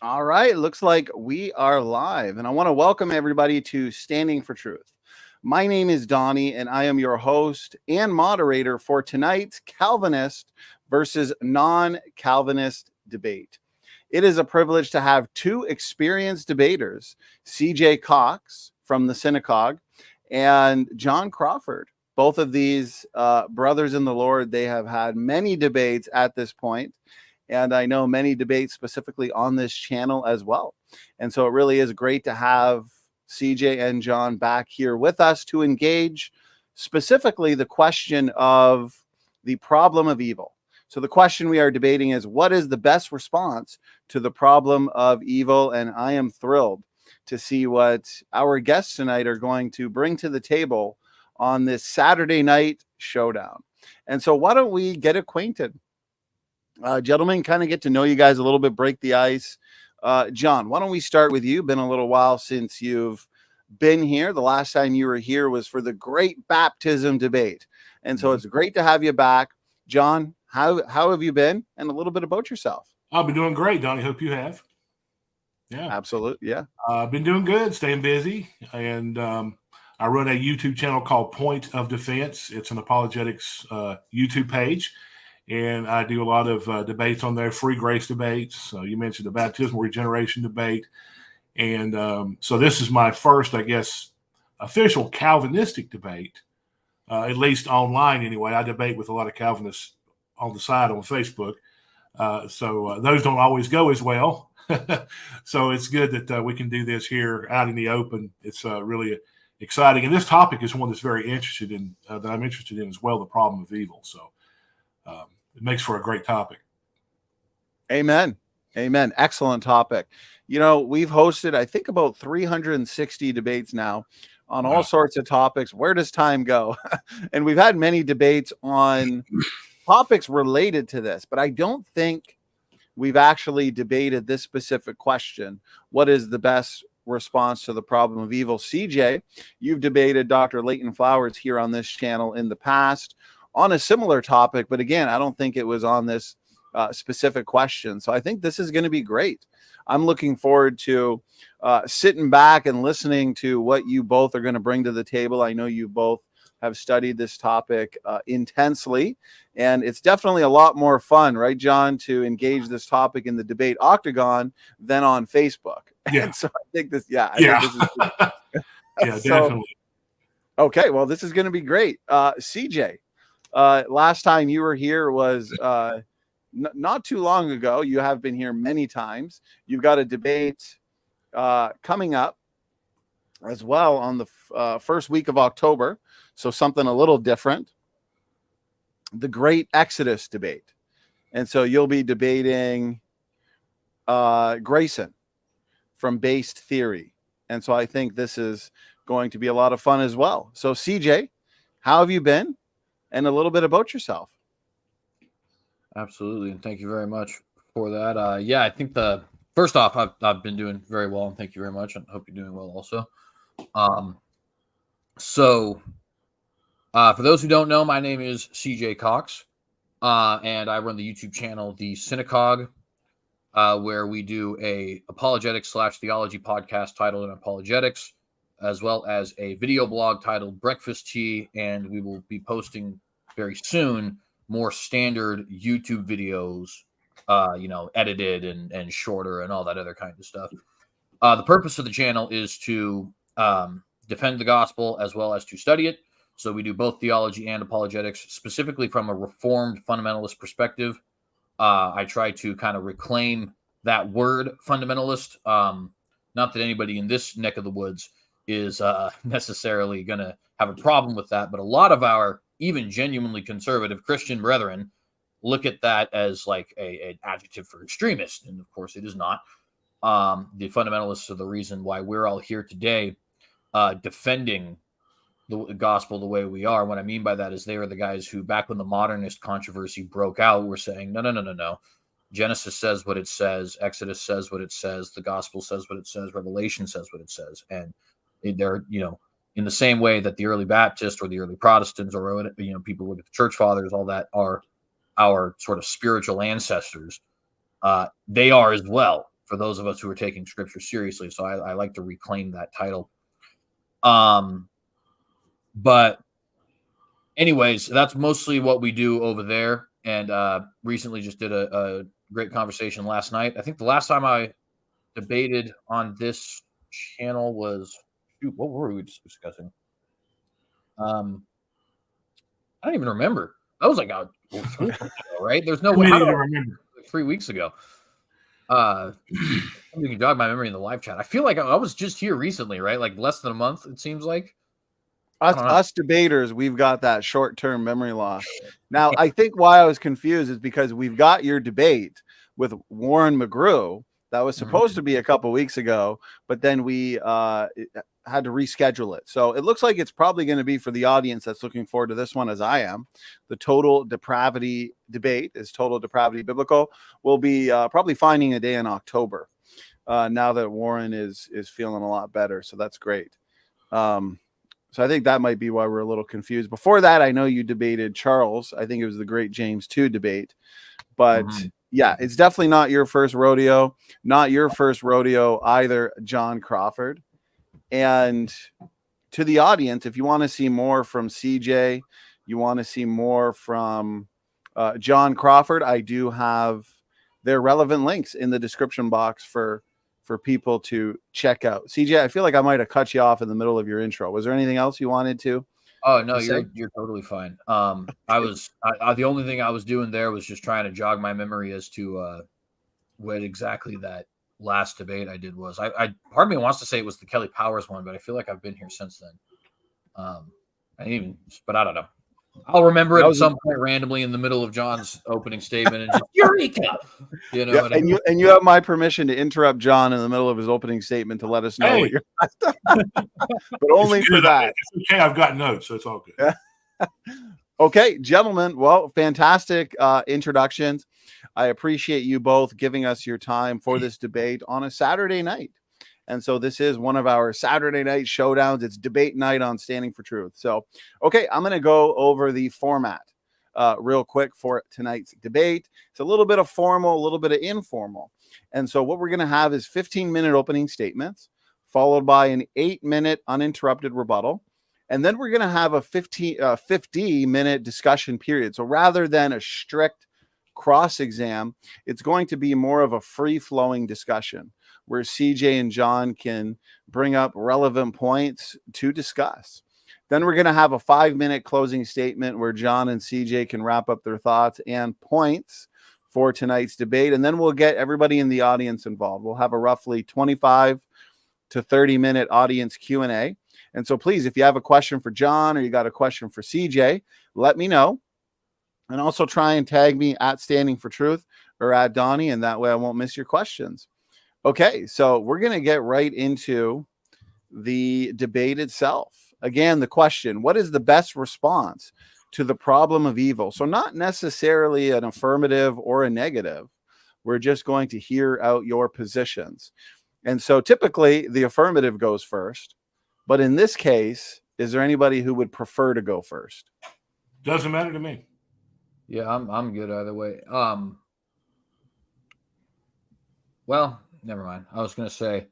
All right, looks like we are live, and I want to welcome everybody to Standing for Truth. My name is Donnie, and I am your host and moderator for tonight's Calvinist versus non Calvinist debate. It is a privilege to have two experienced debaters, CJ Cox from the synagogue and John Crawford. Both of these brothers in the Lord, they have had many debates at this point, and I know many debates specifically on this channel as well. And so it really is great to have CJ and John back here with us to engage specifically the question of the problem of evil. So the question we are debating is, what is the best response to the problem of evil? And I am thrilled to see what our guests tonight are going to bring to the table on this Saturday night showdown. And so why don't we get acquainted? Gentlemen, kind of get to know you guys a little bit, break the ice. John, why don't we start with you? Been a little while since you've been here. The last time you were here was for the great baptism debate. And so it's great to have you back. John, how have you been? And a little bit about yourself. I've been doing great, Donnie. Hope you have. Yeah. Absolutely. Yeah. I've been doing good, staying busy. And I run a YouTube channel called Point of Defense. It's an apologetics YouTube page. And I do a lot of debates on there, free grace debates. You mentioned the baptismal regeneration debate. And so this is my first, I guess, official Calvinistic debate, at least online anyway. I debate with a lot of Calvinists on the side on Facebook. So those don't always go as well. So it's good that we can do this here out in the open. It's really exciting. And this topic is one that's very interested in, that I'm interested in as well, the problem of evil. So it makes for a great topic. Amen. Amen. Excellent topic. You know, we've hosted, I think, about 360 debates now on all sorts of topics. Where does time go? And we've had many debates on topics related to this, but I don't think we've actually debated this specific question. What is the best response to the problem of evil? CJ, you've debated Dr. Leighton Flowers here on this channel in the past on a similar topic, but again, I don't think it was on this specific question. So I think this is going to be great. I'm looking forward to sitting back and listening to what you both are going to bring to the table. I know you both have studied this topic intensely, and it's definitely a lot more fun, right, John, to engage this topic in the debate octagon than on Facebook. Yeah. And so I think this, think this is yeah, definitely. Okay, well, this is going to be great. CJ, last time you were here was not too long ago. You have been here many times. You've got a debate coming up as well on the first week of October. So something a little different. The Great Exodus debate. And so you'll be debating Grayson from Based Theory. And so I think this is going to be a lot of fun as well. So CJ, how have you been? And a little bit about yourself. Absolutely, and thank you very much for that. I think first off, I've been doing very well, and thank you very much. I hope you're doing well also. For those who don't know, my name is CJ Cox, and I run the YouTube channel The Synagogue, where we do a apologetics/theology podcast titled An Apologetics, as well as a video blog titled Breakfast Tea, and we will be posting very soon more standard YouTube videos, edited and shorter and all that other kind of stuff. The purpose of the channel is to defend the gospel as well as to study it. So we do both theology and apologetics, specifically from a Reformed fundamentalist perspective. I try to kind of reclaim that word fundamentalist. Not that anybody in this neck of the woods is necessarily going to have a problem with that, but a lot of our even genuinely conservative Christian brethren look at that as like an adjective for extremist. And of course it is not. The fundamentalists are the reason why we're all here today defending the gospel the way we are. What I mean by that is they are the guys who, back when the modernist controversy broke out, were saying, no. Genesis says what it says. Exodus says what it says. The gospel says what it says. Revelation says what it says. And they're, in the same way that the early Baptists or the early Protestants or, people look at the church fathers, all that are our sort of spiritual ancestors. They are as well. for those of us who are taking scripture seriously. So I like to reclaim that title. But anyways, that's mostly what we do over there. And recently just did a great conversation last night. I think the last time I debated on this channel was, what were we discussing? I don't even remember. That was like 3 weeks ago, right? There's no way. I don't remember. 3 weeks ago. You can jog my memory in the live chat. I feel like I was just here recently, right? Like less than a month, it seems like. Us debaters, we've got that short-term memory loss. Now, I think why I was confused is because we've got your debate with Warren McGrew that was supposed to be a couple weeks ago, but then we had to reschedule it. So it looks like it's probably going to be for the audience that's looking forward to this one, as I am. The total depravity debate is total depravity biblical. We'll be probably finding a day in October now that Warren is feeling a lot better. So that's great. So I think that might be why we're a little confused. Before that, I know you debated Charles. I think it was the great James II debate. But yeah, it's definitely not your first rodeo. Not your first rodeo either, John Crawford. And to the audience, if you want to see more from CJ, you want to see more from John Crawford, I do have their relevant links in the description box for people to check out. CJ, I feel like I might have cut you off in the middle of your intro. Was there anything else you wanted to? Oh no, you're totally fine. The only thing I was doing there was just trying to jog my memory as to what exactly that last debate I did was. I part of me wants to say it was the Kelly Powers one, but I feel like I've been here since then. But I don't know. I'll remember it at some point randomly in the middle of John's opening statement and just Eureka! You know, yeah, and you have my permission to interrupt John in the middle of his opening statement to let us know what you're but only for that. It's okay, I've got notes, so it's all good. Okay, gentlemen. Well, fantastic introductions. I appreciate you both giving us your time for this debate on a Saturday night. And so this is one of our Saturday night showdowns. It's debate night on Standing for Truth. So, okay, I'm going to go over the format real quick for tonight's debate. It's a little bit of formal, a little bit of informal. And so what we're going to have is 15-minute opening statements, followed by an 8-minute uninterrupted rebuttal. And then we're going to have a 50-minute discussion period. So rather than a strict cross-exam, it's going to be more of a free-flowing discussion where CJ and John can bring up relevant points to discuss. Then we're going to have a 5-minute closing statement where John and CJ can wrap up their thoughts and points for tonight's debate. And then we'll get everybody in the audience involved. We'll have a roughly 25 to 30-minute audience Q&A. And so please, if you have a question for John or you got a question for CJ, let me know. And also try and tag me at Standing for Truth or at Donnie, and that way I won't miss your questions. Okay, so we're going to get right into the debate itself. Again, the question, what is the best response to the problem of evil? So not necessarily an affirmative or a negative. We're just going to hear out your positions. And so typically the affirmative goes first. But in this case, is there anybody who would prefer to go first? Doesn't matter to me. Yeah, I'm good either way. Well, never mind. I was going to say,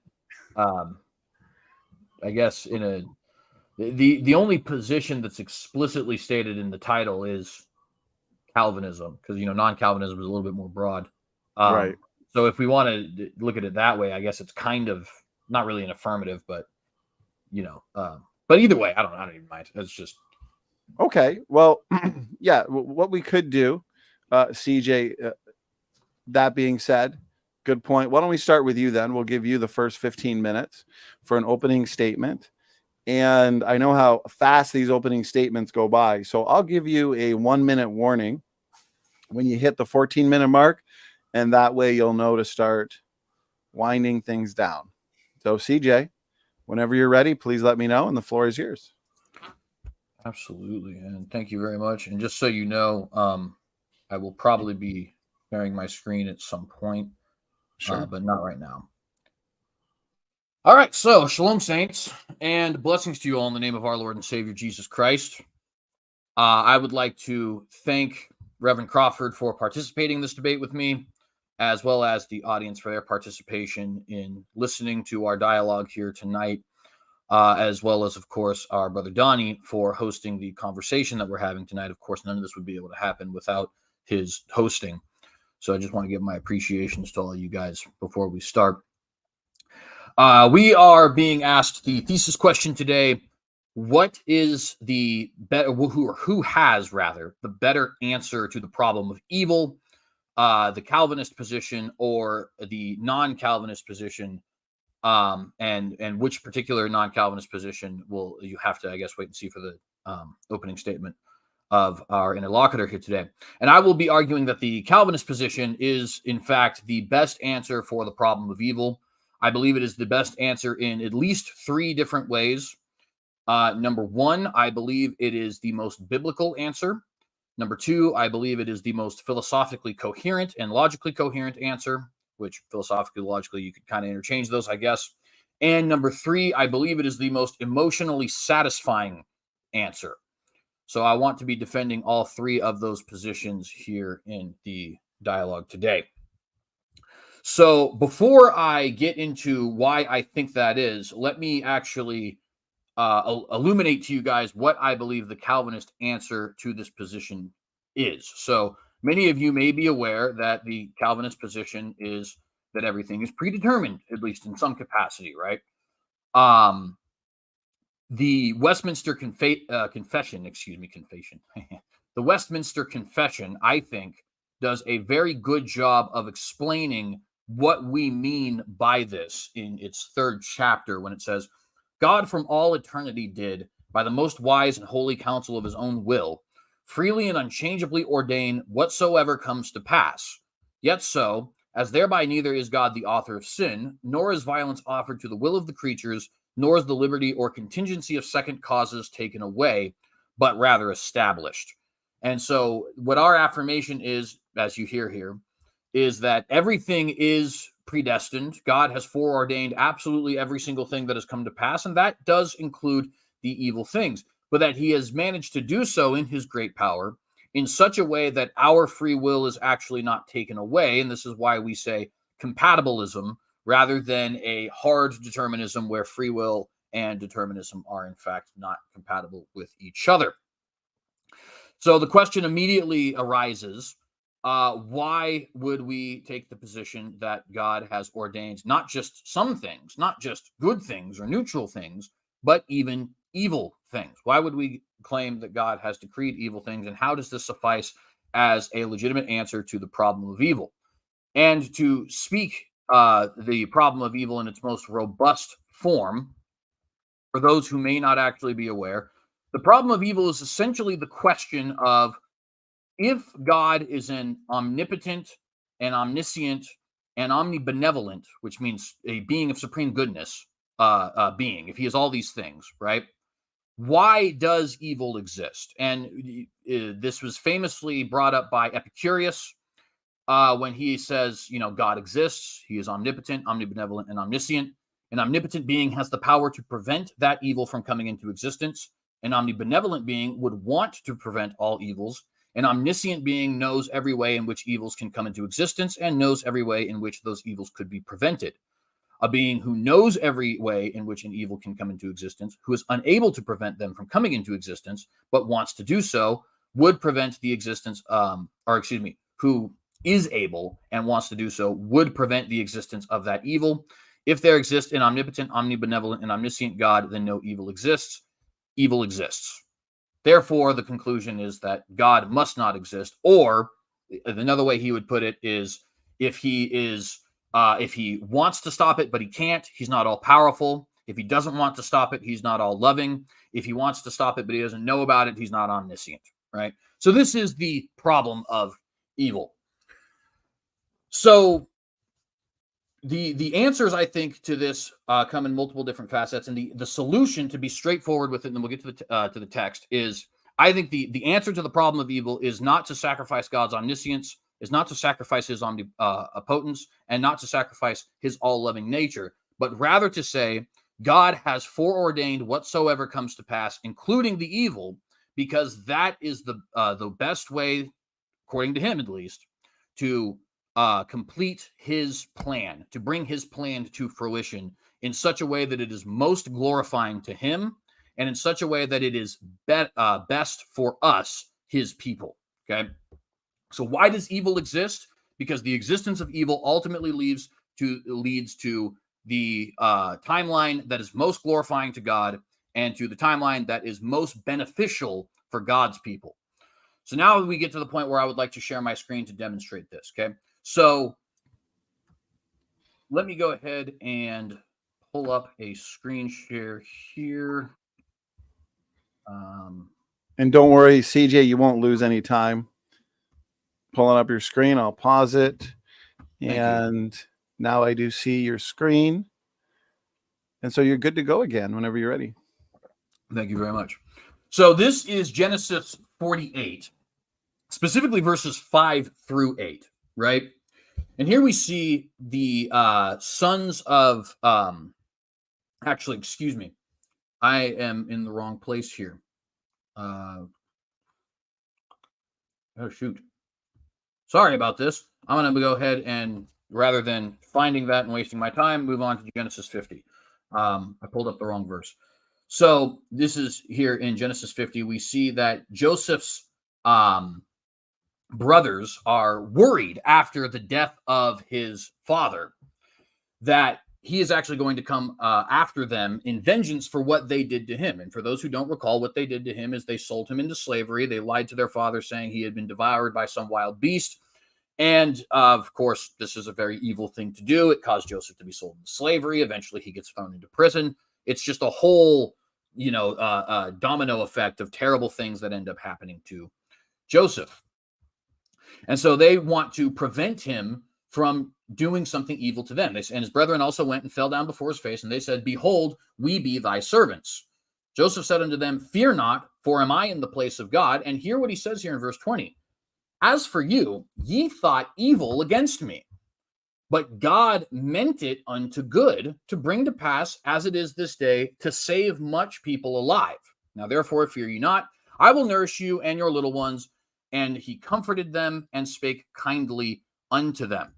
I guess the only position that's explicitly stated in the title is Calvinism, because non-Calvinism is a little bit more broad. Right. So if we want to look at it that way, I guess it's kind of not really an affirmative, but but either way, I don't even mind. It's just okay. Well, yeah. What we could do, CJ. That being said, good point. Why don't we start with you then? We'll give you the first 15 minutes for an opening statement. And I know how fast these opening statements go by. So I'll give you a 1-minute warning when you hit the 14-minute mark. And that way you'll know to start winding things down. So CJ, whenever you're ready, please let me know. And the floor is yours. Absolutely. And thank you very much. And just so you know, I will probably be sharing my screen at some point. Sure. But not right now. All right. So shalom, saints, and blessings to you all in the name of our Lord and Savior, Jesus Christ. I would like to thank Reverend Crawford for participating in this debate with me. as well as the audience for their participation in listening to our dialogue here tonight, as well as, of course, our brother Donnie for hosting the conversation that we're having tonight. Of course, none of this would be able to happen without his hosting. So I just want to give my appreciations to all you guys before we start. We are being asked the thesis question today. What is the better, who has rather the better answer to the problem of evil, the Calvinist position or the non-Calvinist position? And which particular non-Calvinist position will you have to, I guess, wait and see for the opening statement of our interlocutor here today. And I will be arguing that the Calvinist position is, in fact, the best answer for the problem of evil. I believe it is the best answer in at least 3 different ways. Number 1, I believe it is the most biblical answer. Number 2, I believe it is the most philosophically coherent and logically coherent answer, which philosophically, logically, you could kind of interchange those, I guess. And number 3, I believe it is the most emotionally satisfying answer. So I want to be defending all 3 of those positions here in the dialogue today. So before I get into why I think that is, let me actually illuminate to you guys what I believe the Calvinist answer to this position is. So many of you may be aware that the Calvinist position is that everything is predetermined, at least in some capacity, right? The Westminster Confession, the Westminster Confession, I think, does a very good job of explaining what we mean by this in its 3rd chapter when it says, God from all eternity did, by the most wise and holy counsel of his own will, freely and unchangeably ordain whatsoever comes to pass. Yet so, as thereby neither is God the author of sin, nor is violence offered to the will of the creatures, nor is the liberty or contingency of second causes taken away, but rather established. And so what our affirmation is, as you hear here, is that everything is predestined. God has foreordained absolutely every single thing that has come to pass, and that does include the evil things, but that he has managed to do so in his great power in such a way that our free will is actually not taken away. And this is why we say compatibilism rather than a hard determinism where free will and determinism are in fact not compatible with each other. So the question immediately arises, why would we take the position that God has ordained not just some things, not just good things or neutral things, but even evil things? Why would we claim that God has decreed evil things, and how does this suffice as a legitimate answer to the problem of evil? And to speak the problem of evil in its most robust form, for those who may not actually be aware, the problem of evil is essentially the question of if God is an omnipotent and omniscient and omnibenevolent, which means a being of supreme goodness, being, if he is all these things, right? Why does evil exist? And this was famously brought up by Epicurus when he says, God exists. He is omnipotent, omnibenevolent, and omniscient. An omnipotent being has the power to prevent that evil from coming into existence. An omnibenevolent being would want to prevent all evils. An omniscient being knows every way in which evils can come into existence and knows every way in which those evils could be prevented. A being who knows every way in which an evil can come into existence, who is unable to prevent them from coming into existence, but wants to do so, would prevent the existence, who is able and wants to do so, would prevent the existence of that evil. If there exists an omnipotent, omnibenevolent, and omniscient God, then no evil exists. Evil exists. Therefore, the conclusion is that God must not exist. Or another way he would put it is, if he wants to stop it, but he can't, he's not all powerful. If he doesn't want to stop it, he's not all loving. If he wants to stop it, but he doesn't know about it, he's not omniscient, right? So this is the problem of evil. So the answers, I think, to this come in multiple different facets, and the solution, to be straightforward with it, and then we'll get to the text, is I think the answer to the problem of evil is not to sacrifice God's omniscience, is not to sacrifice his omnipotence, and not to sacrifice his all-loving nature, but rather to say God has foreordained whatsoever comes to pass, including the evil, because that is the best way, according to him at least, to complete his plan, to bring his plan to fruition in such a way that it is most glorifying to him, and in such a way that it is best for us, his people. Okay. So why does evil exist? Because the existence of evil ultimately leads to the timeline that is most glorifying to God, and to the timeline that is most beneficial for God's people. So now we get to the point where I would like to share my screen to demonstrate this. Okay. So let me go ahead and pull up a screen share here. And don't worry, CJ, you won't lose any time. Pulling up your screen, I'll pause it. And now I do see your screen. And so you're good to go again whenever you're ready. Thank you very much. So this is Genesis 48, specifically verses 5 through 8, right? And here we see the sons of, actually, excuse me, I am in the wrong place here. Oh, shoot. Sorry about this. I'm going to go ahead and, rather than finding that and wasting my time, move on to Genesis 50. I pulled up the wrong verse. So this is here in Genesis 50. We see that Joseph's brothers are worried after the death of his father that he is actually going to come after them in vengeance for what they did to him. And for those who don't recall, what they did to him is they sold him into slavery. They lied to their father, saying he had been devoured by some wild beast. And of course, this is a very evil thing to do. It caused Joseph to be sold into slavery. Eventually, he gets thrown into prison. It's just a whole, domino effect of terrible things that end up happening to Joseph. And so they want to prevent him from doing something evil to them. And his brethren also went and fell down before his face, and they said, "Behold, we be thy servants." Joseph said unto them, "Fear not, for am I in the place of God?" And hear what he says here in verse 20. "As for you, ye thought evil against me, but God meant it unto good, to bring to pass, as it is this day, to save much people alive. Now therefore fear ye not, I will nourish you and your little ones." And he comforted them and spake kindly unto them.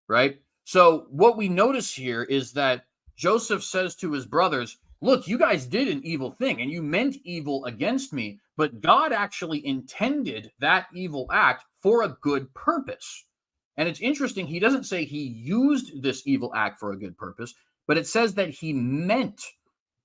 Right? So what we notice here is that Joseph says to his brothers, look, you guys did an evil thing and you meant evil against me, but God actually intended that evil act for a good purpose. And it's interesting, he doesn't say he used this evil act for a good purpose, but it says that he meant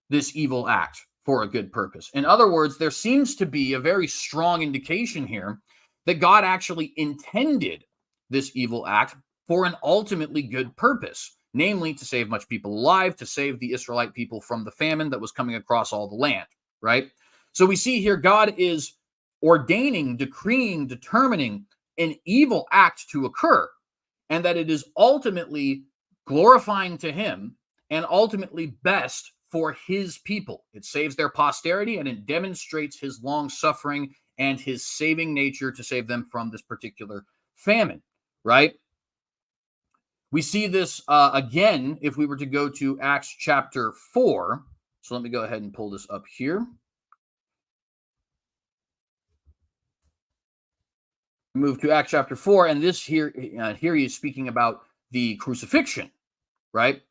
this evil act for a good purpose. In other words, there seems to be a very strong indication here that God actually intended this evil act for an ultimately good purpose, namely to save much people alive, to save the Israelite people from the famine that was coming across all the land, right? So we see here God is ordaining, decreeing, determining an evil act to occur, and that it is ultimately glorifying to him and ultimately best for his people. It saves their posterity, and it demonstrates his long suffering and his saving nature to save them from this particular famine, right? We see this again if we were to go to Acts chapter 4. So let me go ahead and pull this up here. Move to Acts chapter 4, and this here he is speaking about the crucifixion, right?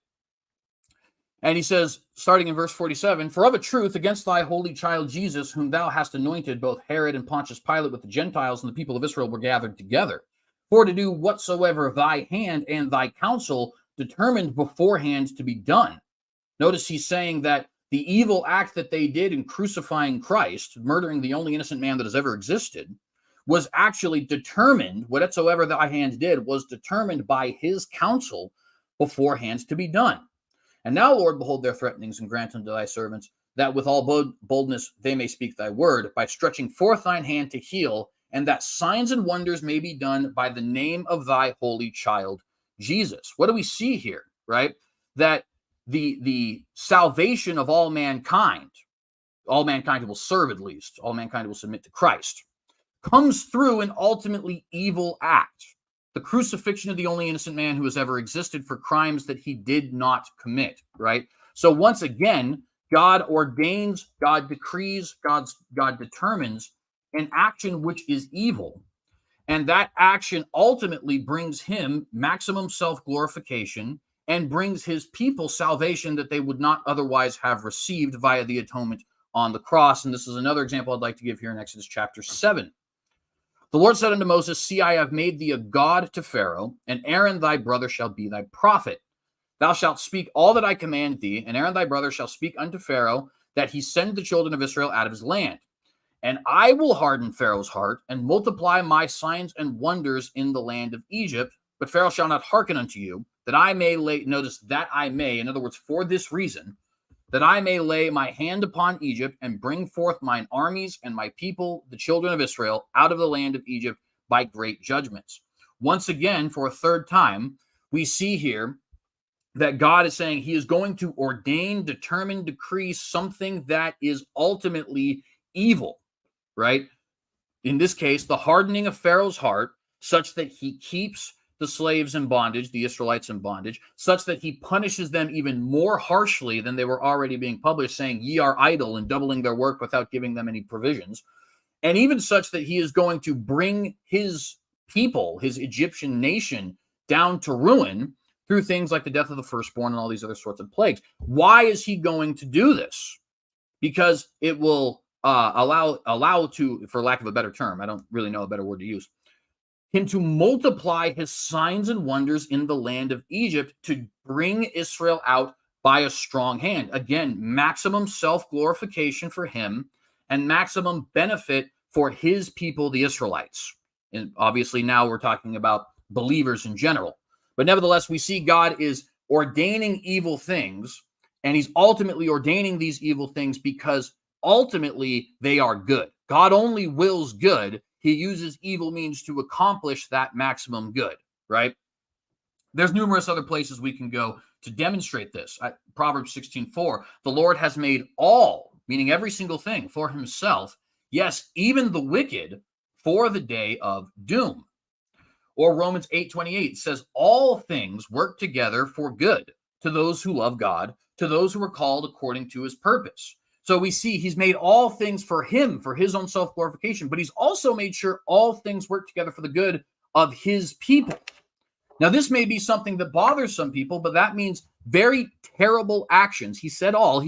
And he says, starting in verse 47, "For of a truth, against thy holy child Jesus, whom thou hast anointed, both Herod and Pontius Pilate with the Gentiles and the people of Israel were gathered together, for to do whatsoever thy hand and thy counsel determined beforehand to be done." Notice he's saying that the evil act that they did in crucifying Christ, murdering the only innocent man that has ever existed, was actually determined, whatsoever thy hand did, was determined by his counsel beforehand to be done. "And now, Lord, behold their threatenings, and grant unto thy servants that with all boldness they may speak thy word, by stretching forth thine hand to heal, and that signs and wonders may be done by the name of thy holy child, Jesus." What do we see here, right? That the salvation of all mankind who will serve, at least, all mankind who will submit to Christ, comes through an ultimately evil act. The crucifixion of the only innocent man who has ever existed for crimes that he did not commit, right? So once again, God ordains, God decrees, God determines an action which is evil. And that action ultimately brings him maximum self-glorification and brings his people salvation that they would not otherwise have received via the atonement on the cross. And this is another example I'd like to give here in Exodus chapter 7. The Lord said unto Moses, See, I have made thee a god to Pharaoh, and Aaron thy brother shall be thy prophet. Thou shalt speak all that I command thee, and Aaron thy brother shall speak unto Pharaoh, that he send the children of Israel out of his land. And I will harden Pharaoh's heart, and multiply my signs and wonders in the land of Egypt. But Pharaoh shall not hearken unto you, that I may lay, notice that I may, in other words, for this reason, that I may lay my hand upon Egypt, and bring forth mine armies and my people, the children of Israel, out of the land of Egypt by great judgments. Once again, for a third time, we see here that God is saying he is going to ordain, determine, decree something that is ultimately evil, right? In this case, the hardening of Pharaoh's heart, such that he keeps the slaves in bondage, the Israelites in bondage, such that he punishes them even more harshly than they were already being published, saying, ye are idle, and doubling their work without giving them any provisions. And even such that he is going to bring his people, his Egyptian nation, down to ruin through things like the death of the firstborn and all these other sorts of plagues. Why is he going to do this? Because it will allow to, for lack of a better term, I don't really know a better word to use, him to multiply his signs and wonders in the land of Egypt to bring Israel out by a strong hand. Again, maximum self-glorification for him and maximum benefit for his people, the Israelites. And obviously now we're talking about believers in general. But nevertheless, we see God is ordaining evil things, and he's ultimately ordaining these evil things because ultimately they are good. God only wills good. He uses evil means to accomplish that maximum good, right? There's numerous other places we can go to demonstrate this. Proverbs 16:4, the Lord has made all, meaning every single thing, for himself, yes, even the wicked, for the day of doom. Or Romans 8:28 says, all things work together for good to those who love God, to those who are called according to his purpose. So we see he's made all things for him, for his own self-glorification, but he's also made sure all things work together for the good of his people. Now, this may be something that bothers some people, but that means very terrible actions. He said all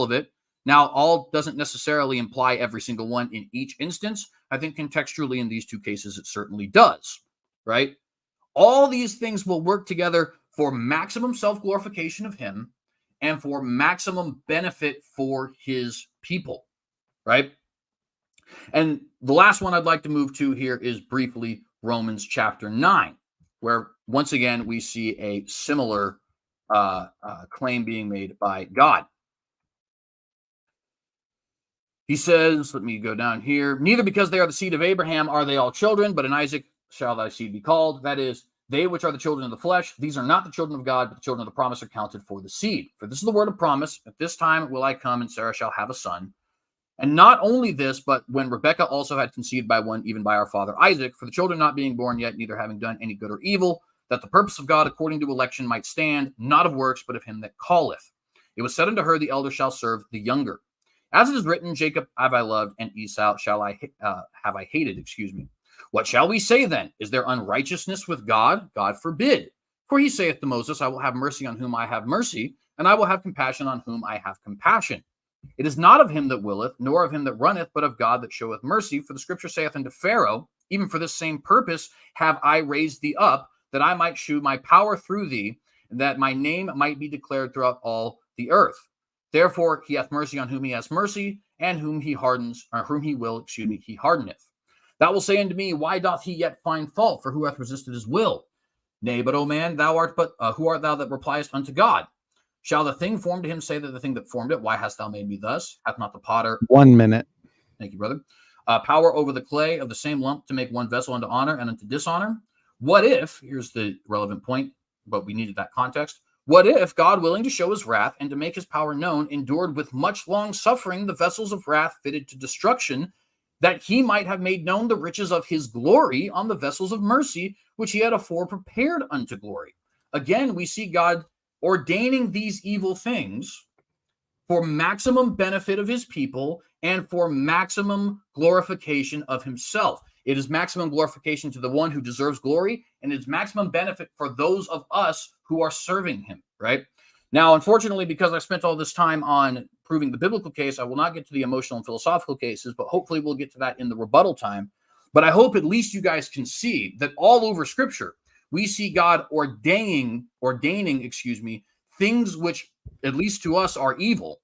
of it. Now, all doesn't necessarily imply every single one in each instance. I think contextually in these two cases, it certainly does, right? All these things will work together for maximum self-glorification of him and for maximum benefit for his people, right? And the last one I'd like to move to here is briefly Romans chapter 9, where once again we see a similar claim being made by God. He says, let me go down here, neither because they are the seed of Abraham are they all children, but in Isaac shall thy seed be called. That is, they which are the children of the flesh, these are not the children of God, but the children of the promise are counted for the seed. For this is the word of promise, at this time will I come, and Sarah shall have a son. And not only this, but when Rebekah also had conceived by one, even by our father Isaac, for the children not being born yet, neither having done any good or evil, that the purpose of God according to election might stand, not of works, but of him that calleth. It was said unto her, the elder shall serve the younger. As it is written, Jacob have I loved, and Esau have I hated. What shall we say then? Is there unrighteousness with God? God forbid. For he saith to Moses, I will have mercy on whom I have mercy, and I will have compassion on whom I have compassion. It is not of him that willeth, nor of him that runneth, but of God that showeth mercy. For the scripture saith unto Pharaoh, even for this same purpose have I raised thee up, that I might shew my power through thee, and that my name might be declared throughout all the earth. Therefore he hath mercy on whom he has mercy, and whom he hardens, or whom he will, he hardeneth. Thou wilt say unto me, why doth he yet find fault? For who hath resisted his will? Nay, but, O man, thou art but who art thou that repliest unto God? Shall the thing formed to him say that the thing that formed it, why hast thou made me thus? Hath not the potter 1 minute. Thank you, brother. Power over the clay of the same lump to make one vessel unto honor and unto dishonor? What if, here's the relevant point, but we needed that context. What if God, willing to show his wrath and to make his power known, endured with much long suffering the vessels of wrath fitted to destruction, that he might have made known the riches of his glory on the vessels of mercy, which he had afore prepared unto glory? Again, we see God ordaining these evil things for maximum benefit of his people and for maximum glorification of himself. It is maximum glorification to the one who deserves glory, and it's maximum benefit for those of us who are serving him, right? Now, unfortunately, because I spent all this time on proving the biblical case, I will not get to the emotional and philosophical cases, but hopefully we'll get to that in the rebuttal time. But I hope at least you guys can see that all over Scripture, we see God ordaining, things which, at least to us, are evil,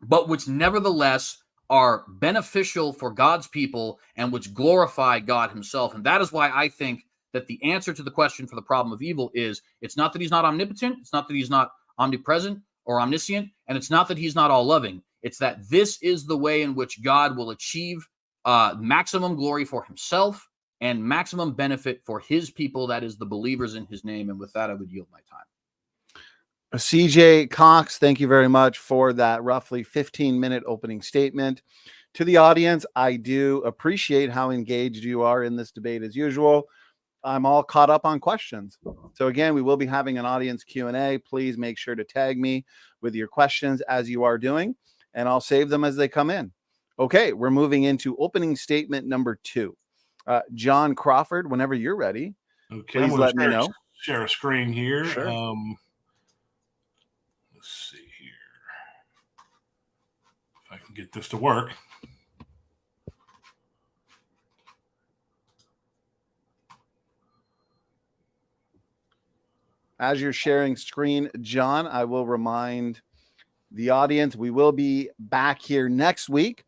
but which nevertheless are beneficial for God's people and which glorify God himself. And that is why I think that the answer to the question for the problem of evil is, it's not that he's not omnipotent, it's not that he's not omnipresent or omniscient, and it's not that he's not all loving. It's that this is the way in which God will achieve maximum glory for himself and maximum benefit for his people, that is the believers in his name. And with that, I would yield my time. CJ Cox, thank you very much for that roughly 15-minute opening statement. To the audience, I do appreciate how engaged you are in this debate as usual. I'm all caught up on questions. So again, we will be having an audience Q&A. Please make sure to tag me with your questions as you are doing, and I'll save them as they come in. Okay, we're moving into opening statement number 2. John Crawford, whenever you're ready, okay, please let me know. Share a screen here. Sure. Let's see here if I can get this to work. As you're sharing screen, John, I will remind the audience we will be back here next week,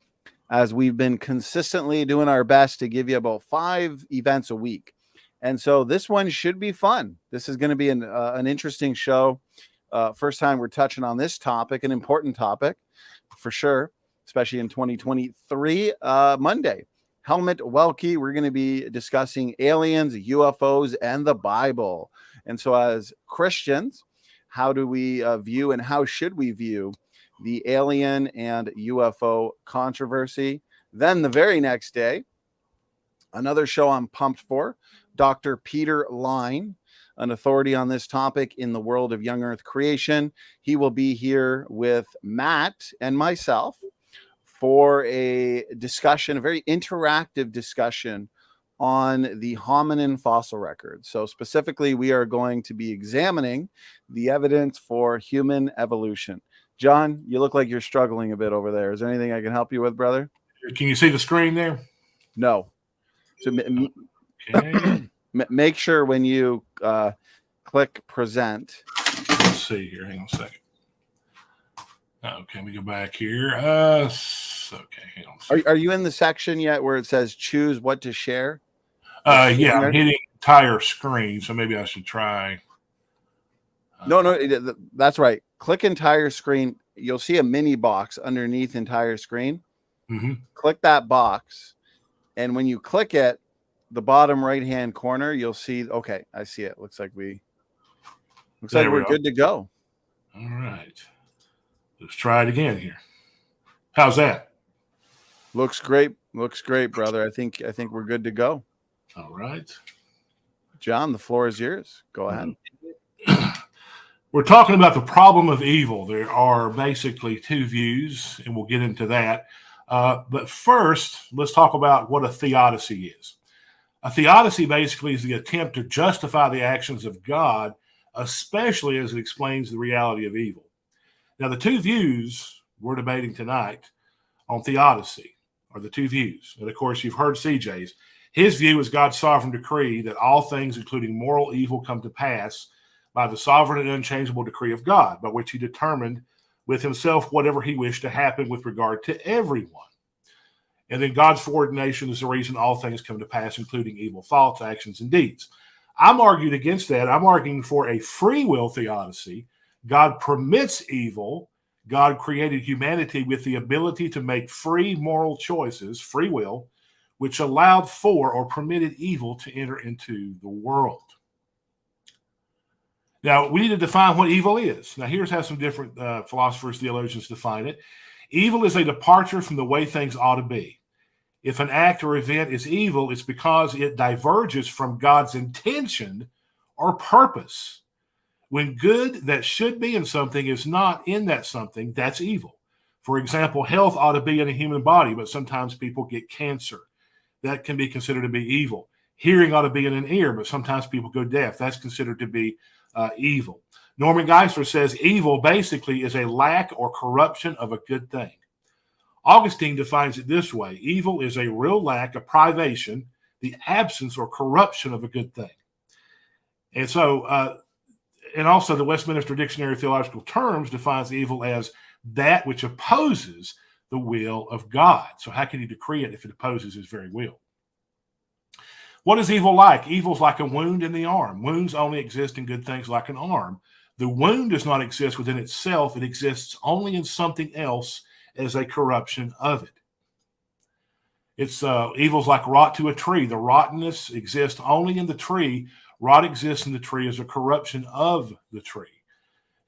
as we've been consistently doing our best to give you about 5 events a week. And so this one should be fun. This is going to be an interesting show. First time we're touching on this topic, an important topic for sure, especially in 2023. Monday, Helmut Welke, we're going to be discussing aliens, UFOs, and the Bible. And so as Christians, how do we view and how should we view the alien and UFO controversy? Then the very next day, another show I'm pumped for, Dr. Peter Line, an authority on this topic in the world of young earth creation. He will be here with Matt and myself for a discussion, a very interactive discussion on the hominin fossil record. So specifically, we are going to be examining the evidence for human evolution. John, you look like you're struggling a bit over there. Is there anything I can help you with, brother? Can you see the screen there? No. So Okay. make sure when you click present. Let's see here. Hang on a second. Okay, let me go back here. Okay, hang on. Are you in the section yet where it says choose what to share? Yeah, I'm hitting entire screen, so maybe I should try. No, that's right. Click entire screen. You'll see a mini box underneath entire screen. Mm-hmm. Click that box, and when you click it, the bottom right-hand corner, you'll see. Okay, I see it. Looks like we're good to go. All right, let's try it again here. How's that? Looks great. Looks great, brother. I think we're good to go. All right. John, the floor is yours. Go ahead. We're talking about the problem of evil. There are basically 2 views, and we'll get into that. But first, let's talk about what a theodicy is. A theodicy basically is the attempt to justify the actions of God, especially as it explains the reality of evil. Now, the 2 views we're debating tonight on theodicy are the 2 views. And of course, you've heard CJ's. His view is God's sovereign decree that all things, including moral evil, come to pass by the sovereign and unchangeable decree of God, by which he determined with himself whatever he wished to happen with regard to everyone. And then God's foreordination is the reason all things come to pass, including evil thoughts, actions, and deeds. I'm arguing against that. I'm arguing for a free will theodicy. God permits evil. God created humanity with the ability to make free moral choices, free will, which allowed for or permitted evil to enter into the world. Now, we need to define what evil is. Now, here's how some different philosophers, theologians define it. Evil is a departure from the way things ought to be. If an act or event is evil, it's because it diverges from God's intention or purpose. When good that should be in something is not in that something, that's evil. For example, health ought to be in a human body, but sometimes people get cancer. that can be considered to be evil. Hearing ought to be in an ear, but sometimes people go deaf. That's considered to be evil. Norman Geisler says evil basically is a lack or corruption of a good thing. Augustine defines it this way: evil is a real lack, a privation, the absence or corruption of a good thing. And so, and also the Westminster Dictionary of Theological Terms defines evil as that which opposes the will of God. So how can he decree it if it opposes his very will? What is evil like? Evil is like a wound in the arm. Wounds only exist in good things like an arm. The wound does not exist within itself. It exists only in something else as a corruption of it. It's evil's like rot to a tree. The rottenness exists only in the tree. Rot exists in the tree as a corruption of the tree.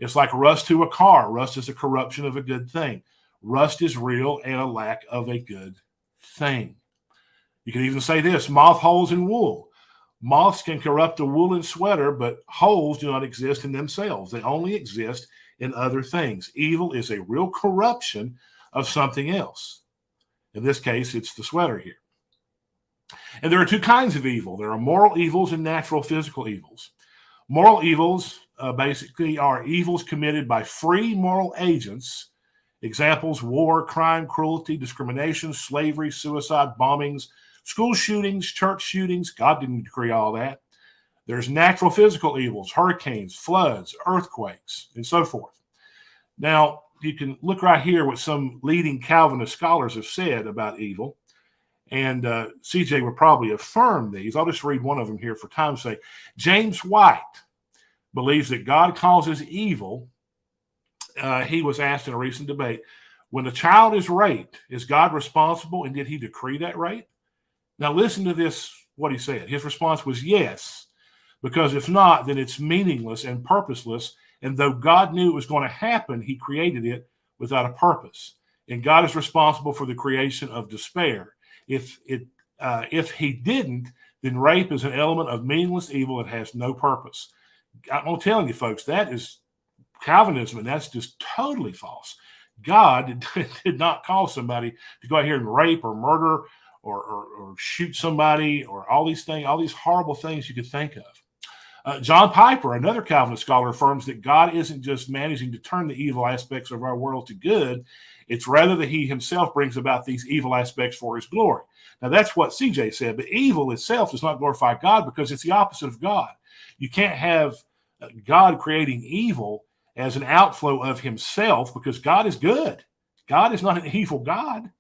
It's like rust to a car. Rust is a corruption of a good thing. Rust is real and a lack of a good thing. You can even say this: moth holes in wool. Moths can corrupt a woolen sweater, but holes do not exist in themselves. They only exist in other things. Evil is a real corruption of something else. In this case, it's the sweater here. And there are two kinds of evil. There are moral evils and natural physical evils. Moral evils basically are evils committed by free moral agents. Examples: war, crime, cruelty, discrimination, slavery, suicide, bombings, school shootings, church shootings. God didn't decree all that. There's natural physical evils: hurricanes, floods, earthquakes, and so forth. Now, you can look right here what some leading Calvinist scholars have said about evil. And CJ would probably affirm these. I'll just read one of them here for time's sake. James White believes that God causes evil. He was asked in a recent debate, when a child is raped, is God responsible, and did he decree that rape? Now listen to this, what he said. His response was yes, because if not, then it's meaningless and purposeless. And though God knew it was going to happen, he created it without a purpose. And God is responsible for the creation of despair. If he didn't, then rape is an element of meaningless evil that has no purpose. I'm telling you, folks, that is Calvinism, and that's just totally false. God did not call somebody to go out here and rape or murder or shoot somebody or all these things, all these horrible things you could think of. John Piper, another Calvinist scholar, affirms that God isn't just managing to turn the evil aspects of our world to good. It's rather that he himself brings about these evil aspects for his glory. Now, that's what CJ said, but evil itself does not glorify God because it's the opposite of God. You can't have God creating evil as an outflow of himself because God is good. God is not an evil God.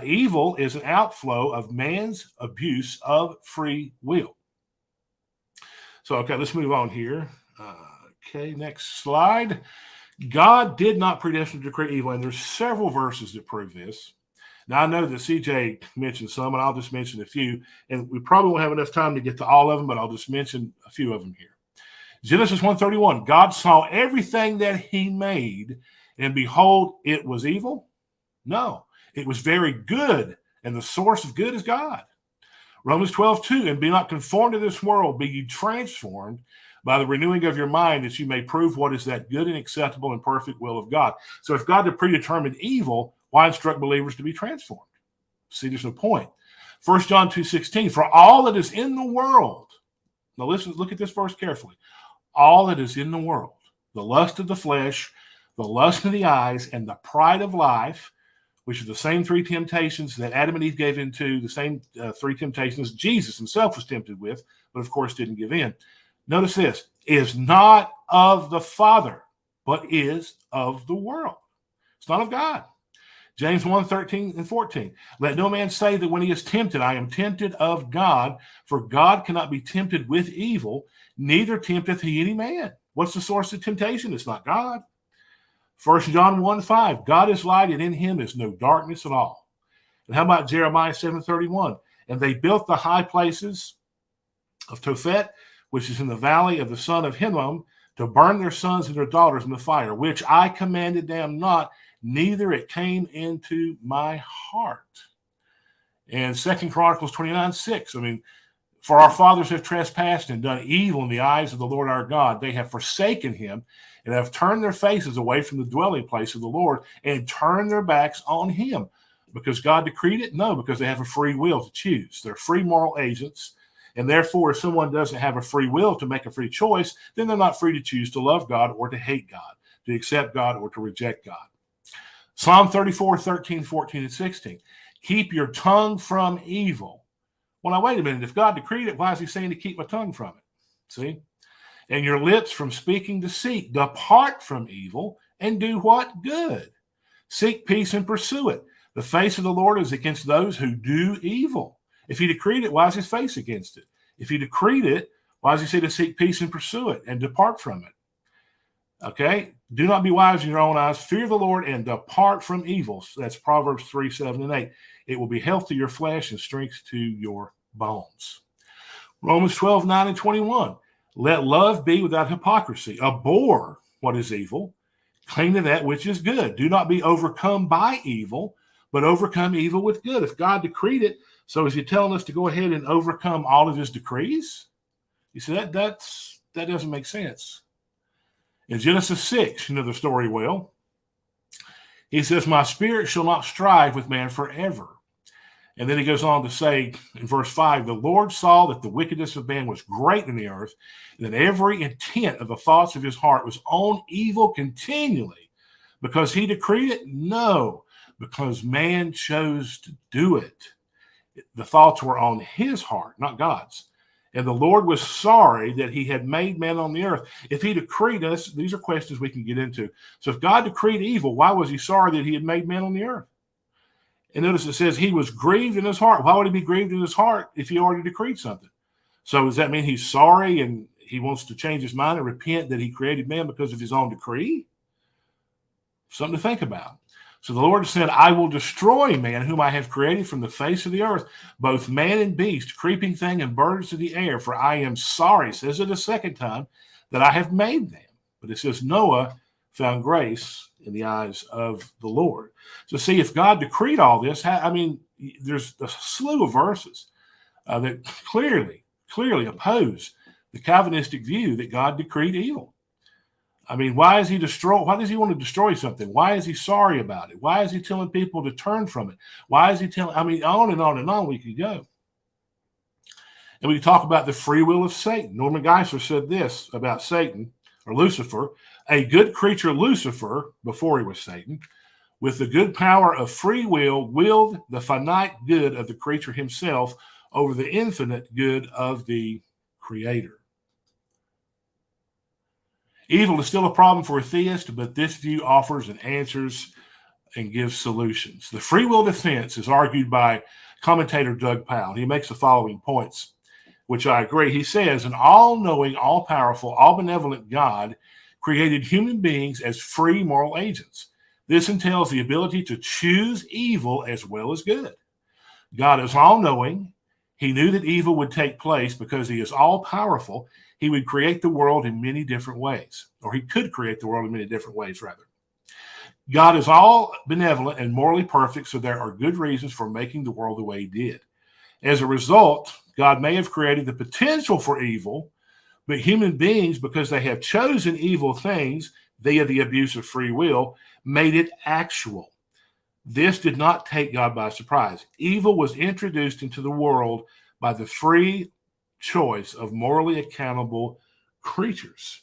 Evil is an outflow of man's abuse of free will. So, okay, let's move on here. Okay, next slide. God did not predestine to decree evil, and there's several verses that prove this. Now, I know that CJ mentioned some, and I'll just mention a few, and we probably won't have enough time to get to all of them, but I'll just mention a few of them here. Genesis 1:31, God saw everything that he made, and behold, it was evil? No, it was very good, and the source of good is God. Romans 12:2, and be not conformed to this world, be ye transformed by the renewing of your mind, that you may prove what is that good and acceptable and perfect will of God. So if God had predetermined evil, why instruct believers to be transformed? See, there's no point. 1 John 2:16, for all that is in the world, now listen, look at this verse carefully. All that is in the world, the lust of the flesh, the lust of the eyes, and the pride of life, which are the same three temptations that Adam and Eve gave into, the same three temptations Jesus himself was tempted with, but of course didn't give in. Notice this, is not of the Father, but is of the world. It's not of God. James 1:13 and 14. Let no man say that when he is tempted, I am tempted of God, for God cannot be tempted with evil, neither tempteth he any man. What's the source of temptation? It's not God. 1 John 1:5. God is light, and in him is no darkness at all. And how about Jeremiah 7:31? And they built the high places of Tophet, which is in the valley of the son of Hinnom, to burn their sons and their daughters in the fire, which I commanded them not, neither it came into my heart. And 2 Chronicles 29:6. I mean, for our fathers have trespassed and done evil in the eyes of the Lord our God. They have forsaken him and have turned their faces away from the dwelling place of the Lord and turned their backs on him. Because God decreed it? No, because they have a free will to choose. They're free moral agents. And therefore, if someone doesn't have a free will to make a free choice, then they're not free to choose to love God or to hate God, to accept God or to reject God. Psalm 34, 13, 14, and 16. Keep your tongue from evil. Well, now, wait a minute. If God decreed it, why is he saying to keep my tongue from it? See? And your lips from speaking deceit. Depart from evil and do what? Good. Seek peace and pursue it. The face of the Lord is against those who do evil. If he decreed it, why is his face against it? If he decreed it, why does he say to seek peace and pursue it and depart from it? Okay? Do not be wise in your own eyes. Fear the Lord and depart from evil. That's Proverbs 3, 7, and 8. It will be health to your flesh and strength to your bones. Romans 12, 9, and 21. Let love be without hypocrisy. Abhor what is evil. Cling to that which is good. Do not be overcome by evil, but overcome evil with good. If God decreed it, so is he telling us to go ahead and overcome all of his decrees? You see, that doesn't make sense. In Genesis 6, you know the story well. He says, my spirit shall not strive with man forever. And then he goes on to say in verse 5, the Lord saw that the wickedness of man was great in the earth, and that every intent of the thoughts of his heart was on evil continually. Because he decreed it? No, because man chose to do it. The thoughts were on his heart, not God's. And the Lord was sorry that he had made man on the earth. If he decreed us, these are questions we can get into. So if God decreed evil, why was he sorry that he had made man on the earth? And notice it says he was grieved in his heart. Why would he be grieved in his heart if he already decreed something? So does that mean he's sorry and he wants to change his mind and repent that he created man because of his own decree? Something to think about. So the Lord said, I will destroy man whom I have created from the face of the earth, both man and beast, creeping thing and birds of the air, for I am sorry, says it a second time, that I have made them. But it says Noah found grace in the eyes of the Lord. So see, if God decreed all this, there's a slew of verses that clearly oppose the Calvinistic view that God decreed evil. Why does he want to destroy something? Why is he sorry about it? Why is he telling people to turn from it? Why is he telling, on and on and on we could go. And we talk about the free will of Satan. Norman Geisler said this about Satan, or Lucifer, a good creature Lucifer, before he was Satan, with the good power of free will, willed the finite good of the creature himself over the infinite good of the Creator. Evil is still a problem for a theist, but this view offers and answers and gives solutions. The free will defense is argued by commentator Doug Powell. He makes the following points, which I agree. He says, an all-knowing, all-powerful, all-benevolent God created human beings as free moral agents. This entails the ability to choose evil as well as good. God is all-knowing. He knew that evil would take place because he is all-powerful. He would create the world in many different ways, or he could create the world in many different ways, rather. God is all benevolent and morally perfect, so there are good reasons for making the world the way he did. As a result, God may have created the potential for evil, but human beings, because they have chosen evil things via the abuse of free will, made it actual. This did not take God by surprise. Evil was introduced into the world by the free choice of morally accountable creatures,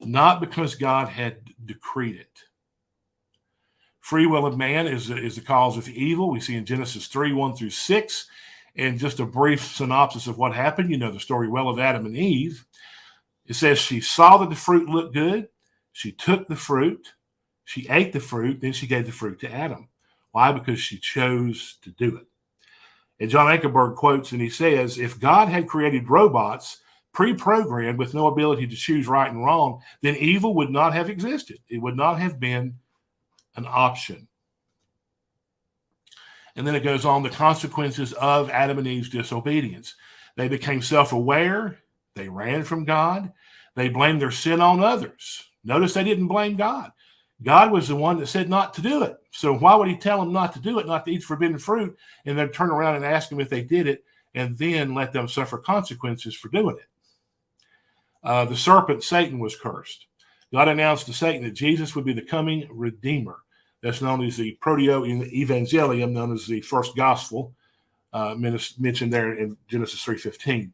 not because God had decreed it. Free will of man is the cause of evil. We see in Genesis 3, 1 through 6. And just a brief synopsis of what happened. You know the story well of Adam and Eve. It says she saw that the fruit looked good. She took the fruit. She ate the fruit. Then she gave the fruit to Adam. Why? Because she chose to do it. And John Ankerberg quotes, and he says, if God had created robots pre-programmed with no ability to choose right and wrong, then evil would not have existed. It would not have been an option. And then it goes on, the consequences of Adam and Eve's disobedience. They became self-aware. They ran from God. They blamed their sin on others. Notice they didn't blame God. God was the one that said not to do it. So why would he tell them not to do it, not to eat forbidden fruit, and then turn around and ask them if they did it, and then let them suffer consequences for doing it? The serpent, Satan, was cursed. God announced to Satan that Jesus would be the coming Redeemer, that's known as the proto-evangelium, known as the first gospel, mentioned there in Genesis 3:15.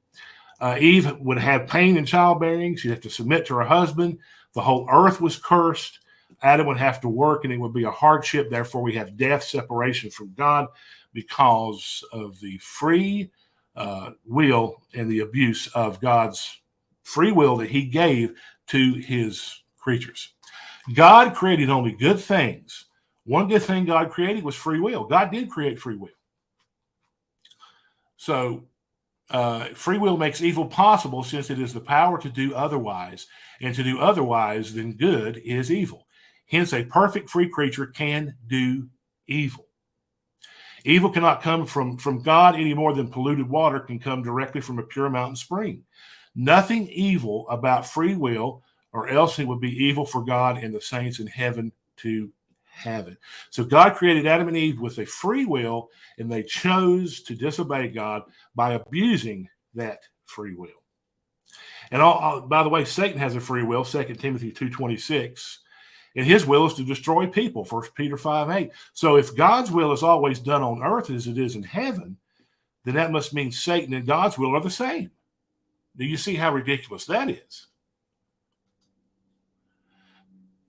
Eve would have pain in childbearing. She'd have to submit to her husband. The whole earth was cursed. Adam would have to work, and it would be a hardship. Therefore, we have death, separation from God because of the free will and the abuse of God's free will that he gave to his creatures. God created only good things. One good thing God created was free will. God did create free will. So free will makes evil possible, since it is the power to do otherwise, and to do otherwise than good is evil. Hence, a perfect free creature can do evil. Evil cannot come from God any more than polluted water can come directly from a pure mountain spring. Nothing evil about free will, or else it would be evil for God and the saints in heaven to have it. So God created Adam and Eve with a free will, and they chose to disobey God by abusing that free will. And by the way, Satan has a free will, 2 Timothy 2:26. And his will is to destroy people, 1 Peter 5:8. So if God's will is always done on earth as it is in heaven, then that must mean Satan and God's will are the same. Do you see how ridiculous that is?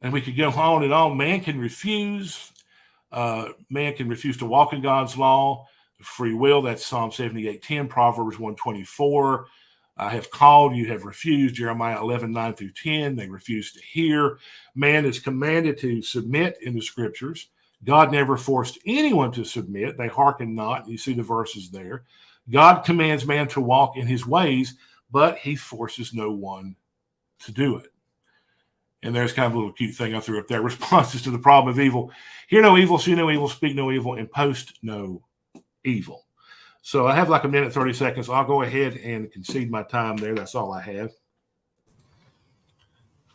And we could go on and on. Man can refuse to walk in God's law. Free will, that's Psalm 78:10, Proverbs 1:24. I have called, you have refused, Jeremiah 11:9-10. They refuse to hear. Man is commanded to submit in the scriptures. God never forced anyone to submit. They hearken not. You see the verses there. God commands man to walk in his ways, but he forces no one to do it. And there's kind of a little cute thing I threw up there. Responses to the problem of evil. Hear no evil, see no evil, speak no evil, and post no evil. So I have like a minute, 30 seconds. I'll go ahead and concede my time there. That's all I have.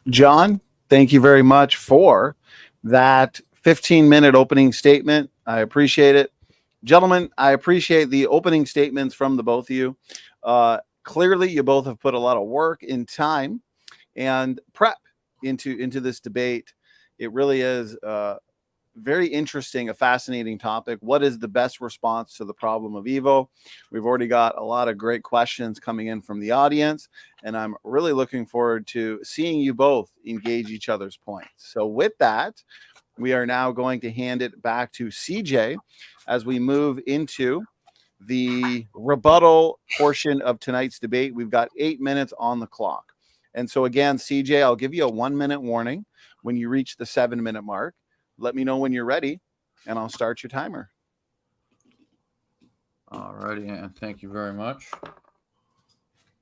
John, thank you very much for that 15-minute opening statement. I appreciate it. Gentlemen, I appreciate the opening statements from the both of you. Clearly, you both have put a lot of work and time and prep into this debate. It really is very interesting, a fascinating topic. What is the best response to the problem of evil? We've already got a lot of great questions coming in from the audience, and I'm really looking forward to seeing you both engage each other's points. So with that, we are now going to hand it back to CJ as we move into the rebuttal portion of tonight's debate. We've got 8 minutes on the clock. And so again, CJ, I'll give you a 1-minute warning when you reach the 7-minute mark. Let me know when you're ready, and I'll start your timer. All righty, and thank you very much.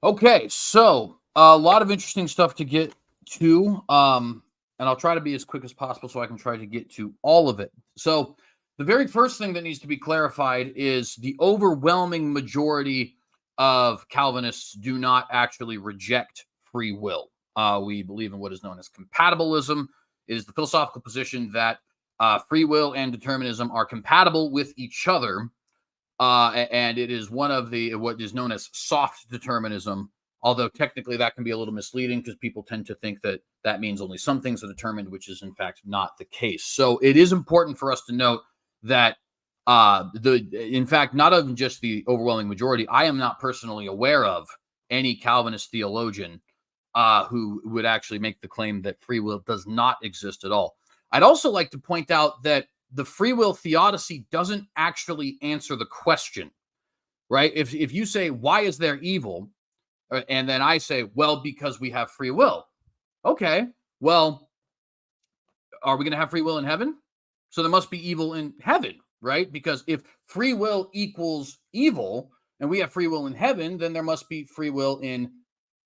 Okay, so a lot of interesting stuff to get to, and I'll try to be as quick as possible so I can try to get to all of it. So the very first thing that needs to be clarified is the overwhelming majority of Calvinists do not actually reject free will. We believe in what is known as compatibilism. It is the philosophical position that free will and determinism are compatible with each other, and it is one of what is known as soft determinism, although technically that can be a little misleading because people tend to think that that means only some things are determined, which is in fact not the case. So it is important for us to note that in fact, not even just the overwhelming majority, I am not personally aware of any Calvinist theologian who would actually make the claim that free will does not exist at all. I'd also like to point out that the free will theodicy doesn't actually answer the question, right? If you say, why is there evil? And then I say, well, because we have free will. Okay, well, are we going to have free will in heaven? So there must be evil in heaven, right? Because if free will equals evil and we have free will in heaven, then there must be free will in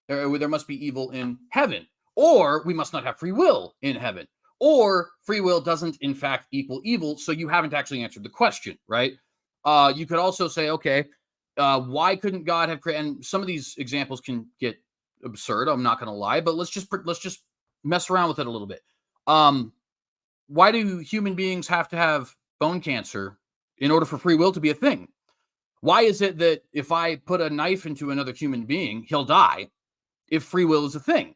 there must be evil in heaven, or we must not have free will in heaven, or free will doesn't in fact equal evil. So you haven't actually answered the question, right? You could also say, okay, why couldn't God have created? And some of these examples can get absurd. I'm not going to lie, but let's just mess around with it a little bit. Why do human beings have to have bone cancer in order for free will to be a thing? Why is it that if I put a knife into another human being, he'll die if free will is a thing?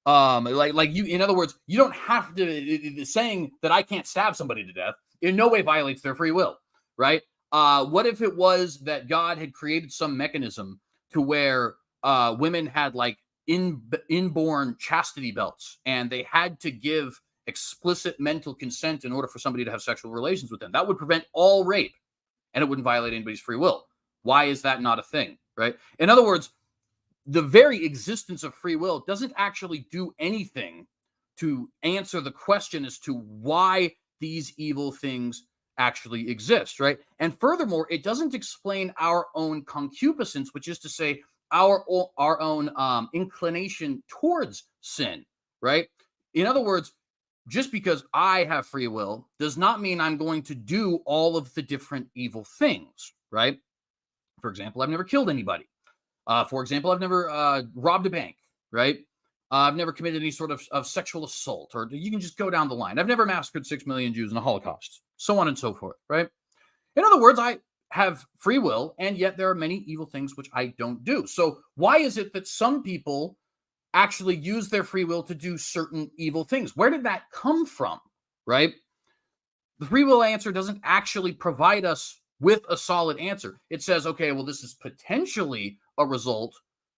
Like you, in other words, you don't have to, saying that I can't stab somebody to death in no way violates their free will, right? What if it was that God had created some mechanism to where women had like inborn chastity belts and they had to give explicit mental consent in order for somebody to have sexual relations with them? That would prevent all rape and it wouldn't violate anybody's free will. Why is that not a thing, right? In other words, the very existence of free will doesn't actually do anything to answer the question as to why these evil things actually exist, right? And furthermore, it doesn't explain our own concupiscence, which is to say our own inclination towards sin, right? In other words, just because I have free will does not mean I'm going to do all of the different evil things, right? For example, I've never killed anybody. For example, I've never robbed a bank, right? I've never committed any sort of sexual assault, or you can just go down the line. I've never massacred 6 million Jews in the Holocaust, so on and so forth, right? In other words, I have free will, and yet there are many evil things which I don't do. So why is it that some people actually use their free will to do certain evil things? Where did that come from, right? The free will answer doesn't actually provide us with a solid answer. It says, okay, well, this is potentially a result,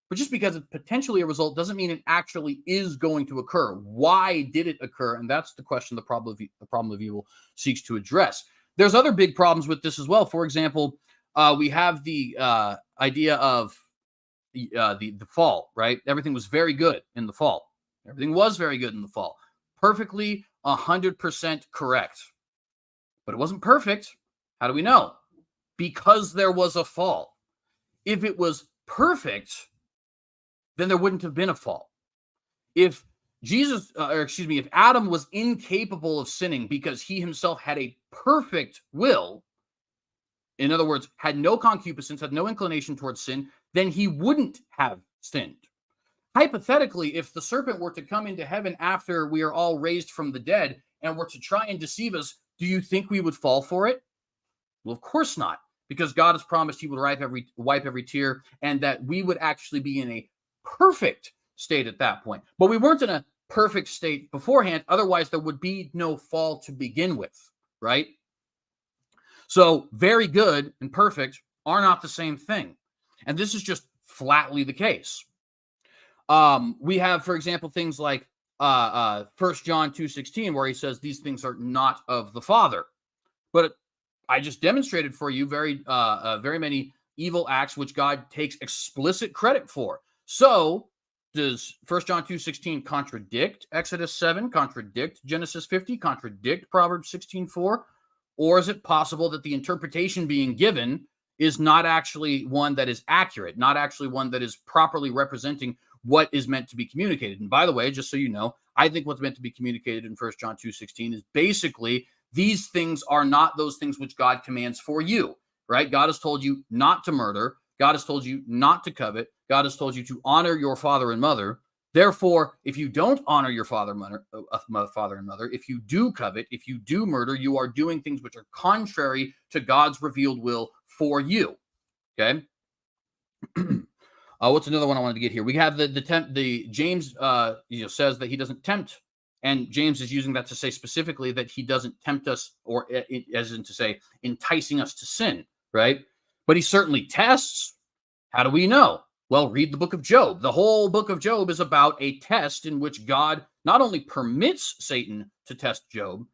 but just because it's potentially a result doesn't mean it actually is going to occur. Why did it occur? And that's the question the problem of evil seeks to address. There's other big problems with this as well. For example, we have the idea of the fall, right? Everything was very good in the fall. Everything was very good in the fall. Perfectly 100% correct. But it wasn't perfect. How do we know? Because there was a fall. If it was perfect, then there wouldn't have been a fall. If if Adam was incapable of sinning because he himself had a perfect will, in other words, had no concupiscence, had no inclination towards sin, then he wouldn't have sinned. Hypothetically, if the serpent were to come into heaven after we are all raised from the dead and were to try and deceive us, do you think we would fall for it? Well, of course not, because God has promised he would wipe every tear and that we would actually be in a perfect state at that point. But we weren't in a perfect state beforehand. Otherwise, there would be no fall to begin with, right? So very good and perfect are not the same thing. And this is just flatly the case. We have, for example, things like 1 John 2:16, where he says these things are not of the Father. But I just demonstrated for you very many evil acts which God takes explicit credit for. So does 1 John 2:16 contradict Exodus 7, contradict Genesis 50, contradict Proverbs 16:4? Or is it possible that the interpretation being given is not actually one that is accurate, not actually one that is properly representing what is meant to be communicated? And by the way, just so you know, I think what's meant to be communicated in 1 John 2:16 is basically these things are not those things which God commands for you, right? God has told you not to murder. God has told you not to covet. God has told you to honor your father and mother. Therefore, if you don't honor your father and mother, if you do covet, if you do murder, you are doing things which are contrary to God's revealed will for you. Okay. What's another one I wanted to get here? We have the James says that he doesn't tempt, and James is using that to say specifically that he doesn't tempt us, or as in to say enticing us to sin, right? But he certainly tests. How do we know? Well, read the book of Job. The whole book of Job is about a test in which God not only permits Satan to test Job,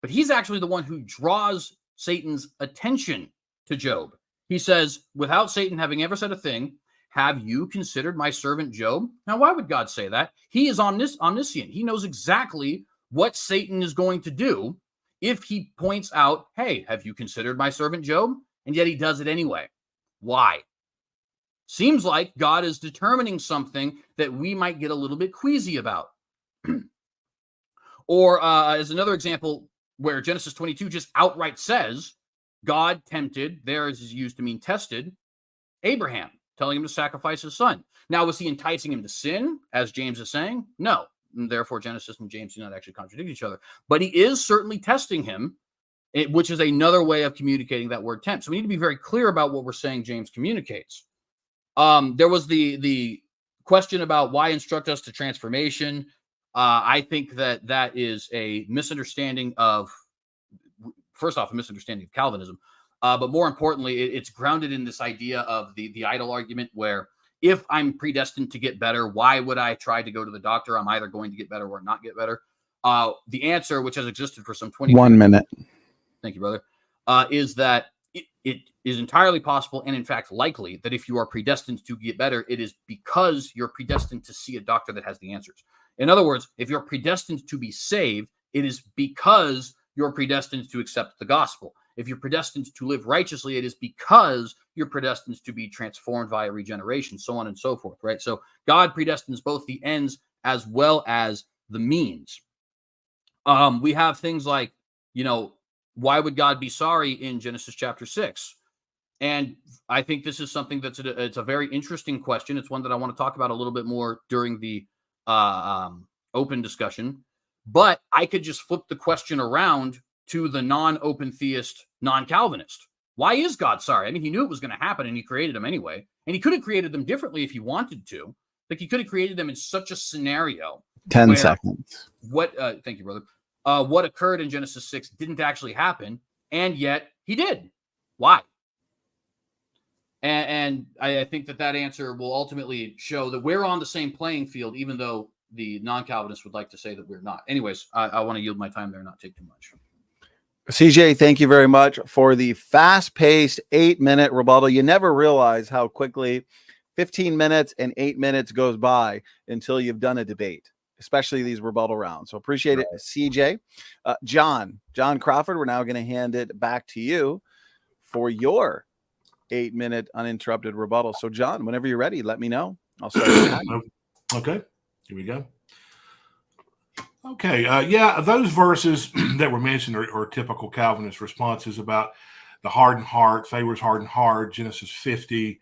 but he's actually the one who draws Satan's attention to Job. He says, without Satan having ever said a thing, have you considered my servant Job? Now, why would God say that? He is omniscient. He knows exactly what Satan is going to do if he points out, hey, have you considered my servant Job? And yet he does it anyway. Why? Seems like God is determining something that we might get a little bit queasy about. Or as another example where Genesis 22 just outright says, God tempted, there is used to mean tested, Abraham, telling him to sacrifice his son. Now, was he enticing him to sin, as James is saying? No. And therefore, Genesis and James do not actually contradict each other. But he is certainly testing him, which is another way of communicating that word tempt. So we need to be very clear about what we're saying James communicates. There was the question about why instruct us to transformation. I think that is a misunderstanding of, first off, a misunderstanding of Calvinism, but more importantly, it's grounded in this idea of the idol argument, where if I'm predestined to get better, why would I try to go to the doctor? I'm either going to get better or not get better. The answer, which has existed for some 20 1 minute. Thank you, brother, is that it is entirely possible and in fact likely that if you are predestined to get better, it is because you're predestined to see a doctor that has the answers. In other words, if you're predestined to be saved, it is because you're predestined to accept the gospel. If you're predestined to live righteously, it is because you're predestined to be transformed via regeneration, so on and so forth, right? So God predestines both the ends as well as the means. We have things like, why would God be sorry in Genesis chapter 6? And I think this is something it's a very interesting question. It's one that I want to talk about a little bit more during the open discussion. But I could just flip the question around to the non-open theist, non-Calvinist. Why is God sorry? I mean, he knew it was going to happen and he created them anyway. And he could have created them differently if he wanted to. Like, he could have created them in such a scenario. 10 seconds. Thank you, brother. What occurred in Genesis 6 didn't actually happen, and yet he did. Why? And I think that answer will ultimately show that we're on the same playing field, even though the non-Calvinists would like to say that we're not. Anyways, I want to yield my time there and not take too much. CJ, thank you very much for the fast-paced 8-minute rebuttal. You never realize how quickly 15 minutes and 8 minutes goes by until you've done a debate, especially these rebuttal rounds. So appreciate it, CJ. John Crawford, we're now going to hand it back to you for your 8-minute uninterrupted rebuttal. So John, whenever you're ready, let me know. I'll start. Okay, here we go. Okay, those verses that were mentioned are typical Calvinist responses about the hardened heart, Pharaoh's hardened heart, Genesis 50,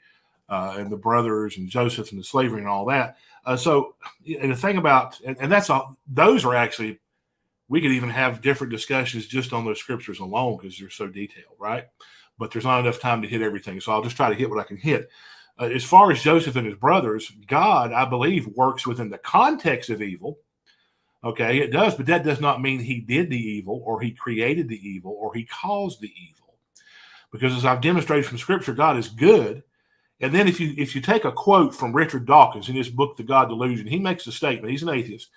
and the brothers and Joseph and the slavery and all that. So, and the thing about, and that's all, those are actually, we could even have different discussions just on those scriptures alone because they're so detailed, right? But there's not enough time to hit everything. So I'll just try to hit what I can hit. As far as Joseph and his brothers, God, I believe, works within the context of evil. Okay, it does, but that does not mean he did the evil or he created the evil or he caused the evil. Because as I've demonstrated from scripture, God is good. And then if you take a quote from Richard Dawkins in his book, The God Delusion, he makes a statement. He's an atheist.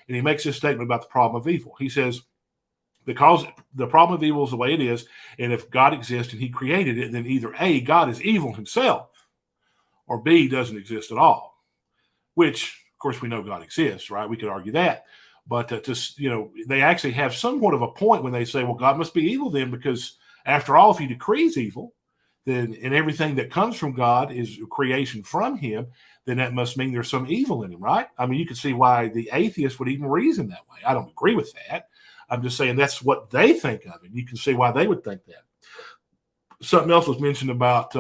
And he makes this statement about the problem of evil. He says, because the problem of evil is the way it is, and if God exists and he created it, then either A, God is evil himself, or B, doesn't exist at all. Which, of course, we know God exists, right? We could argue that. But they actually have somewhat of a point when they say, well, God must be evil then, because after all, if he decrees evil, then and everything that comes from God is creation from him, then that must mean there's some evil in him, right? I mean, you can see why the atheist would even reason that way. I don't agree with that. I'm just saying that's what they think of it. You can see why they would think that. Something else was mentioned about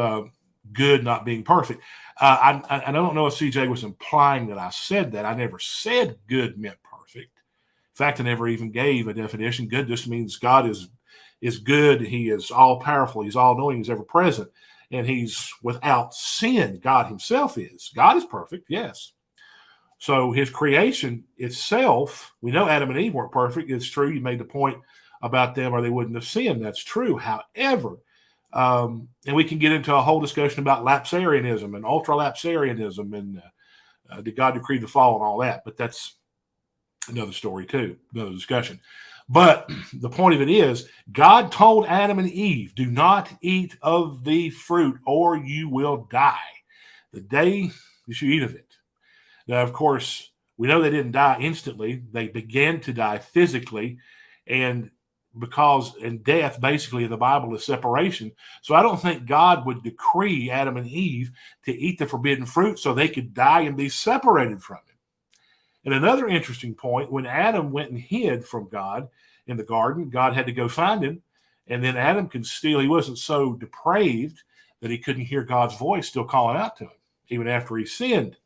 good not being perfect. I don't know if CJ was implying that I said that. I never said good meant perfect. In fact, I never even gave a definition. Good just means God is good. He is all powerful. He's all knowing. He's ever present. And he's without sin. God himself is. God is perfect, yes. So his creation itself, we know Adam and Eve weren't perfect. It's true. You made the point about them or they wouldn't have sinned. That's true. However, and we can get into a whole discussion about lapsarianism and ultra-lapsarianism and did God decree the fall and all that. But that's another story too, another discussion. But the point of it is, God told Adam and Eve, do not eat of the fruit or you will die the day that you eat of it. Now, of course, we know they didn't die instantly. They began to die physically. And death basically in the Bible is separation. So I don't think God would decree Adam and Eve to eat the forbidden fruit so they could die and be separated from him. And another interesting point, when Adam went and hid from God in the garden, God had to go find him. And then Adam he wasn't so depraved that he couldn't hear God's voice still calling out to him, even after he sinned.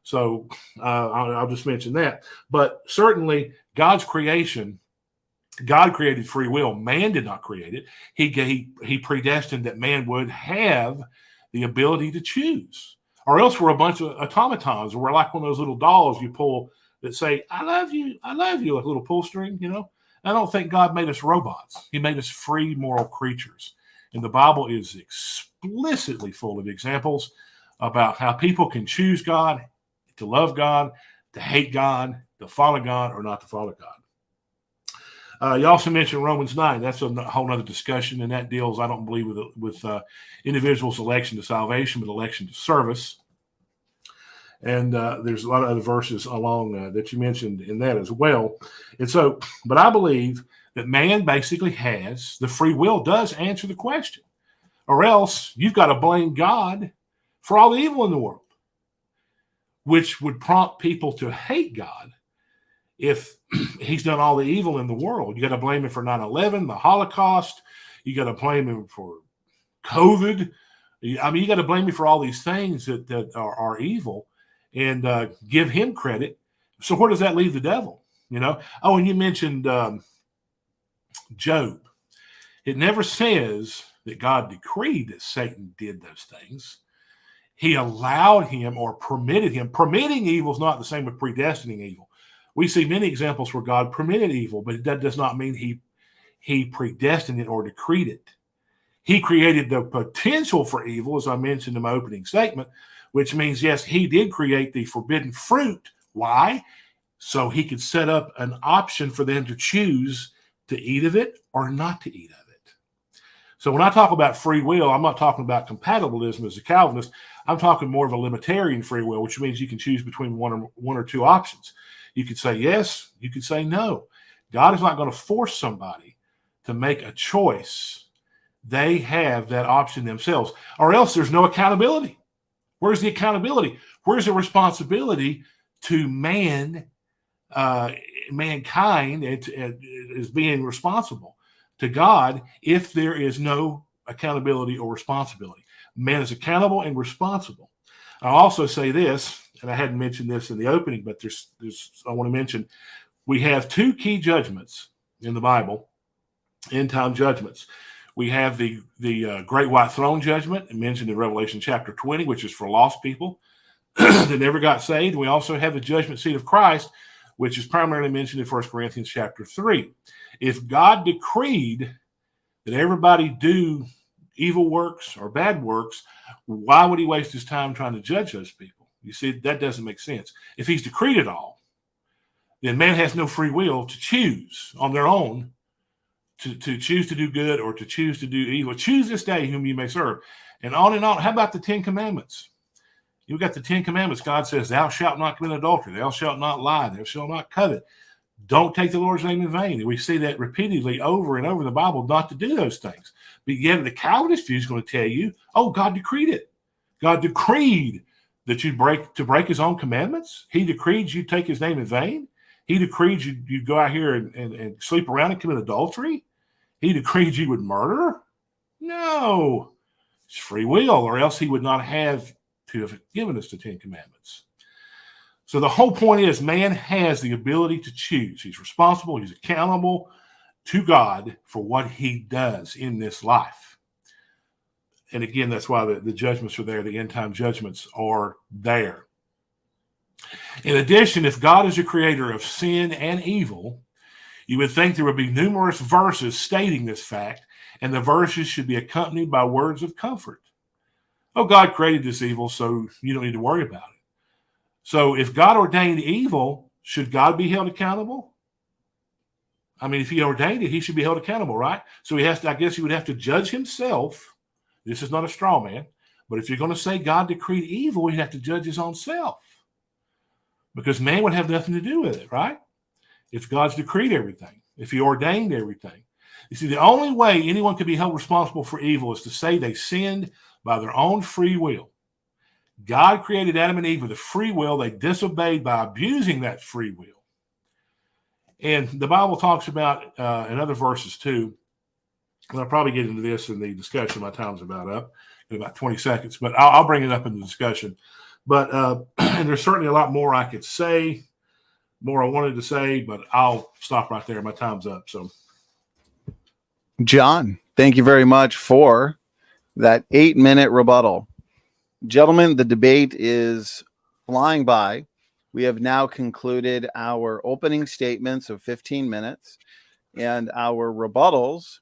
So I'll just mention that. But certainly God's creation, God created free will. Man did not create it. He predestined that man would have the ability to choose. Or else we're a bunch of automatons, or we're like one of those little dolls you pull that say, I love you, like a little pull string, you know. I don't think God made us robots. He made us free moral creatures. And the Bible is explicitly full of examples about how people can choose God, to love God, to hate God, to follow God, or not to follow God. You also mentioned Romans 9. That's a whole other discussion, and that deals, I don't believe, with individuals' election to salvation, but election to service. And there's a lot of other verses along that you mentioned in that as well. And so, but I believe that man basically has, the free will does answer the question, or else you've got to blame God for all the evil in the world, which would prompt people to hate God if he's done all the evil in the world. You got to blame him for 9/11, the Holocaust. You got to blame him for COVID. I mean, you got to blame him for all these things that are evil, and give him credit. So where does that leave the devil? You know? Oh, and you mentioned Job. It never says that God decreed that Satan did those things. He allowed him or permitted him. Permitting evil is not the same with predestining evil. We see many examples where God permitted evil, but that does not mean he predestined it or decreed it. He created the potential for evil, as I mentioned in my opening statement, which means, yes, he did create the forbidden fruit. Why? So he could set up an option for them to choose to eat of it or not to eat of it. So when I talk about free will, I'm not talking about compatibilism as a Calvinist. I'm talking more of a libertarian free will, which means you can choose between one or two options. You could say yes, you could say no. God is not going to force somebody to make a choice. They have that option themselves, or else there's no accountability. Where's the accountability? Where's the responsibility to mankind as being responsible to God if there is no accountability or responsibility? Man is accountable and responsible. I'll also say this, and I hadn't mentioned this in the opening, but there's I want to mention, we have two key judgments in the Bible, end time judgments. We have the great white throne judgment mentioned in Revelation chapter 20, which is for lost people that never got saved. We also have the judgment seat of Christ, which is primarily mentioned in 1 Corinthians chapter 3. If God decreed that everybody do evil works or bad works, why would he waste his time trying to judge those people? You see, that doesn't make sense. If he's decreed it all, then man has no free will to choose on their own to choose to do good or to choose to do evil. Choose this day whom you may serve. And on and on. How about the 10 Commandments? You've got the 10 Commandments. God says, thou shalt not commit adultery. Thou shalt not lie. Thou shalt not covet. Don't take the Lord's name in vain. And we see that repeatedly over and over in the Bible, not to do those things. But yet the Calvinist view is going to tell you, oh, God decreed it. God decreed that you break his own commandments. He decreed you take his name in vain. He decreed you go out here and sleep around and commit adultery. He decreed you would murder. No, it's free will, or else he would not have to have given us the 10 Commandments. So the whole point is man has the ability to choose. He's responsible. He's accountable to God for what he does in this life. And again, that's why the judgments are there. The end time judgments are there. In addition, if God is the creator of sin and evil, you would think there would be numerous verses stating this fact, and the verses should be accompanied by words of comfort. Oh, God created this evil, so you don't need to worry about it. So if God ordained evil, should God be held accountable? I mean, if he ordained it, he should be held accountable, right? So he has to, I guess he would have to judge himself. This is not a straw man, but if you're going to say God decreed evil, he'd have to judge his own self, because man would have nothing to do with it, right? If God's decreed everything, if he ordained everything. You see, the only way anyone could be held responsible for evil is to say they sinned by their own free will. God created Adam and Eve with a free will. They disobeyed by abusing that free will. And the Bible talks about in other verses too, and I'll probably get into this in the discussion. My time's about up in about 20 seconds, but I'll bring it up in the discussion. But and there's certainly a lot more I could say, more I wanted to say, but I'll stop right there. My time's up. So, John, thank you very much for that 8-minute rebuttal. Gentlemen, the debate is flying by. We have now concluded our opening statements of 15 minutes and our rebuttals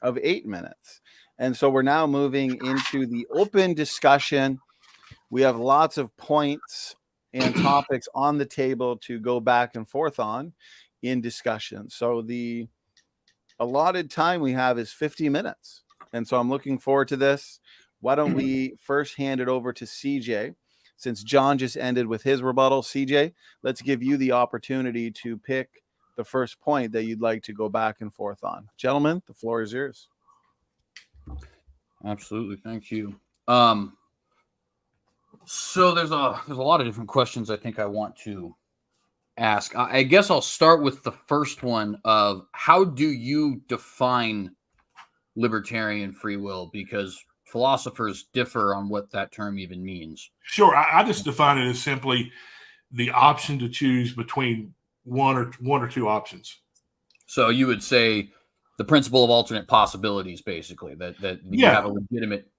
of 8 minutes. And so we're now moving into the open discussion. We have lots of points and topics on the table to go back and forth on in discussion. So the allotted time we have is 50 minutes. And so I'm looking forward to this. Why don't we first hand it over to CJ? Since John just ended with his rebuttal, CJ, let's give you the opportunity to pick the first point that you'd like to go back and forth on. Gentlemen, the floor is yours. Absolutely. Thank you. So there's a lot of different questions I think I want to ask. I guess I'll start with the first one of how do you define libertarian free will? Because philosophers differ on what that term even means. Sure. I just define it as simply the option to choose between one or two options. So you would say the principle of alternate possibilities, basically, that you have a legitimate.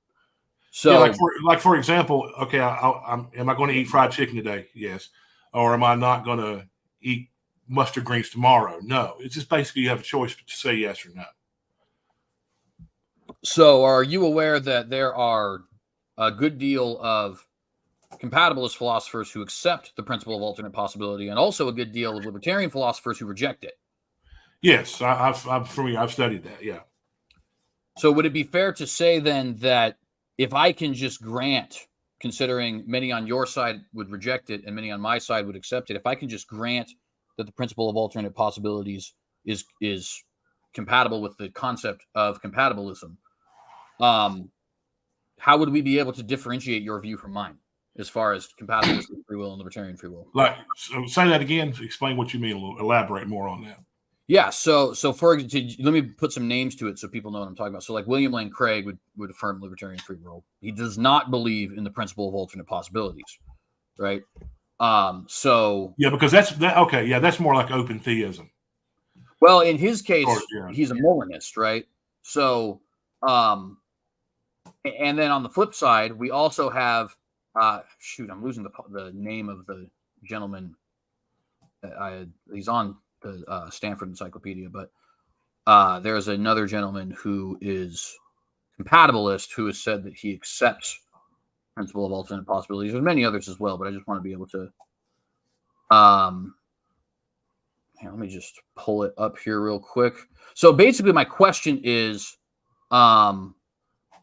So, like for example, okay, am I going to eat fried chicken today? Yes. Or am I not going to eat mustard greens tomorrow? No. It's just basically you have a choice to say yes or no. So are you aware that there are a good deal of compatibilist philosophers who accept the principle of alternate possibility, and also a good deal of libertarian philosophers who reject it? Yes, I've studied that. Yeah. So would it be fair to say then that if I can just grant, considering many on your side would reject it and many on my side would accept it, if I can just grant that the principle of alternate possibilities is compatible with the concept of compatibilism, how would we be able to differentiate your view from mine as far as compatibilist free will and libertarian free will? So say that again. Explain what you mean. Elaborate more on that. Yeah. So for let me put some names to it so people know what I'm talking about. So like William Lane Craig would affirm libertarian free will. He does not believe in the principle of alternate possibilities, right? So yeah, because that's okay. Yeah, that's more like open theism. Well, in his case, he's a Molinist, right? So, and then on the flip side, we also have I'm losing the name of the gentleman. He's on the Stanford Encyclopedia, but there's another gentleman who is compatibilist who has said that he accepts principle of alternate possibilities. There's many others as well, but I just want to be able to let me just pull it up here real quick. So basically my question is,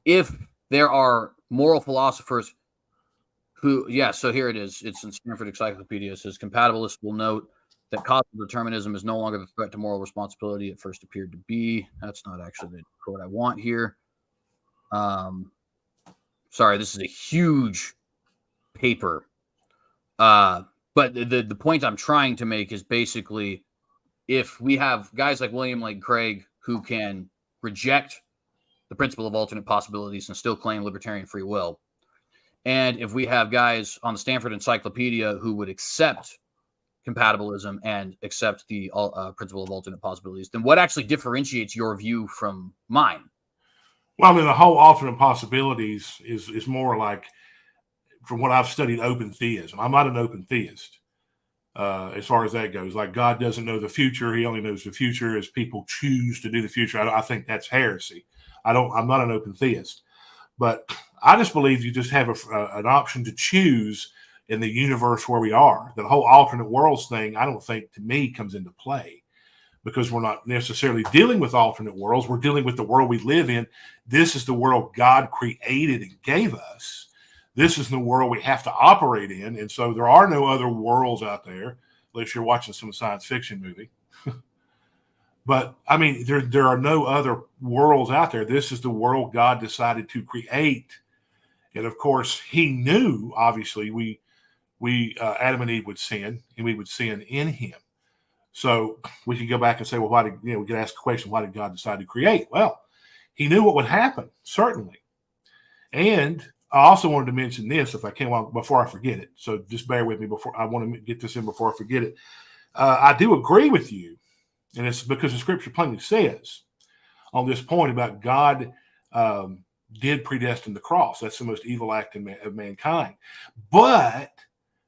if there are moral philosophers who, so here it is. It's in Stanford Encyclopedia. It says compatibilists will note that causal determinism is no longer the threat to moral responsibility it first appeared to be. That's not actually the quote I want here. Sorry, this is a huge paper. But the point I'm trying to make is basically if we have guys like William Lane Craig who can reject the principle of alternate possibilities and still claim libertarian free will, and if we have guys on the Stanford Encyclopedia who would accept compatibilism and accept the principle of alternate possibilities, then what actually differentiates your view from mine? Well, I mean, the whole alternate possibilities is more like, from what I've studied, open theism. I'm not an open theist as far as that goes. Like, God doesn't know the future. He only knows the future as people choose to do the future. I think that's heresy. I'm not an open theist. But I just believe you just have an option to choose in the universe where we are. The whole alternate worlds thing, I don't think, to me, comes into play because we're not necessarily dealing with alternate worlds. We're dealing with the world we live in. This is the world God created and gave us. This is the world we have to operate in. And so there are no other worlds out there, unless you're watching some science fiction movie. But, I mean, there are no other worlds out there. This is the world God decided to create. And, of course, he knew, obviously, we Adam and Eve would sin, and we would sin in him. So we could go back and say, well, we could ask the question, why did God decide to create? Well, he knew what would happen, certainly. And I also wanted to mention this, if I can, before I forget it. So just bear with me I want to get this in before I forget it. I do agree with you. And it's because the scripture plainly says on this point about God did predestine the cross. That's the most evil act of mankind. But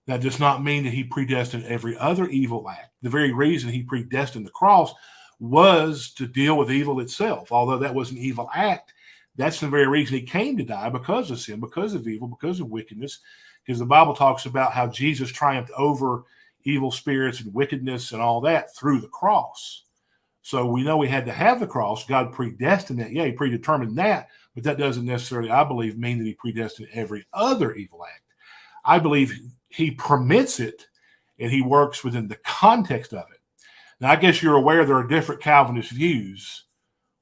That does not mean that he predestined every other evil act. The very reason he predestined the cross was to deal with evil itself. Although that was an evil act, that's the very reason he came to die, because of sin, because of evil, because of wickedness. Because the Bible talks about how Jesus triumphed over evil spirits and wickedness and all that through the cross. So we know we had to have the cross. God predestined that. Yeah, he predetermined that, but that doesn't necessarily, I believe, mean that he predestined every other evil act. I believe he permits it, and he works within the context of it. Now, I guess you're aware there are different Calvinist views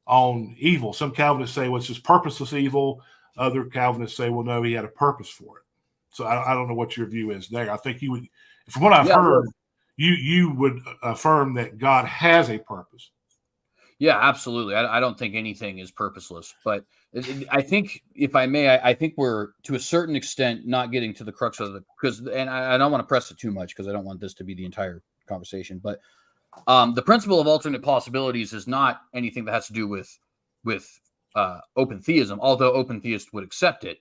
on evil. Some Calvinists say, well, it's just purposeless evil. Other Calvinists say, well, no, he had a purpose for it. So I don't know what your view is there. I think you would, from what I've heard, you would affirm that God has a purpose. Yeah, absolutely. I don't think anything is purposeless, but I think, if I may, I think we're to a certain extent not getting to the crux of and I don't want to press it too much because I don't want this to be the entire conversation, but the principle of alternate possibilities is not anything that has to do with open theism, although open theists would accept it.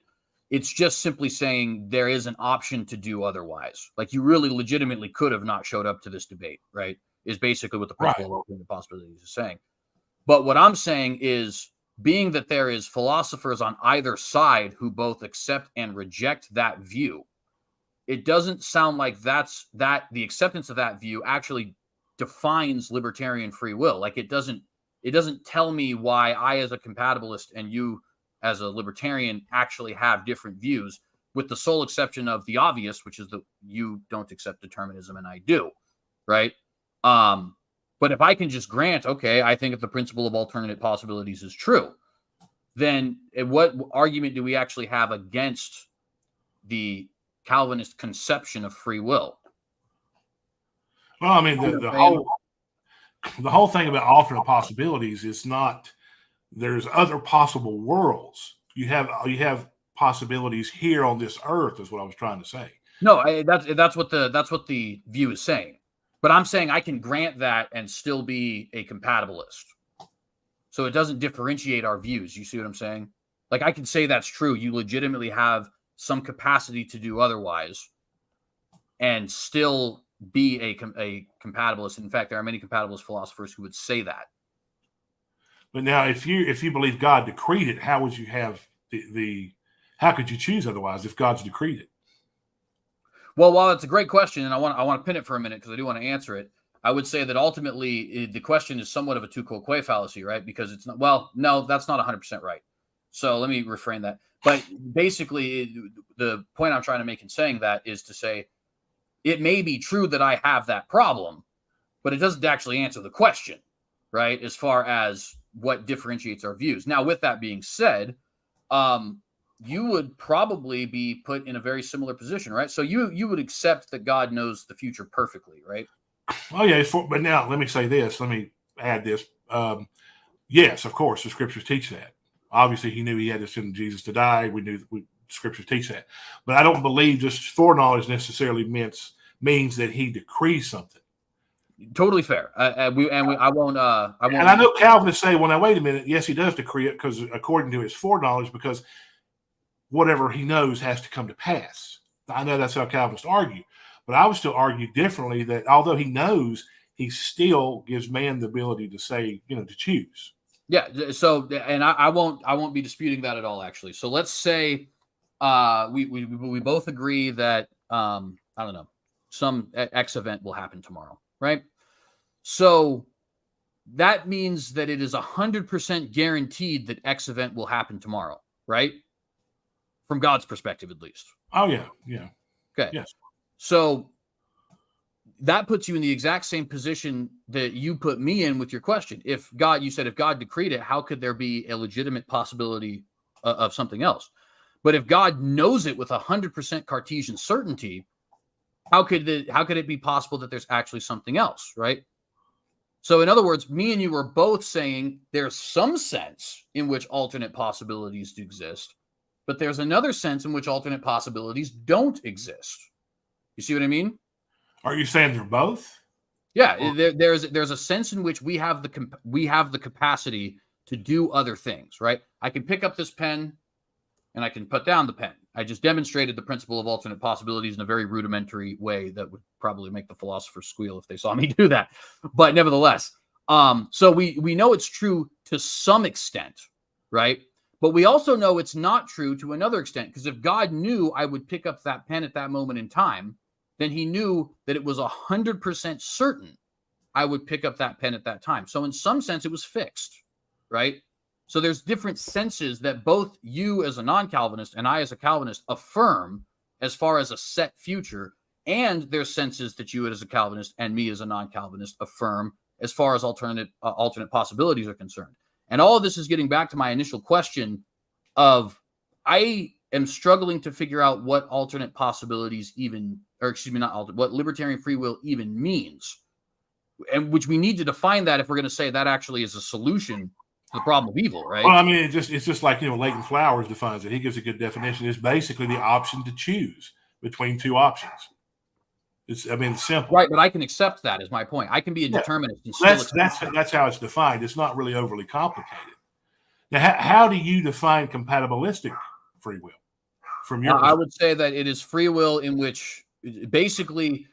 It's just simply saying there is an option to do otherwise. Like, you really legitimately could have not showed up to this debate, right? Is basically what the principle of alternate possibilities is saying. But what I'm saying is, being that there is philosophers on either side who both accept and reject that view, it doesn't sound like the acceptance of that view actually defines libertarian free will. Like, it doesn't tell me why I, as a compatibilist, and you as a libertarian, actually have different views, with the sole exception of the obvious, which is that you don't accept determinism and I do, right? But if I can just grant, okay, I think if the principle of alternate possibilities is true, then what argument do we actually have against the Calvinist conception of free will? Well, I mean, the whole thing about alternate possibilities is not there's other possible worlds. You have possibilities here on this earth, is what I was trying to say. No, that's what the view is saying. But I'm saying I can grant that and still be a compatibilist. So it doesn't differentiate our views. You see what I'm saying? Like, I can say that's true. You legitimately have some capacity to do otherwise and still be a compatibilist. In fact, there are many compatibilist philosophers who would say that. But now, if you believe God decreed it, how would you have how could you choose otherwise if God's decreed it? Well, while it's a great question, and I want to pin it for a minute because I do want to answer it, I would say that ultimately the question is somewhat of a tu quoque fallacy, right? Because it's not, well, no, that's not 100% right. So let me reframe that. But basically, the point I'm trying to make in saying that is to say, it may be true that I have that problem, but it doesn't actually answer the question, right? As far as what differentiates our views. Now, with that being said, you would probably be put in a very similar position, right? So you would accept that God knows the future perfectly, right? Oh yeah, but now let me say this. Let me add this. Yes, of course, the scriptures teach that. Obviously, he knew he had to send Jesus to die. We knew scriptures teach that. But I don't believe just foreknowledge necessarily means that he decrees something. Totally fair. I won't. And I know Calvinists say, well, now wait a minute. Yes, he does decree it because according to his foreknowledge, because whatever he knows has to come to pass. I know that's how Calvinists argue, but I would still argue differently that although he knows, he still gives man the ability to say, to choose. Yeah. So, and I won't be disputing that at all, actually. So let's say we both agree that I don't know, some X event will happen tomorrow, right? So that means that it is 100% guaranteed that X event will happen tomorrow, right? From God's perspective, at least. Oh, yeah. Yeah. Okay. Yes. So that puts you in the exact same position that you put me in with your question. If God decreed it, how could there be a legitimate possibility of something else? But if God knows it with 100% Cartesian certainty, how could it be possible that there's actually something else, right? So in other words, me and you are both saying there's some sense in which alternate possibilities do exist, but there's another sense in which alternate possibilities don't exist. You see what I mean? Are you saying they're both? Yeah, there's a sense in which we have the capacity to do other things, right? I can pick up this pen and I can put down the pen. I just demonstrated the principle of alternate possibilities in a very rudimentary way that would probably make the philosophers squeal if they saw me do that. But nevertheless, so we know it's true to some extent, right? But we also know it's not true to another extent, because if God knew I would pick up that pen at that moment in time, then he knew that it was 100% certain I would pick up that pen at that time. So in some sense, it was fixed, right? So there's different senses that both you as a non-Calvinist and I as a Calvinist affirm as far as a set future, and there's senses that you as a Calvinist and me as a non-Calvinist affirm as far as alternate possibilities are concerned. And all of this is getting back to my initial question of, I am struggling to figure out what alternate possibilities even, or excuse me, what libertarian free will even means, and which we need to define that if we're going to say that actually is a solution to the problem of evil, right? Well, I mean, it's just like, Leighton Flowers defines it. He gives a good definition. It's basically the option to choose between two options. It's simple. Right, but I can accept that, is my point. I can be a determinist and still that's how it's defined. It's not really overly complicated. Now, how do you define compatibilistic free will from your I would say that it is free will in which basically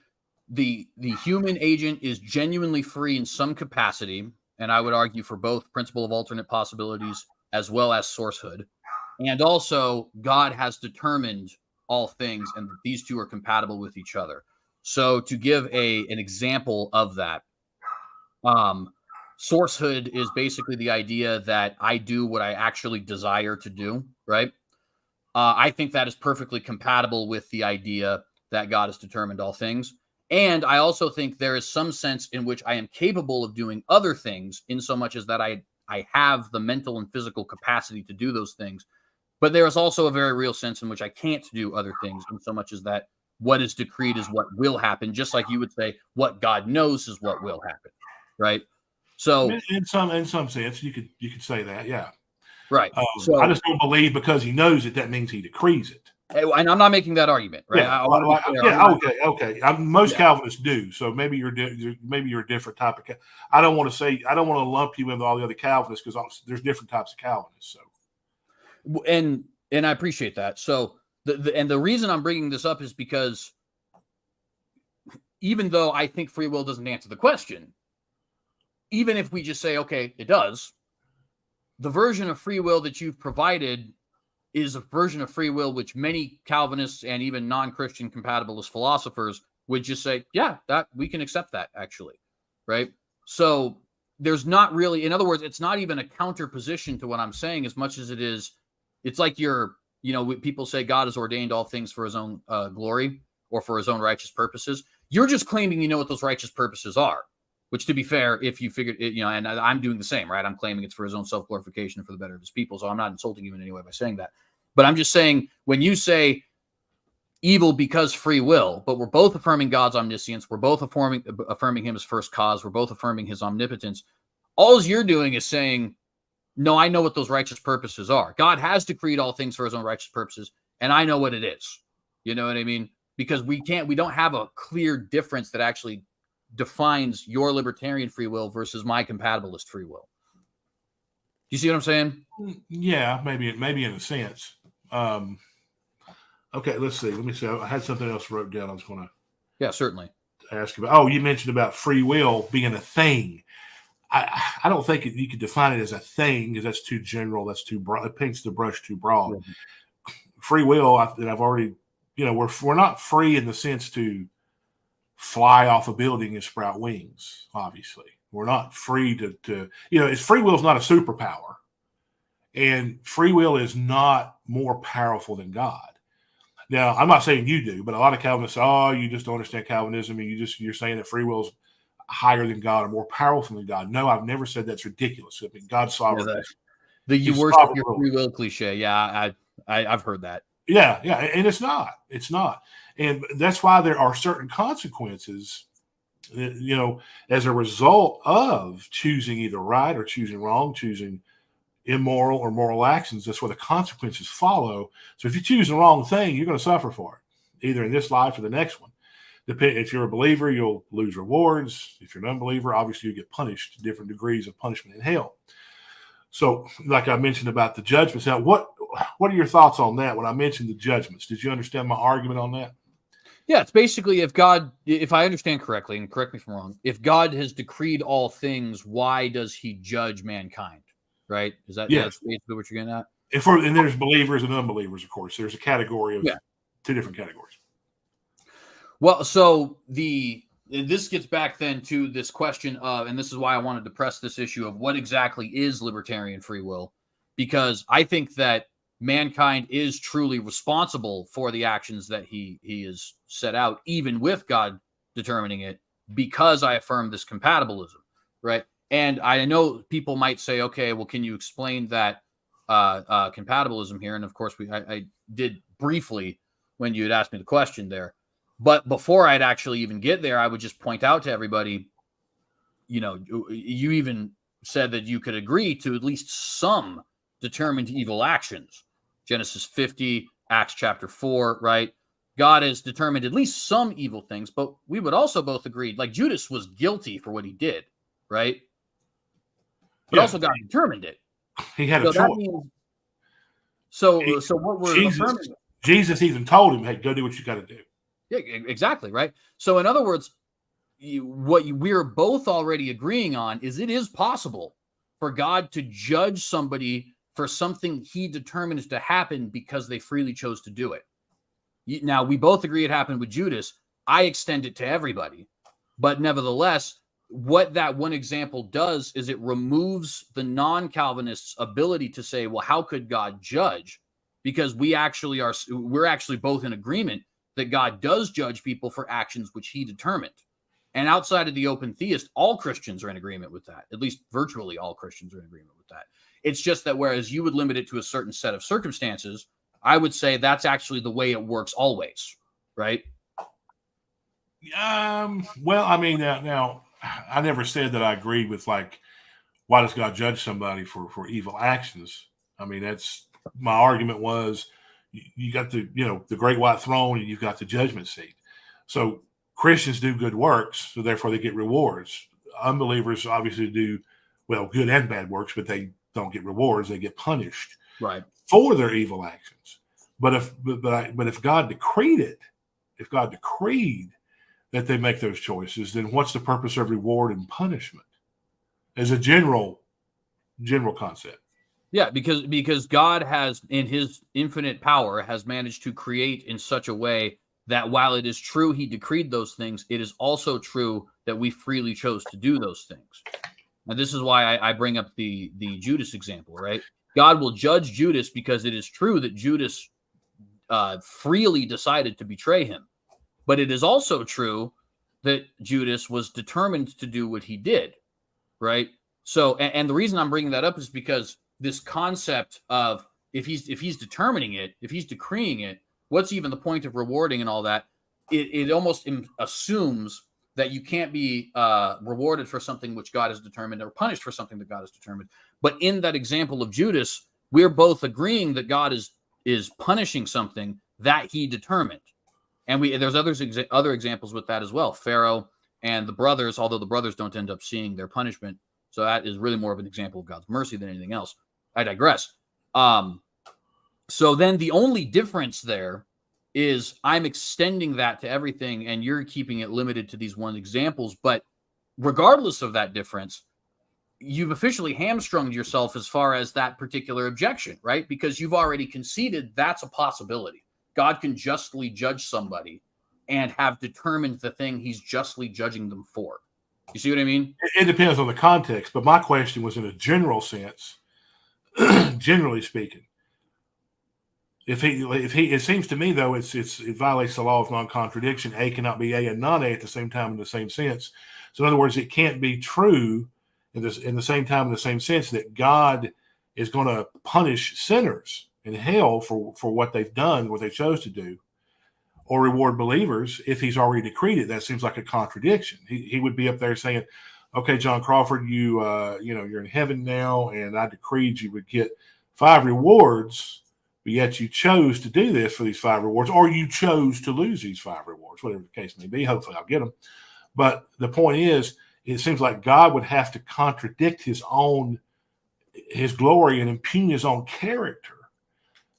the human agent is genuinely free in some capacity, and I would argue for both principle of alternate possibilities as well as sourcehood. And also, God has determined all things, and these two are compatible with each other. So to give an example of that, sourcehood is basically the idea that I do what I actually desire to do, right? I think that is perfectly compatible with the idea that God has determined all things. And I also think there is some sense in which I am capable of doing other things, in so much as that I have the mental and physical capacity to do those things. But there is also a very real sense in which I can't do other things, in so much as that what is decreed is what will happen, just like you would say what God knows is what will happen, right? So in some sense, you could say that, yeah. Right. So I just don't believe because he knows it, that means he decrees it. And I'm not making that argument, right? Yeah, okay. Most Calvinists do. So maybe you're a different type of. I don't want to lump you into all the other Calvinists, because there's different types of Calvinists. So, and I appreciate that. So the reason I'm bringing this up is because even though I think free will doesn't answer the question, even if we just say, okay, it does, the version of free will that you've provided is a version of free will which many Calvinists and even non-Christian compatibilist philosophers would just say, yeah, that we can accept that, actually, right? So there's not really, in other words, it's not even a counter position to what I'm saying as much as it is, it's like people say God has ordained all things for his own glory or for his own righteous purposes. You're just claiming you know what those righteous purposes are, which, to be fair, if you figured it, and I'm doing the same, right? I'm claiming it's for his own self-glorification for the better of his people. So I'm not insulting you in any way by saying that. But I'm just saying, when you say evil because free will, but we're both affirming God's omniscience, we're both affirming him as first cause, we're both affirming his omnipotence, all you're doing is saying, no, I know what those righteous purposes are. God has decreed all things for his own righteous purposes, and I know what it is. You know what I mean? Because we don't have a clear difference that actually defines your libertarian free will versus my compatibilist free will. You see what I'm saying? Yeah, maybe in a sense. Okay, let's see. Let me see. I had something else wrote down. I was going to. Yeah, certainly. Ask about. Oh, you mentioned about free will being a thing. I don't think you could define it as a thing, because that's too general. That's too broad. It paints the brush too broad. Mm-hmm. Free will, that I've already, we're not free in the sense to fly off a building and sprout wings. Obviously, we're not free to free will is not a superpower, and free will is not more powerful than God. Now, I'm not saying you do, but a lot of Calvinists say, "Oh, you just don't understand Calvinism, and you're saying that free will is higher than God or more powerful than God." No, I've never said that's ridiculous. I mean, God's sovereign. The you worship your free will cliche. Yeah, I've heard that. Yeah, and it's not. It's not. And that's why there are certain consequences, as a result of choosing either right or choosing wrong, choosing immoral or moral actions. That's where the consequences follow. So if you choose the wrong thing, you're going to suffer for it, either in this life or the next one. If you're a believer, you'll lose rewards. If you're an unbeliever, obviously you get punished, different degrees of punishment in hell. So, like I mentioned about the judgments, now what are your thoughts on that? When I mentioned the judgments, did you understand my argument on that? Yeah, it's basically if I understand correctly, and correct me if I'm wrong, if God has decreed all things, why does he judge mankind? Right? That's basically what you're getting at? And there's believers and unbelievers, of course. There's a category of two different categories. Well, so this gets back then to this question of, and this is why I wanted to press this issue of what exactly is libertarian free will, because I think that mankind is truly responsible for the actions that he has set out, even with God determining it, because I affirm this compatibilism, right? And I know people might say, okay, well, can you explain that compatibilism here? And of course, I did briefly when you had asked me the question there. But before I'd actually even get there, I would just point out to everybody, you even said that you could agree to at least some determined evil actions. Genesis 50, Acts chapter 4, right? God has determined at least some evil things, but we would also both agree, like Judas was guilty for what he did, right? But also God determined it. He had a choice. So what we're Jesus even told him, hey, go do what you got to do. Yeah, exactly, right? So in other words, we're both already agreeing on is it is possible for God to judge somebody for something he determines to happen because they freely chose to do it. Now, we both agree it happened with Judas. I extend it to everybody. But nevertheless, what that one example does is it removes the non-Calvinists' ability to say, well, how could God judge? Because we're actually both in agreement that God does judge people for actions which he determined. And outside of the open theist, all Christians are in agreement with that. At least virtually all Christians are in agreement with that. It's just that whereas you would limit it to a certain set of circumstances, I would say that's actually the way it works always, right? Well, I mean, now I never said that I agreed with, like, why does God judge somebody for evil actions? I mean, that's my argument was you got the great white throne and you've got the judgment seat. So Christians do good works, so therefore they get rewards. Unbelievers obviously do, well, good and bad works, but they don't get rewards. They get punished for their evil actions. But if God decreed it, if God decreed that they make those choices, then what's the purpose of reward and punishment as a general concept? Yeah, because God has, in his infinite power, has managed to create in such a way that while it is true he decreed those things, it is also true that we freely chose to do those things. And this is why I bring up the Judas example, right? God will judge Judas because it is true that Judas freely decided to betray him. But it is also true that Judas was determined to do what he did, right? So, and the reason I'm bringing that up is because this concept of if he's determining it, if he's decreeing it, what's even the point of rewarding and all that? It almost assumes that you can't be rewarded for something which God has determined or punished for something that God has determined. But in that example of Judas, we're both agreeing that God is punishing something that he determined. And there's other examples with that as well. Pharaoh and the brothers, although the brothers don't end up seeing their punishment. So that is really more of an example of God's mercy than anything else. I digress. So then the only difference there is I'm extending that to everything and you're keeping it limited to these one examples. But regardless of that difference, you've officially hamstrung yourself as far as that particular objection, right? Because you've already conceded that's a possibility. God can justly judge somebody and have determined the thing he's justly judging them for. You see what I mean? It depends on the context, but my question was in a general sense, generally speaking. If he, it seems to me though, it violates the law of non-contradiction. A cannot be A and not A at the same time in the same sense. So in other words, it can't be true in the same time in the same sense that God is going to punish sinners in hell for what they've done, what they chose to do, or reward believers if he's already decreed it. That seems like a contradiction. He would be up there saying, okay, John Crawford, you're in heaven now, and I decreed you would get 5 rewards, but yet you chose to do this for these 5 rewards, or you chose to lose these 5 rewards, whatever the case may be. Hopefully I'll get them. But the point is, it seems like God would have to contradict his glory and impugn his own character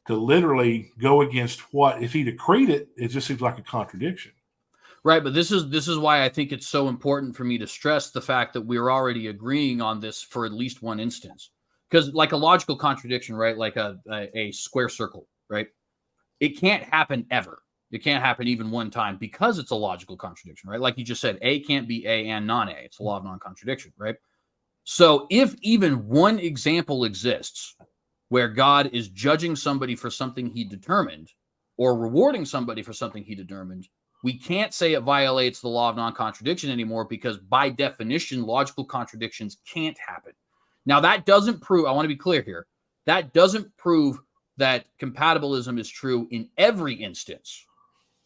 to literally go against what, if he decreed it, it just seems like a contradiction. Right, but this is why I think it's so important for me to stress the fact that we're already agreeing on this for at least one instance. Because like a logical contradiction, right? Like a square circle, right? It can't happen ever. It can't happen even one time because it's a logical contradiction, right? Like you just said, A can't be A and non-A. It's the law of non-contradiction, right? So if even one example exists where God is judging somebody for something he determined or rewarding somebody for something he determined, we can't say it violates the law of non-contradiction anymore because by definition, logical contradictions can't happen. Now, that doesn't prove, I want to be clear here, that doesn't prove that compatibilism is true in every instance,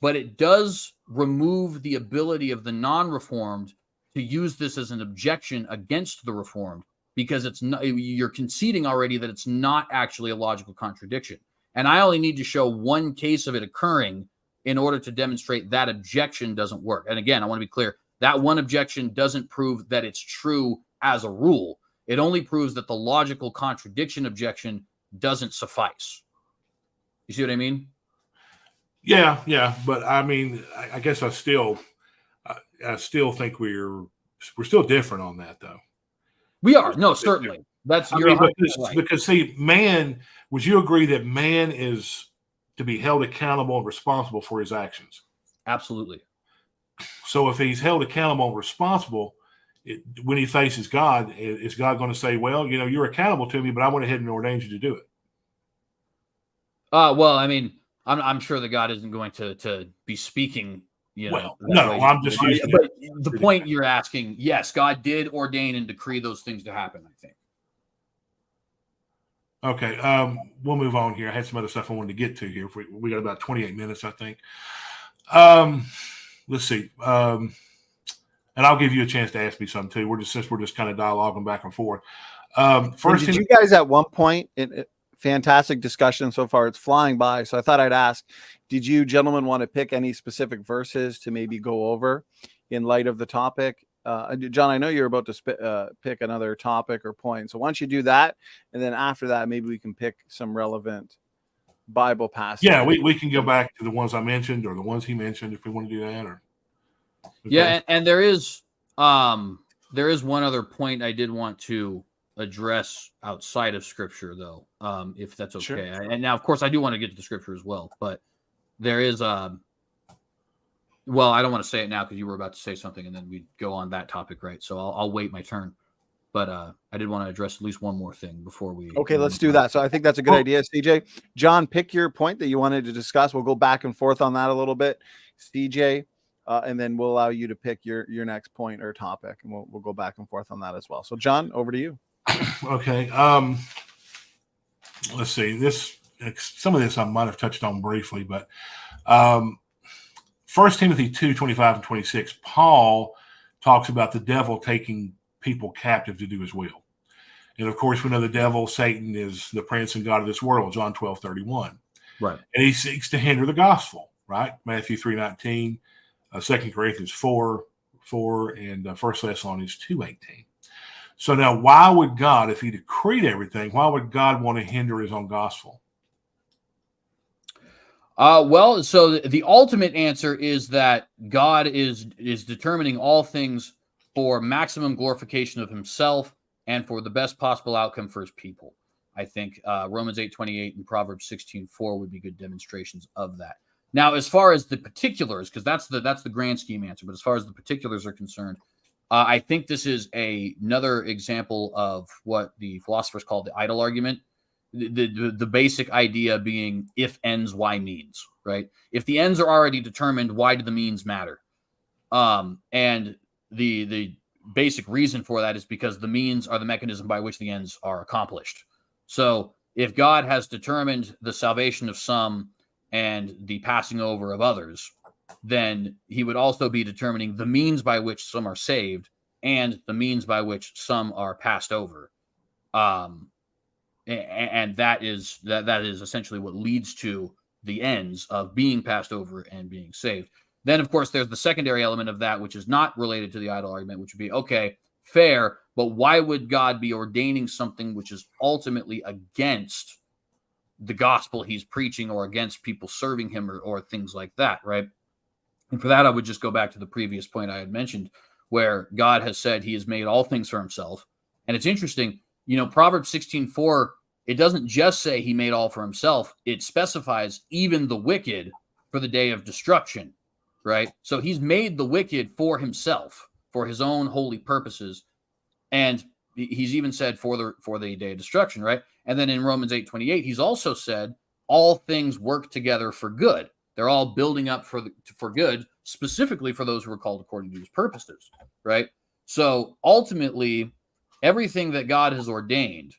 but it does remove the ability of the non-reformed to use this as an objection against the reformed because it's not, you're conceding already that it's not actually a logical contradiction. And I only need to show one case of it occurring in order to demonstrate that objection doesn't work. And again, I want to be clear, that one objection doesn't prove that it's true as a rule. It only proves that the logical contradiction objection doesn't suffice. You see what I mean? Yeah. But I mean, I guess I still think we're still different on that, though. We are. No, certainly. That's because see, man, would you agree that man is to be held accountable and responsible for his actions? Absolutely. So if he's held accountable and responsible, when he faces God, is God going to say, well, you're accountable to me, but I went ahead and ordained you to do it? Well, I mean, I'm sure that God isn't going to be speaking, Well, no, I'm just using but the point you're asking, yes, God did ordain and decree those things to happen, I think. Okay, we'll move on here. I had some other stuff I wanted to get to here. We got about 28 minutes, I think. Let's see. And I'll give you a chance to ask me something too. Since we're just kind of dialoguing back and forth. First, did you guys at one point, fantastic discussion so far, it's flying by. So I thought I'd ask, did you gentlemen want to pick any specific verses to maybe go over in light of the topic? John, I know you're about to pick another topic or point. So why don't you do that? And then after that, maybe we can pick some relevant Bible passages. Yeah, we can go back to the ones I mentioned or the ones he mentioned if we want to do that. Or okay. Yeah, and there is one other point I did want to address outside of Scripture, though, if that's okay. Sure. And now, of course, I do want to get to the Scripture as well, but there is well, I don't want to say it now because you were about to say something, and then we'd go on that topic, right? So I'll wait my turn. But I did want to address at least one more thing before we. Okay, let's do that. So I think that's a good idea, CJ. John, pick your point that you wanted to discuss. We'll go back and forth on that a little bit, CJ, and then we'll allow you to pick your next point or topic, and we'll go back and forth on that as well. So, John, over to you. Okay. Let's see. Some of this I might have touched on briefly, but 1 Timothy 2:25 and 26, Paul talks about the devil taking people captive to do his will. And of course, we know the devil, Satan, is the prince and god of this world, John 12:31. Right. And he seeks to hinder the gospel, right? Matthew 3:19, 2 Corinthians 4, and 1 Thessalonians 2:18. So now, why would God, if he decreed everything, why would God want to hinder his own gospel? Well, so the ultimate answer is that God is determining all things for maximum glorification of himself and for the best possible outcome for his people. I think Romans 8:28 and Proverbs 16:4 would be good demonstrations of that. Now, as far as the particulars, because that's the grand scheme answer, but as far as the particulars are concerned, I think this is another example of what the philosophers call the idol argument. The basic idea being if ends, why means, right? If the ends are already determined, why do the means matter? And the basic reason for that is because the means are the mechanism by which the ends are accomplished. So if God has determined the salvation of some and the passing over of others, then he would also be determining the means by which some are saved and the means by which some are passed over. And that is essentially what leads to the ends of being passed over and being saved. Then, of course, there's the secondary element of that, which is not related to the idol argument, which would be, okay, fair, but why would God be ordaining something which is ultimately against the gospel he's preaching or against people serving him or things like that, right? And for that, I would just go back to the previous point I had mentioned, where God has said he has made all things for himself. And it's interesting, Proverbs 16:4, it doesn't just say he made all for himself. It specifies even the wicked for the day of destruction, right? So he's made the wicked for himself, for his own holy purposes. And he's even said for the day of destruction, right? And then in Romans 8:28, he's also said all things work together for good. They're all building up for good, specifically for those who are called according to his purposes, right? So ultimately, everything that God has ordained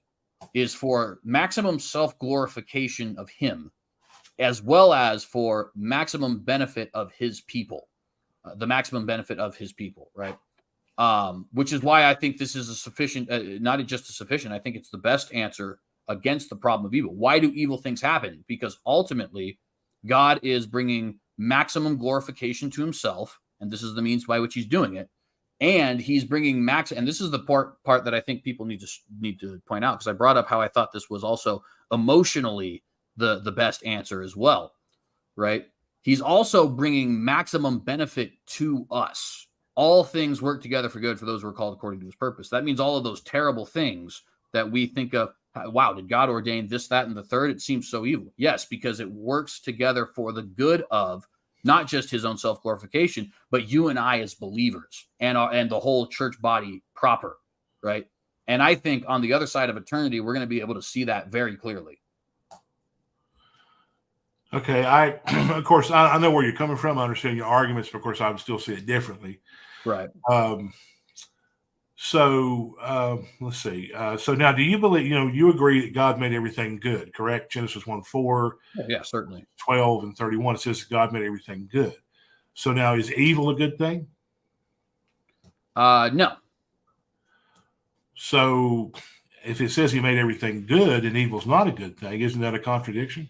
is for maximum self-glorification of him, as well as for maximum benefit of his people, the maximum benefit of his people, right? Which is why I think this is a sufficient, not just a sufficient, I think it's the best answer against the problem of evil. Why do evil things happen? Because ultimately, God is bringing maximum glorification to himself, and this is the means by which he's doing it. And he's bringing and this is the part that I think people need to point out, because I brought up how I thought this was also emotionally the best answer as well, right? He's also bringing maximum benefit to us. All things work together for good for those who are called according to his purpose. That means all of those terrible things that we think of, wow, did God ordain this, that, and the third? It seems so evil. Yes, because it works together for the good of not just his own self-glorification, but you and I as believers and the whole church body proper, right? And I think on the other side of eternity, we're going to be able to see that very clearly. Okay, of course, I know where you're coming from. I understand your arguments, but of course, I would still see it differently. Right. Let's see. So now, do you believe, you agree that God made everything good, correct? Genesis 1:4. Yeah, certainly. 12 and 31, it says God made everything good. So now, is evil a good thing? No. So if it says he made everything good and evil's not a good thing, isn't that a contradiction?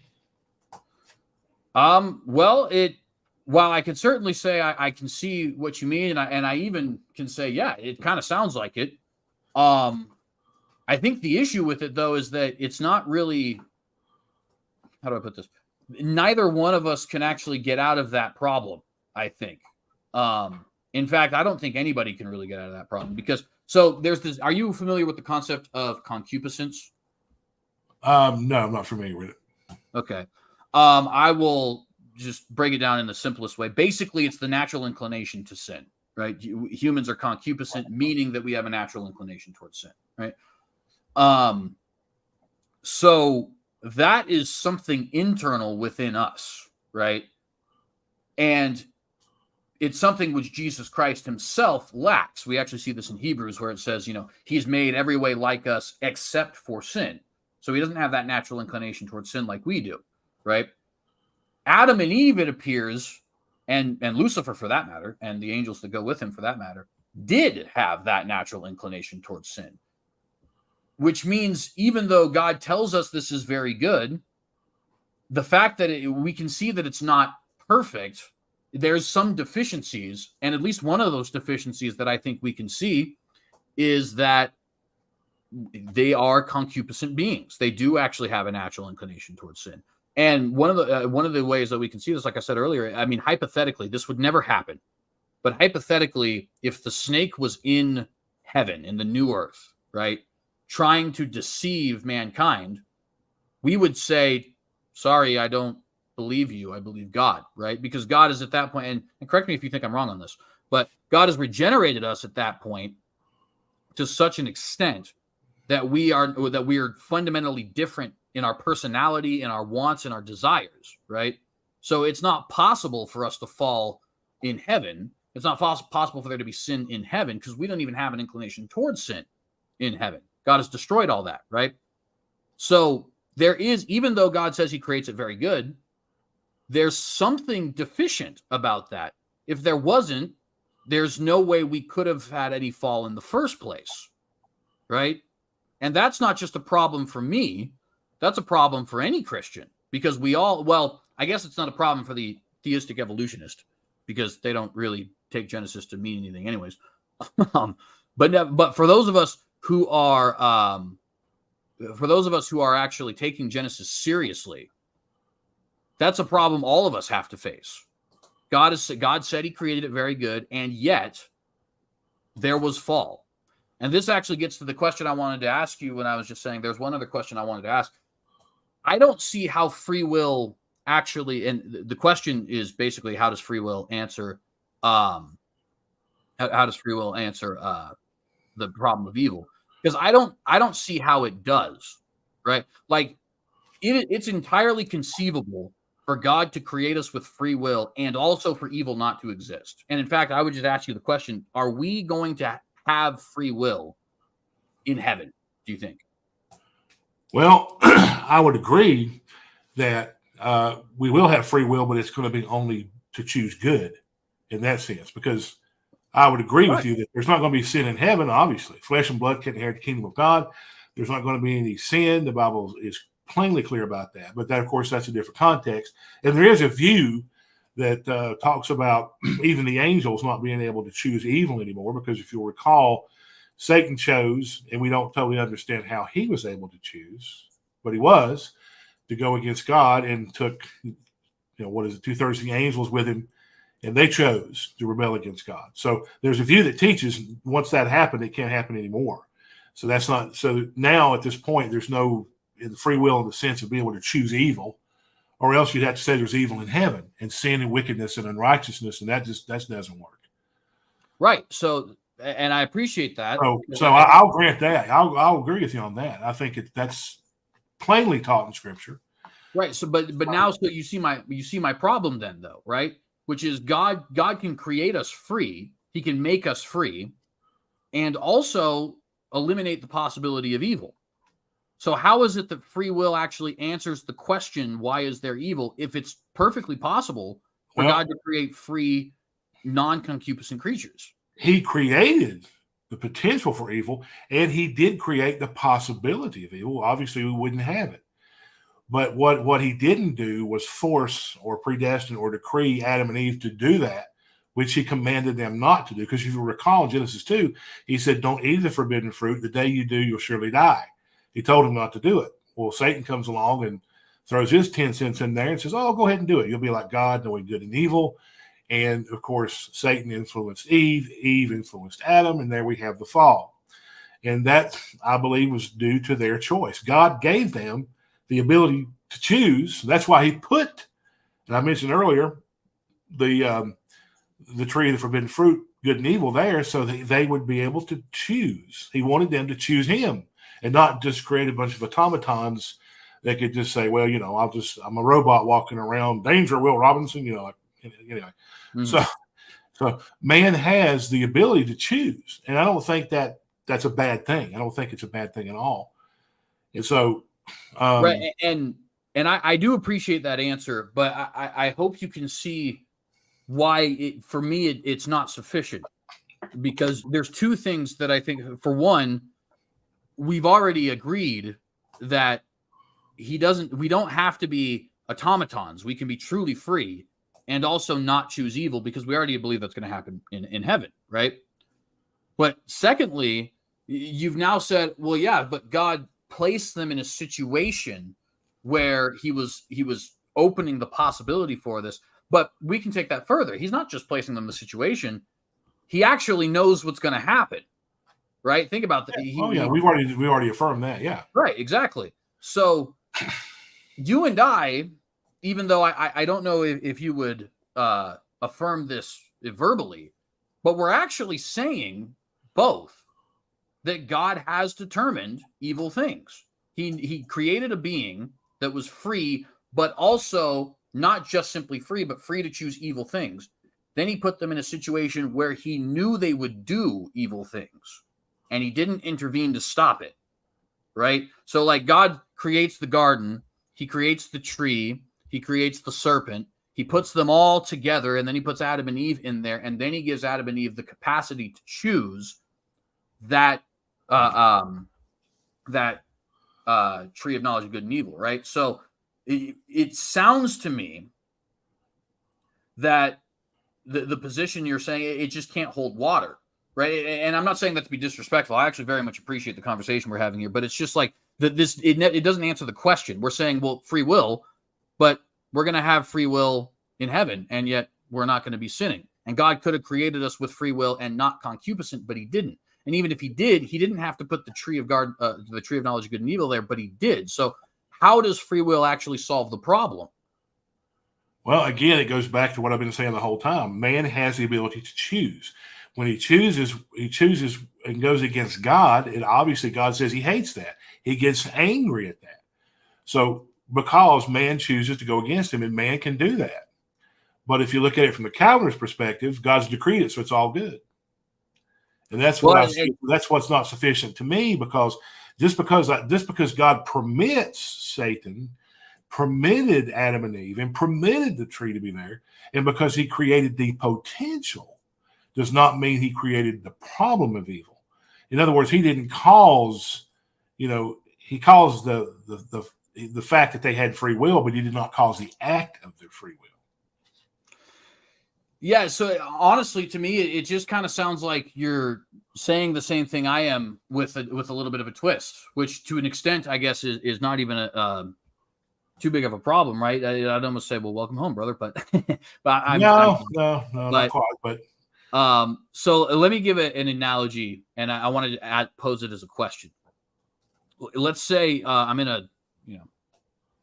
While I can certainly say I can see what you mean, and I even can say, yeah, it kind of sounds like it. I think the issue with it, though, is that it's not really, how do I put this? Neither one of us can actually get out of that problem, I think. In fact, I don't think anybody can really get out of that problem so there's this, are you familiar with the concept of concupiscence? No, I'm not familiar with it. Okay. I will just break it down in the simplest way. Basically, it's the natural inclination to sin, right? Humans are concupiscent, meaning that we have a natural inclination towards sin, right? So that is something internal within us, right? And it's something which Jesus Christ himself lacks. We actually see this in Hebrews where it says, he's made every way like us except for sin. So he doesn't have that natural inclination towards sin like we do, right? Adam and Eve, it appears, and Lucifer for that matter, and the angels that go with him for that matter, did have that natural inclination towards sin. Which means even though God tells us this is very good, the fact that we can see that it's not perfect, there's some deficiencies, and at least one of those deficiencies that I think we can see is that they are concupiscent beings. They do actually have a natural inclination towards sin. And one of the ways that we can see this, like I said earlier, I mean, hypothetically, this would never happen. But hypothetically, if the snake was in heaven, in the new earth, right, trying to deceive mankind, we would say, sorry, I don't believe you. I believe God, right? Because God is at that point, and correct me if you think I'm wrong on this, but God has regenerated us at that point to such an extent that we are fundamentally different in our personality, in our wants, and our desires, right? So it's not possible for us to fall in heaven. It's not possible for there to be sin in heaven because we don't even have an inclination towards sin in heaven. God has destroyed all that, right? So there is, even though God says he creates it very good, there's something deficient about that. If there wasn't, there's no way we could have had any fall in the first place, right? And that's not just a problem for me. That's a problem for any Christian because I guess it's not a problem for the theistic evolutionist because they don't really take Genesis to mean anything anyways. But for those of us who are for those of us who are actually taking Genesis seriously, that's a problem all of us have to face. God said he created it very good, and yet there was fall. And this actually gets to the question I wanted to ask you when I was just saying there's one other question I wanted to ask. I don't see how free will actually, and the question is basically how does free will answer how does free will answer the problem of evil? Because I don't see how it does, right? Like it's entirely conceivable for God to create us with free will and also for evil not to exist. And in fact, I would just ask you the question, are we going to have free will in heaven, do you think? Well, I would agree that we will have free will, but it's going to be only to choose good in that sense, because I would agree with you that there's not going to be sin in heaven, obviously. Flesh and blood can't inherit the kingdom of God. There's not going to be any sin. The Bible is plainly clear about that. But that, of course, that's a different context. And there is a view that talks about even the angels not being able to choose evil anymore, because if you'll recall, Satan chose, and we don't totally understand how he was able to choose, but he was, to go against God, and took, 2/3 of the angels with him, and they chose to rebel against God. So there's a view that teaches once that happened, it can't happen anymore. So that's not, so now at this point, there's no free will in the sense of being able to choose evil, or else you'd have to say there's evil in heaven and sin and wickedness and unrighteousness, and that doesn't work. Right. So, and I appreciate that. So I'll grant that. I'll agree with you on that. I think that's plainly taught in Scripture. Right. So, but now, so you see my problem then, though, right? Which is God can create us free. He can make us free, and also eliminate the possibility of evil. So how is it that free will actually answers the question, why is there evil, if it's perfectly possible for God to create free, non-concupiscent creatures? He created the potential for evil, and he did create the possibility of evil. Obviously, we wouldn't have it. But what he didn't do was force or predestine or decree Adam and Eve to do that, which he commanded them not to do. Because if you recall in Genesis 2, he said, don't eat the forbidden fruit. The day you do, you'll surely die. He told him not to do it. Well, Satan comes along and throws his 10 cents in there and says, oh, go ahead and do it. You'll be like God, knowing good and evil. And, of course, Satan influenced Eve. Eve influenced Adam. And there we have the fall. And that, I believe, was due to their choice. God gave them the ability to choose. That's why he put, and I mentioned earlier, the tree of the forbidden fruit, good and evil, there, so that they would be able to choose. He wanted them to choose him and not just create a bunch of automatons that could just say, well, I'm a robot walking around. Danger, Will Robinson, anyway. So man has the ability to choose. And I don't think that's a bad thing. I don't think it's a bad thing at all. And so, right. And I do appreciate that answer, but I hope you can see why for me, it's not sufficient, because there's two things that I think. For one, we've already agreed that we don't have to be automatons. We can be truly free and also not choose evil, because we already believe that's going to happen in heaven. Right. But secondly, you've now said, well, yeah, but God placed them in a situation where he was opening the possibility for this. But we can take that further. He's not just placing them in the situation. He actually knows what's going to happen. Right? Think about that. We already affirmed that. Yeah. Right. Exactly. So you and I, even though I don't know if you would affirm this verbally, but we're actually saying both that God has determined evil things. He created a being that was free, but also not just simply free, but free to choose evil things. Then he put them in a situation where he knew they would do evil things, and he didn't intervene to stop it, right? So like God creates the garden, he creates the tree, he creates the serpent, he puts them all together, and then he puts Adam and Eve in there, and then he gives Adam and Eve the capacity to choose that tree of knowledge of good and evil, right? So it sounds to me that the position you're saying, it just can't hold water, right? And I'm not saying that to be disrespectful. I actually very much appreciate the conversation we're having here, but it's just like it doesn't answer the question. We're saying, well, free will, but we're going to have free will in heaven, and yet we're not going to be sinning. And God could have created us with free will and not concupiscent, but he didn't. And even if he did, he didn't have to put the tree of knowledge of good and evil there, but he did. So how does free will actually solve the problem? Well, again, it goes back to what I've been saying the whole time. Man has the ability to choose. When he chooses and goes against God, and obviously God says he hates that. He gets angry at that. So because man chooses to go against him, and man can do that. But if you look at it from the Calvinist perspective, God's decreed it, so it's all good. And that's what that's what's not sufficient to me, because just because God permits Satan, permitted Adam and Eve, and permitted the tree to be there, and because he created the potential, does not mean he created the problem of evil. In other words, he didn't cause, he caused the fact that they had free will, but he did not cause the act of their free will. Yeah, so honestly, to me, it just kind of sounds like you're saying the same thing I am with a little bit of a twist, which to an extent, I guess, is not even too big of a problem, right? I'd almost say, well, welcome home, brother. But No, not quite. But so let me give an analogy, and I wanted to pose it as a question. Let's say I'm in a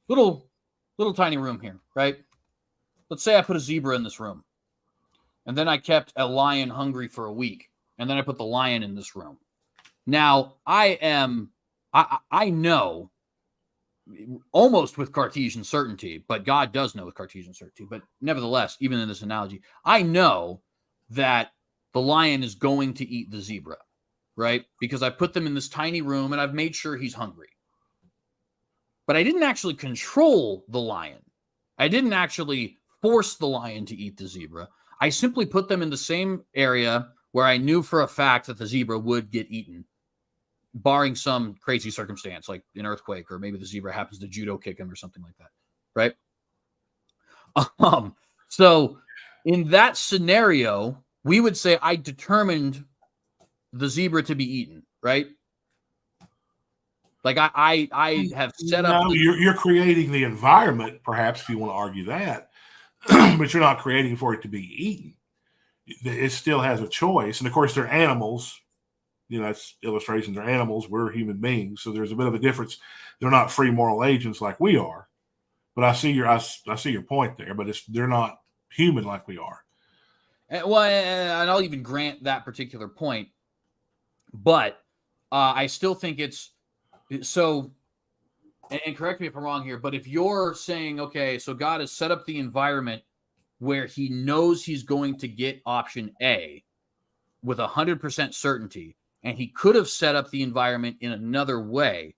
little tiny room here, right? Let's say I put a zebra in this room. And then I kept a lion hungry for a week. And then I put the lion in this room. Now, I know almost with Cartesian certainty, but God does know with Cartesian certainty. But nevertheless, even in this analogy, I know that the lion is going to eat the zebra, right? Because I put them in this tiny room and I've made sure he's hungry. But I didn't actually control the lion. I didn't actually force the lion to eat the zebra. I simply put them in the same area where I knew for a fact that the zebra would get eaten, barring some crazy circumstance like an earthquake, or maybe the zebra happens to judo kick him or something like that, right? So in that scenario, we would say I determined the zebra to be eaten, right? Like I have set up. You're creating the environment, perhaps, if you want to argue that. But you're not creating for it to be eaten. It still has a choice. And of course, they're animals. That's illustrations. They're animals. We're human beings. So there's a bit of a difference. They're not free moral agents like we are. But I see your point there. But they're not human like we are. Well, and I'll even grant that particular point. But I still think it's so. And correct me if I'm wrong here, but if you're saying, okay, so God has set up the environment where he knows he's going to get option A with 100% certainty, and he could have set up the environment in another way,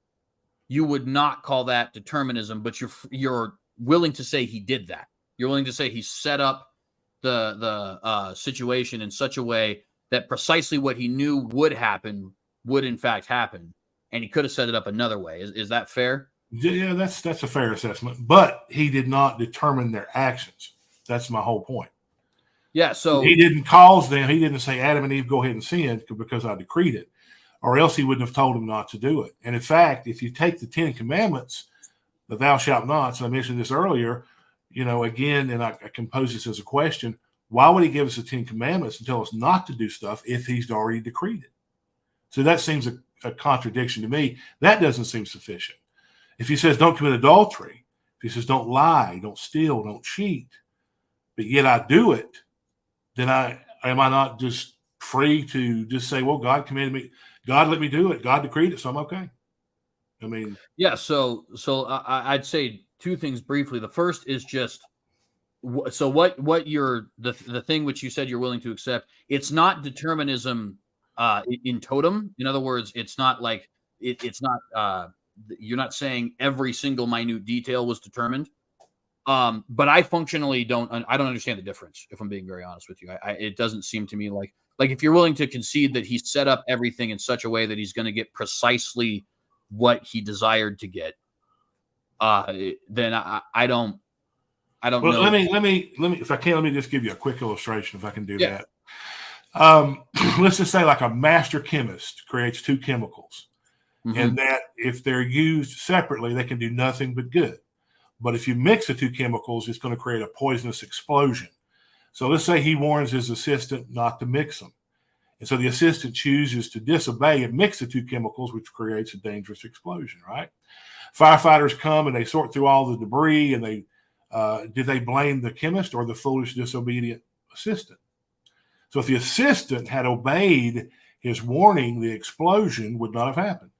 you would not call that determinism, but you're willing to say he did that. You're willing to say he set up the situation in such a way that precisely what he knew would happen would in fact happen, and he could have set it up another way. Is that fair? Yeah, that's a fair assessment. But he did not determine their actions. That's my whole point. Yeah, so he didn't cause them. He didn't say, Adam and Eve, go ahead and sin because I decreed it, or else he wouldn't have told them not to do it. And in fact, if you take the 10 Commandments, the thou shalt nots, and I mentioned this earlier, again, and I can pose this as a question: why would he give us the 10 Commandments and tell us not to do stuff if he's already decreed it? So that seems a contradiction to me. That doesn't seem sufficient. If he says don't commit adultery, if he says don't lie, don't steal, don't cheat, but yet I do it, then am I not just free to just say, well, God commanded me, God let me do it, God decreed it, so I'm okay? I mean, yeah. So I'd say two things briefly. The first is just so what you're the thing which you said you're willing to accept. It's not determinism in totem. In other words, it's not like it's not. You're not saying every single minute detail was determined. But I functionally don't understand the difference, if I'm being very honest with you. It doesn't seem to me like if you're willing to concede that he set up everything in such a way that he's going to get precisely what he desired to get, then I don't know. Let me, if I can, let me just give you a quick illustration, if I can do that. Let's just say like a master chemist creates two chemicals. and that if they're used separately, they can do nothing but good. But if you mix the two chemicals, it's going to create a poisonous explosion. So let's say he warns his assistant not to mix them. And so the assistant chooses to disobey and mix the two chemicals, which creates a dangerous explosion, right? Firefighters come and they sort through all the debris, and did they blame the chemist or the foolish, disobedient assistant? So if the assistant had obeyed his warning, the explosion would not have happened.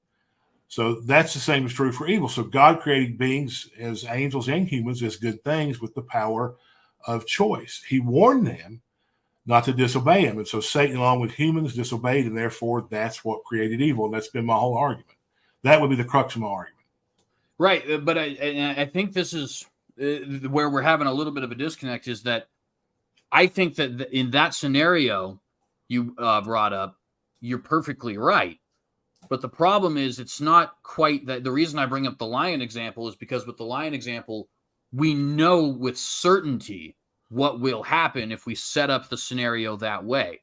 So that's the same is true for evil. So God created beings as angels and humans as good things with the power of choice. He warned them not to disobey him. And so Satan, along with humans, disobeyed, and therefore that's what created evil. And that's been my whole argument. That would be the crux of my argument. Right. But I think this is where we're having a little bit of a disconnect, is that I think that in that scenario you brought up, you're perfectly right. But the problem is it's not quite that. The reason I bring up the lion example is because with the lion example, we know with certainty what will happen if we set up the scenario that way.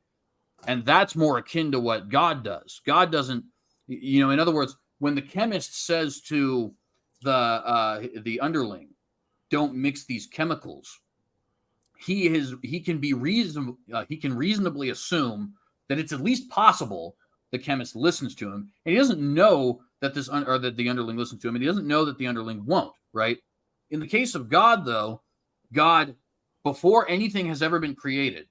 And that's more akin to what God does. God doesn't, in other words, when the chemist says to the underling, don't mix these chemicals, he can reasonably assume that it's at least possible the chemist listens to him, and he doesn't know that that the underling listens to him, and he doesn't know that the underling won't, right? In the case of God, though, God, before anything has ever been created,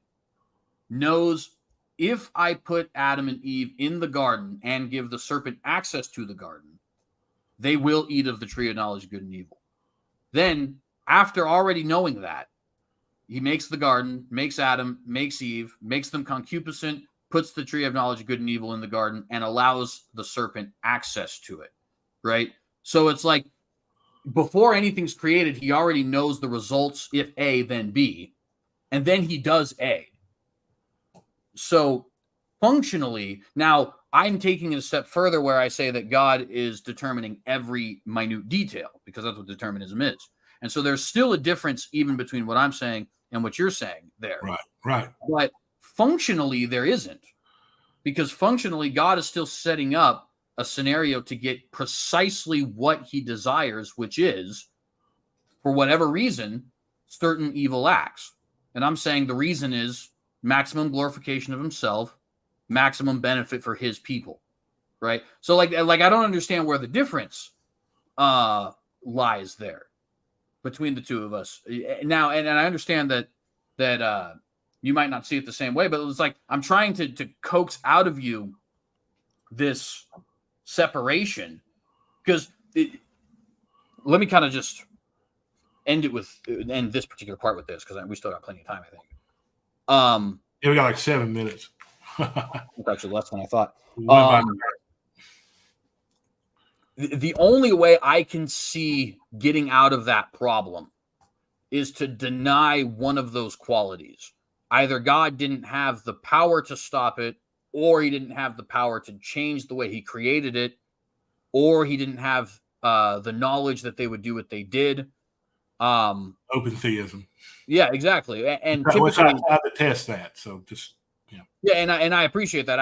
knows if I put Adam and Eve in the garden and give the serpent access to the garden, they will eat of the tree of knowledge of good and evil. Then, after already knowing that, he makes the garden, makes Adam, makes Eve, makes them concupiscent, puts the tree of knowledge of good and evil in the garden, and allows the serpent access to it, right? So it's like, before anything's created, he already knows the results, if A, then B, and then he does A. So functionally, now I'm taking it a step further where I say that God is determining every minute detail, because that's what determinism is. And so there's still a difference even between what I'm saying and what you're saying there. Right. But functionally, there isn't, because functionally, God is still setting up a scenario to get precisely what he desires, which is, for whatever reason, certain evil acts. And I'm saying the reason is maximum glorification of himself, maximum benefit for his people, right? So like I don't understand where the difference lies there between the two of us now. And I understand that you might not see it the same way, but it's like I'm trying to coax out of you this separation, because let me kind of just end this particular part with this, because we still got plenty of time, I think. Yeah, we got like 7 minutes. It's actually less than I thought. The only way I can see getting out of that problem is to deny one of those qualities. Either God didn't have the power to stop it, or he didn't have the power to change the way he created it, or he didn't have the knowledge that they would do what they did. Open theism. Yeah, exactly. And typically, I detest that. So just yeah, and I appreciate that.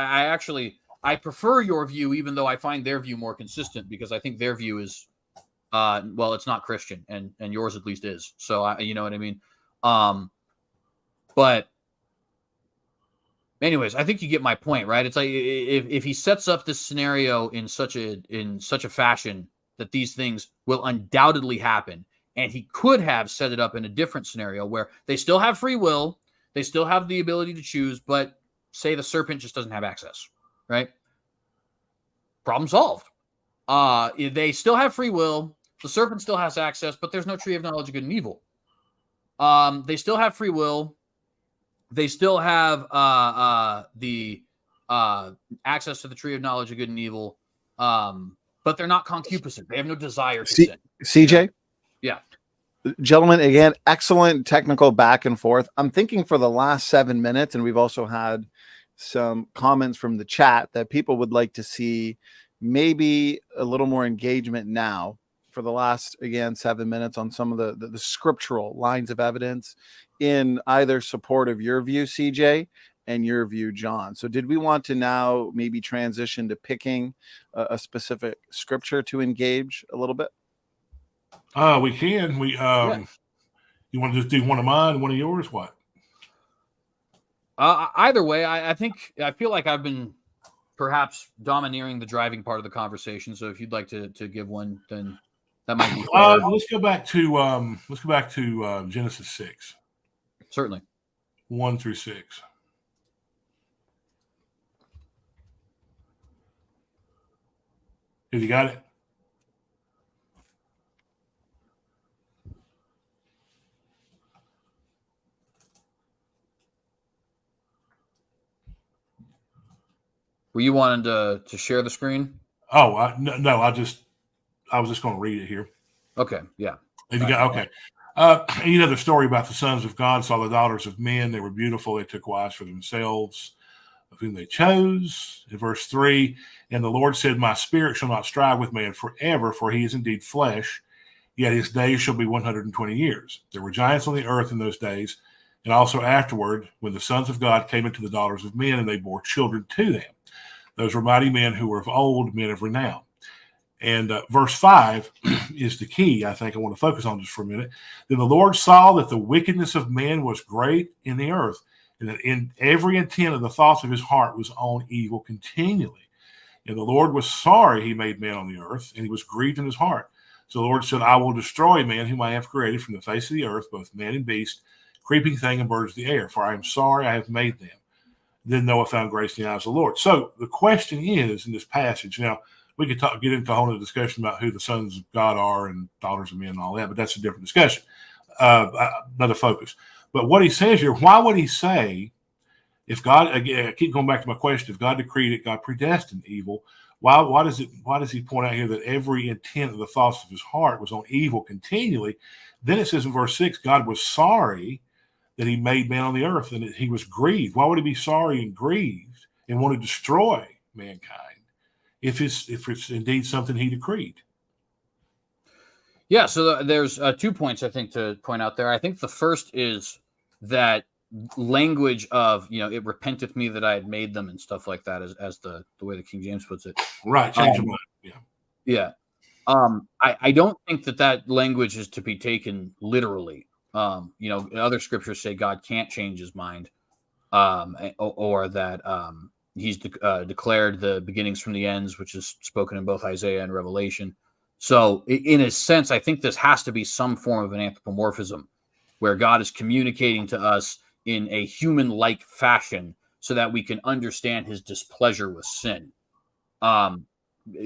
I prefer your view, even though I find their view more consistent, because I think their view is well, it's not Christian, and yours at least is. So you know what I mean. But anyways, I think you get my point, right? It's like if he sets up this scenario in such a fashion that these things will undoubtedly happen, and he could have set it up in a different scenario where they still have free will, they still have the ability to choose, but say the serpent just doesn't have access, right? Problem solved. They still have free will, the serpent still has access, but there's no tree of knowledge of good and evil. They still have free will. They still have the access to the tree of knowledge of good and evil, but they're not concupiscent. They have no desire to sin. CJ? Yeah. Gentlemen, again, excellent technical back and forth. I'm thinking for the last 7 minutes, and we've also had some comments from the chat that people would like to see maybe a little more engagement now for the last, again, 7 minutes on some of the scriptural lines of evidence in either support of your view, CJ, and your view, John. So did we want to now maybe transition to picking a specific scripture to engage a little bit? We can. You want to just do one of mine, one of yours? What? Either way, I feel like I've been perhaps domineering the driving part of the conversation. So if you'd like to give one, then that might be fair. Let's go back to Genesis 6. Certainly. 1 through 6. Have you got it? Were you wanting to share the screen? Oh, no. I was just going to read it here. Okay. Yeah. Have you got? Okay. The story about the sons of God saw the daughters of men. They were beautiful. They took wives for themselves, of whom they chose. In verse 3, and the Lord said, my spirit shall not strive with man forever, for he is indeed flesh, yet his days shall be 120 years. There were giants on the earth in those days, and also afterward, when the sons of God came into the daughters of men, and they bore children to them. Those were mighty men who were of old, men of renown. And verse 5 is the key, I think I want to focus on just for a minute. Then the Lord saw that the wickedness of man was great in the earth, and that in every intent of the thoughts of his heart was on evil continually. And the Lord was sorry he made man on the earth, and he was grieved in his heart. So the Lord said, I will destroy man whom I have created from the face of the earth, both man and beast, creeping thing and birds of the air, for I am sorry I have made them. Then Noah found grace in the eyes of the Lord. So the question is in this passage, now we could get into a whole other discussion about who the sons of God are and daughters of men and all that, but that's a different discussion, another focus. But what he says here, why would he say, if God, again, I keep going back to my question, if God decreed it, God predestined evil, why does he point out here that every intent of the thoughts of his heart was on evil continually? Then it says in verse 6, God was sorry that he made man on the earth, and that he was grieved. Why would he be sorry and grieved and want to destroy mankind if it's indeed something he decreed? Yeah, so there's 2 points I think to point out there. I think the first is that language of, it repenteth me that I had made them and stuff like that, as the way the King James puts it. Right, change your mind. Yeah. Yeah. I don't think that language is to be taken literally. Other scriptures say God can't change his mind, or that he's declared the beginnings from the ends, which is spoken in both Isaiah and Revelation. So in a sense, I think this has to be some form of an anthropomorphism where God is communicating to us in a human-like fashion so that we can understand his displeasure with sin.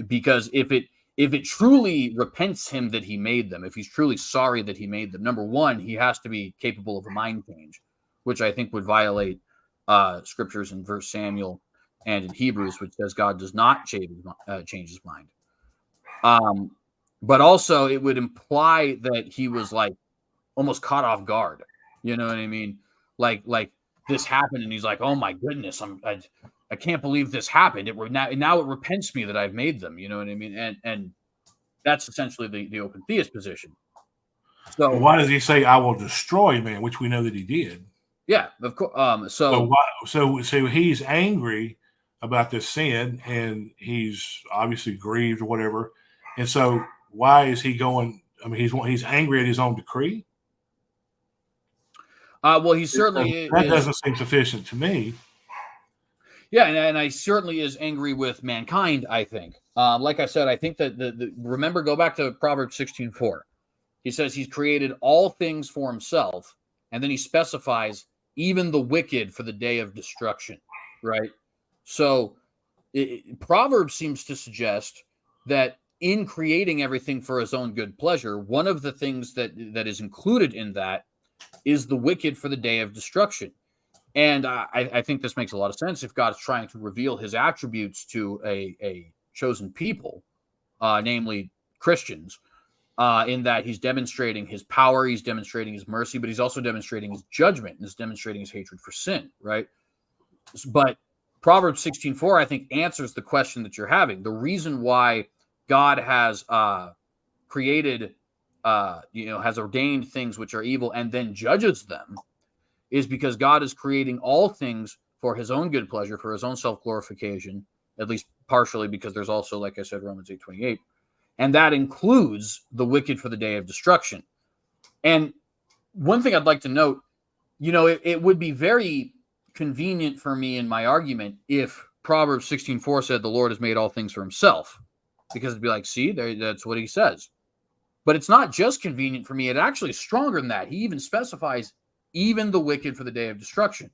Because if it truly repents him that he made them, if he's truly sorry that he made them, number one, he has to be capable of a mind change, which I think would violate scriptures in 1 Samuel and in Hebrews, which says God does not change his mind. But also it would imply that he was like almost caught off guard. You know what I mean? Like this happened and he's like, oh my goodness, I can't believe this happened. Now it repents me that I've made them. You know what I mean? And that's essentially the open theist position. So why does he say, I will destroy man, which we know that he did? Yeah, of course. So he's angry about this sin, and he's obviously grieved or whatever. And so why is he going? I mean, he's angry at his own decree. Well, he certainly that doesn't seem sufficient to me. Yeah, and I certainly is angry with mankind, I think. Like I said, I think that remember, go back to Proverbs 16:4. He says he's created all things for himself, and then he specifies even the wicked for the day of destruction, right? So Proverbs seems to suggest that in creating everything for his own good pleasure, one of the things that is included in that is the wicked for the day of destruction. And I think this makes a lot of sense if God is trying to reveal his attributes to a chosen people, namely Christians, in that he's demonstrating his power, he's demonstrating his mercy, but he's also demonstrating his judgment and he's demonstrating his hatred for sin, right? But Proverbs 16:4, I think, answers the question that you're having. The reason why God has created, has ordained things which are evil and then judges them is because God is creating all things for his own good pleasure, for his own self-glorification, at least partially, because there's also, like I said, Romans 8:28. And that includes the wicked for the day of destruction. And one thing I'd like to note, it would be very convenient for me in my argument if Proverbs 16:4 said the Lord has made all things for himself, because it'd be like, see, that's what he says. But it's not just convenient for me. It actually is stronger than that. He even specifies even the wicked for the day of destruction,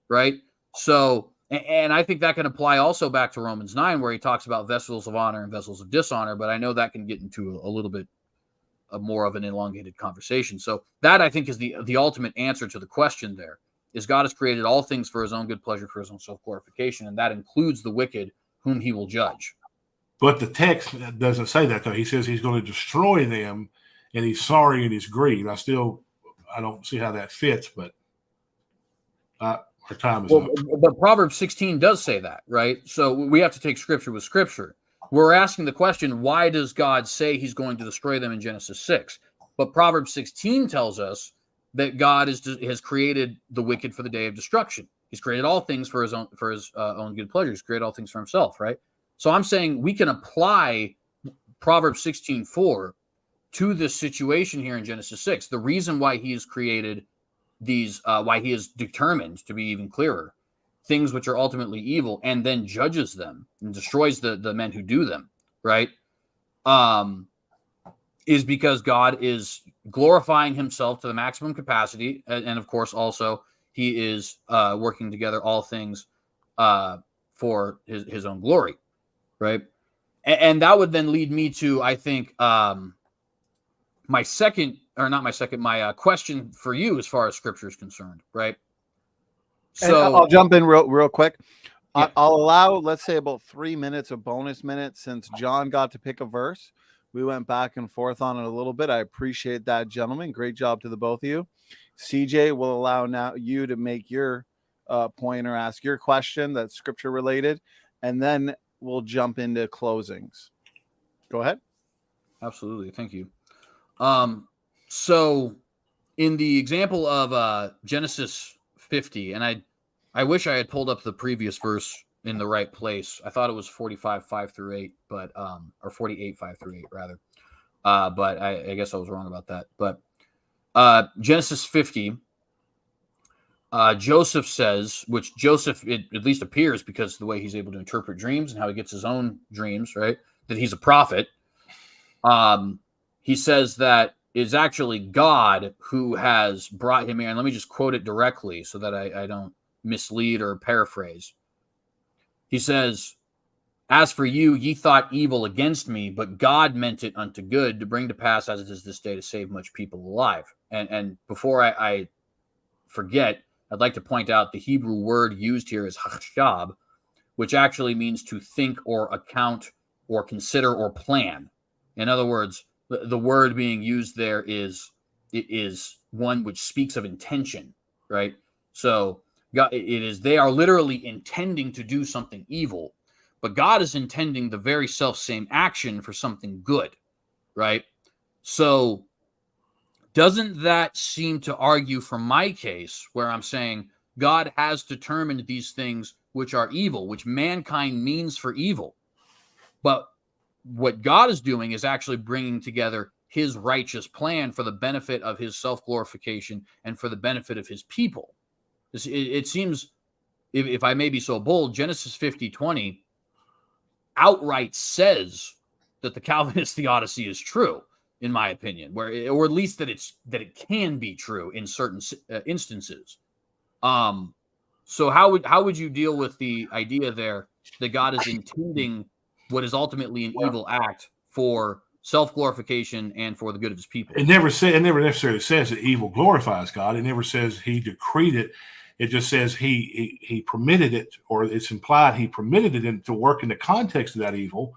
right? So, and I think that can apply also back to Romans 9, where he talks about vessels of honor and vessels of dishonor, but I know that can get into a little bit more of an elongated conversation. So that, I think, is the ultimate answer to the question there, is God has created all things for his own good pleasure, for his own self-glorification, and that includes the wicked whom he will judge. But the text doesn't say that, though. He says he's going to destroy them, and he's sorry and he's grieved. I don't see how that fits, but our time is up. But Proverbs 16 does say that, right? So we have to take scripture with scripture. We're asking the question, why does God say he's going to destroy them in Genesis 6? But Proverbs 16 tells us that God has created the wicked for the day of destruction. He's created all things for his own good pleasure. He's created all things for himself, right? So I'm saying we can apply Proverbs 16:4 to this situation here in Genesis 6. The reason why he has created these, why he is determined, to be even clearer, things which are ultimately evil, and then judges them and destroys the men who do them, right? Is because God is glorifying himself to the maximum capacity. And of course, also he is working together all things for his own glory, right? And that would then lead me to, I think, my question for you as far as scripture is concerned, right? So and I'll jump in real quick. Yeah. I'll allow, let's say, about 3 minutes of bonus minutes, since John got to pick a verse. We went back and forth on it a little bit. I appreciate that, gentlemen. Great job to the both of you. CJ will allow now you to make your point or ask your question that's scripture related, and then we'll jump into closings. Go ahead. Absolutely. Thank you. So in the example of Genesis 50, and I wish I had pulled up the previous verse in the right place. I thought it was 45:5-8, but or 48:5-8 rather. But I guess I was wrong about that. But Genesis 50, Joseph says, which Joseph, it at least appears, because of the way he's able to interpret dreams and how he gets his own dreams, right, that he's a prophet. He says that it's actually God who has brought him here. And let me just quote it directly so that I don't mislead or paraphrase. He says, "As for you, ye thought evil against me, but God meant it unto good, to bring to pass as it is this day, to save much people alive." And before I forget, I'd like to point out the Hebrew word used here is hachshab, which actually means to think or account or consider or plan. In other words, the word being used there is one which speaks of intention, right? So God, they are literally intending to do something evil, but God is intending the very self-same action for something good, right? So doesn't that seem to argue for my case, where I'm saying God has determined these things which are evil, which mankind means for evil, but what God is doing is actually bringing together his righteous plan for the benefit of his self-glorification and for the benefit of his people. It seems, if I may be so bold, Genesis 50:20 outright says that the Calvinist theodicy is true, in my opinion, or at least that it can be true in certain instances. So how would you deal with the idea there that God is intending what is ultimately an evil act for self-glorification and for the good of his people? It never necessarily says that evil glorifies God. It never says he decreed it. It just says he permitted it, or it's implied he permitted it to work in the context of that evil.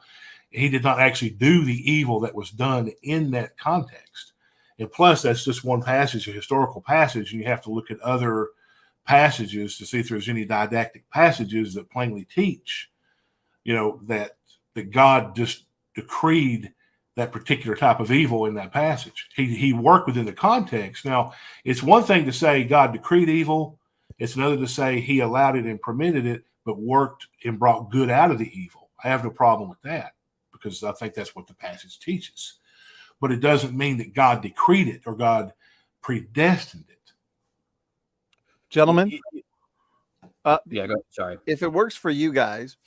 He did not actually do the evil that was done in that context. And plus, that's just one passage, a historical passage, and you have to look at other passages to see if there's any didactic passages that plainly teach, that God just decreed that particular type of evil in that passage. He worked within the context. Now, it's one thing to say God decreed evil, It's another to say he allowed it and permitted it, but worked and brought good out of the evil. I have no problem with that because I think that's what the passage teaches. But it doesn't mean that God decreed it or God predestined it. Gentlemen, yeah, go ahead. Sorry. if it works for you guys,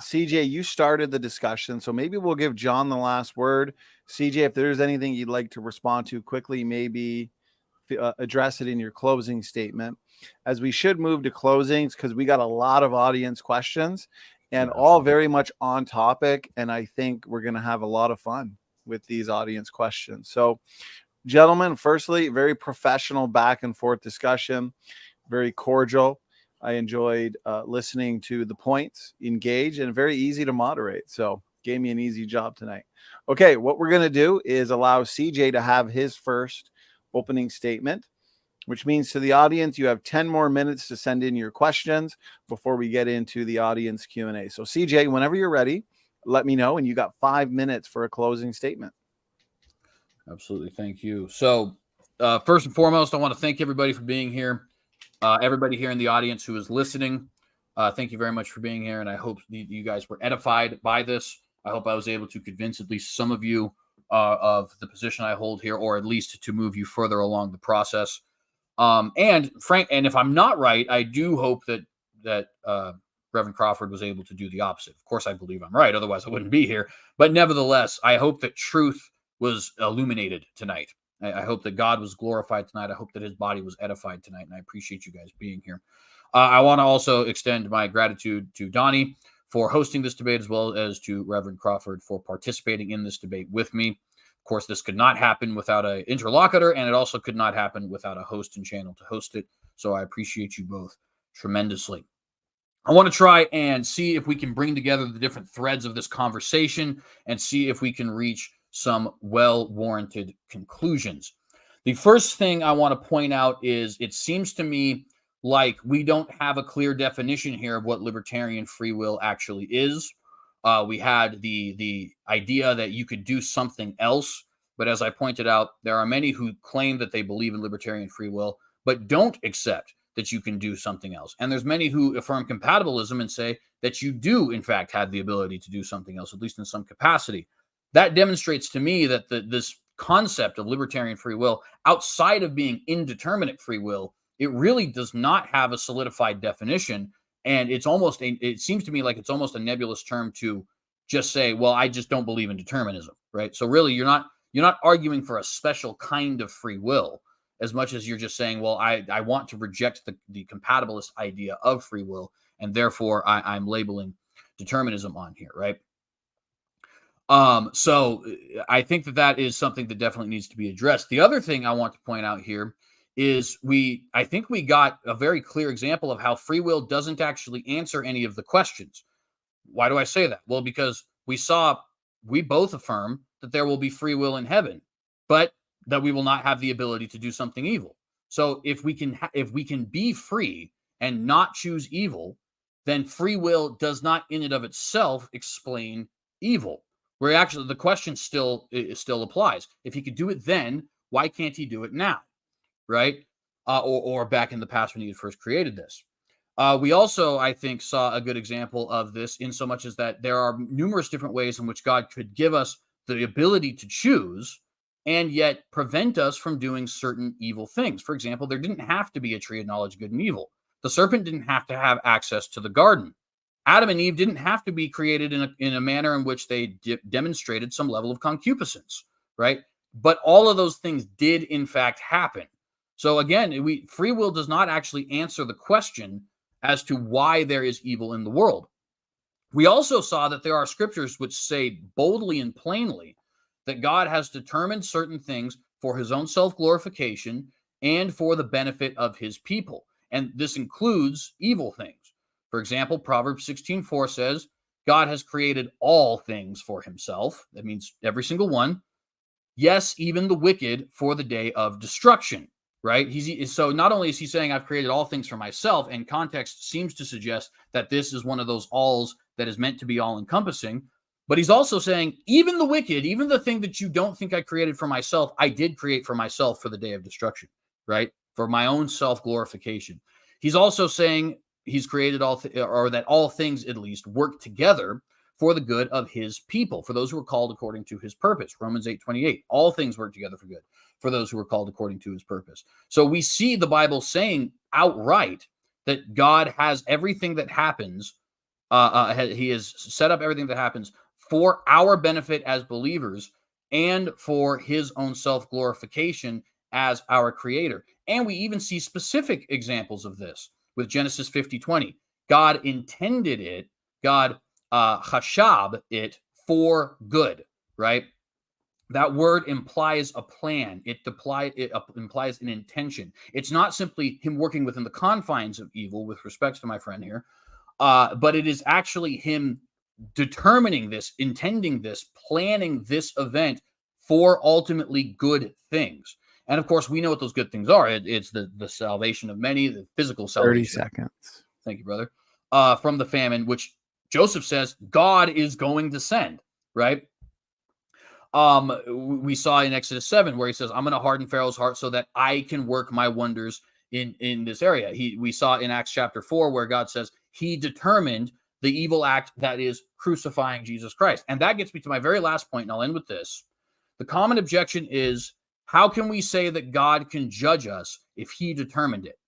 CJ, you started the discussion, so maybe we'll give John the last word. CJ, if there's anything you'd like to respond to quickly, maybe address it in your closing statement, as we should move to closings because we got a lot of audience questions and all very much on topic. And I think we're going to have a lot of fun with these audience questions. So, gentlemen, firstly, very professional back and forth discussion, very cordial. I enjoyed listening to the points, engage, and very easy to moderate. So gave me an easy job tonight. Okay, what we're going to do is allow CJ to have his first opening statement, which means to the audience, you have 10 more minutes to send in your questions before we get into the audience Q&A. So CJ, whenever you're ready, let me know. And you got 5 minutes for a closing statement. Absolutely. Thank you. So first and foremost, I want to thank everybody for being here. Everybody here in the audience who is listening, thank you very much for being here. And I hope you guys were edified by this. I hope I was able to convince at least some of you of the position I hold here, or at least to move you further along the process. And if I'm not right, I do hope that Reverend Crawford was able to do the opposite. Of course, I believe I'm right. Otherwise, I wouldn't be here. But nevertheless, I hope that truth was illuminated tonight. I hope that God was glorified tonight. I hope that his body was edified tonight. And I appreciate you guys being here. I want to also extend my gratitude to Donnie for hosting this debate, as well as to Reverend Crawford for participating in this debate with me. Of course, this could not happen without an interlocutor, and it also could not happen without a host and channel to host it. So I appreciate you both tremendously. I want to try and see if we can bring together the different threads of this conversation and see if we can reach some well-warranted conclusions. The first thing I want to point out is it seems to me like we don't have a clear definition here of what libertarian free will actually is. We had the idea that you could do something else, but as I pointed out, there are many who claim that they believe in libertarian free will, but don't accept that you can do something else. And there's many who affirm compatibilism and say that you do, in fact, have the ability to do something else, at least in some capacity. That demonstrates to me that this concept of libertarian free will, outside of being indeterminate free will, it really does not have a solidified definition. And it seems to me like it's almost a nebulous term to just say, well, I just don't believe in determinism, right? So really, you're not arguing for a special kind of free will as much as you're just saying, well, I want to reject the compatibilist idea of free will, and therefore I'm labeling determinism on here, right? So I think that is something that definitely needs to be addressed. The other thing I want to point out here is I think we got a very clear example of how free will doesn't actually answer any of the questions. Why do I say that? Well, because we both affirm that there will be free will in heaven, but that we will not have the ability to do something evil. So if we can be free and not choose evil, then free will does not in and of itself explain evil. Where actually the question still applies. If he could do it then, why can't he do it now? Right? Or back in the past when he had first created this. We also, I think, saw a good example of this in so much as that there are numerous different ways in which God could give us the ability to choose and yet prevent us from doing certain evil things. For example, there didn't have to be a tree of knowledge, good and evil. The serpent didn't have to have access to the garden. Adam and Eve didn't have to be created in a manner in which they demonstrated some level of concupiscence, right? But all of those things did, in fact, happen. So again, free will does not actually answer the question as to why there is evil in the world. We also saw that there are scriptures which say boldly and plainly that God has determined certain things for his own self-glorification and for the benefit of his people. And this includes evil things. For example, Proverbs 16:4 says, God has created all things for himself. That means every single one. Yes, even the wicked for the day of destruction, right? So not only is he saying, I've created all things for myself, and context seems to suggest that this is one of those alls that is meant to be all-encompassing, but he's also saying, even the wicked, even the thing that you don't think I created for myself, I did create for myself for the day of destruction, right? For my own self-glorification. He's also saying he's created or that all things at least work together for the good of his people, for those who are called according to his purpose. Romans 8:28, all things work together for good for those who are called according to his purpose. So we see the Bible saying outright that God has everything that happens. He has set up everything that happens for our benefit as believers and for his own self-glorification as our creator. And we even see specific examples of this with Genesis 50:20. God intended it, God chashab it for good, right? That word implies a plan. It implies an intention. It's not simply him working within the confines of evil, with respect to my friend here, but it is actually him determining this, intending this, planning this event for ultimately good things. And of course, we know what those good things are. It's the salvation of many, the physical salvation. 30 seconds. Thank you, brother. From the famine, which Joseph says God is going to send, right? We saw in Exodus 7 where he says, I'm going to harden Pharaoh's heart so that I can work my wonders in this area. We saw in Acts chapter 4 where God says he determined the evil act that is crucifying Jesus Christ. And that gets me to my very last point, and I'll end with this. The common objection is, how can we say that God can judge us if he determined it?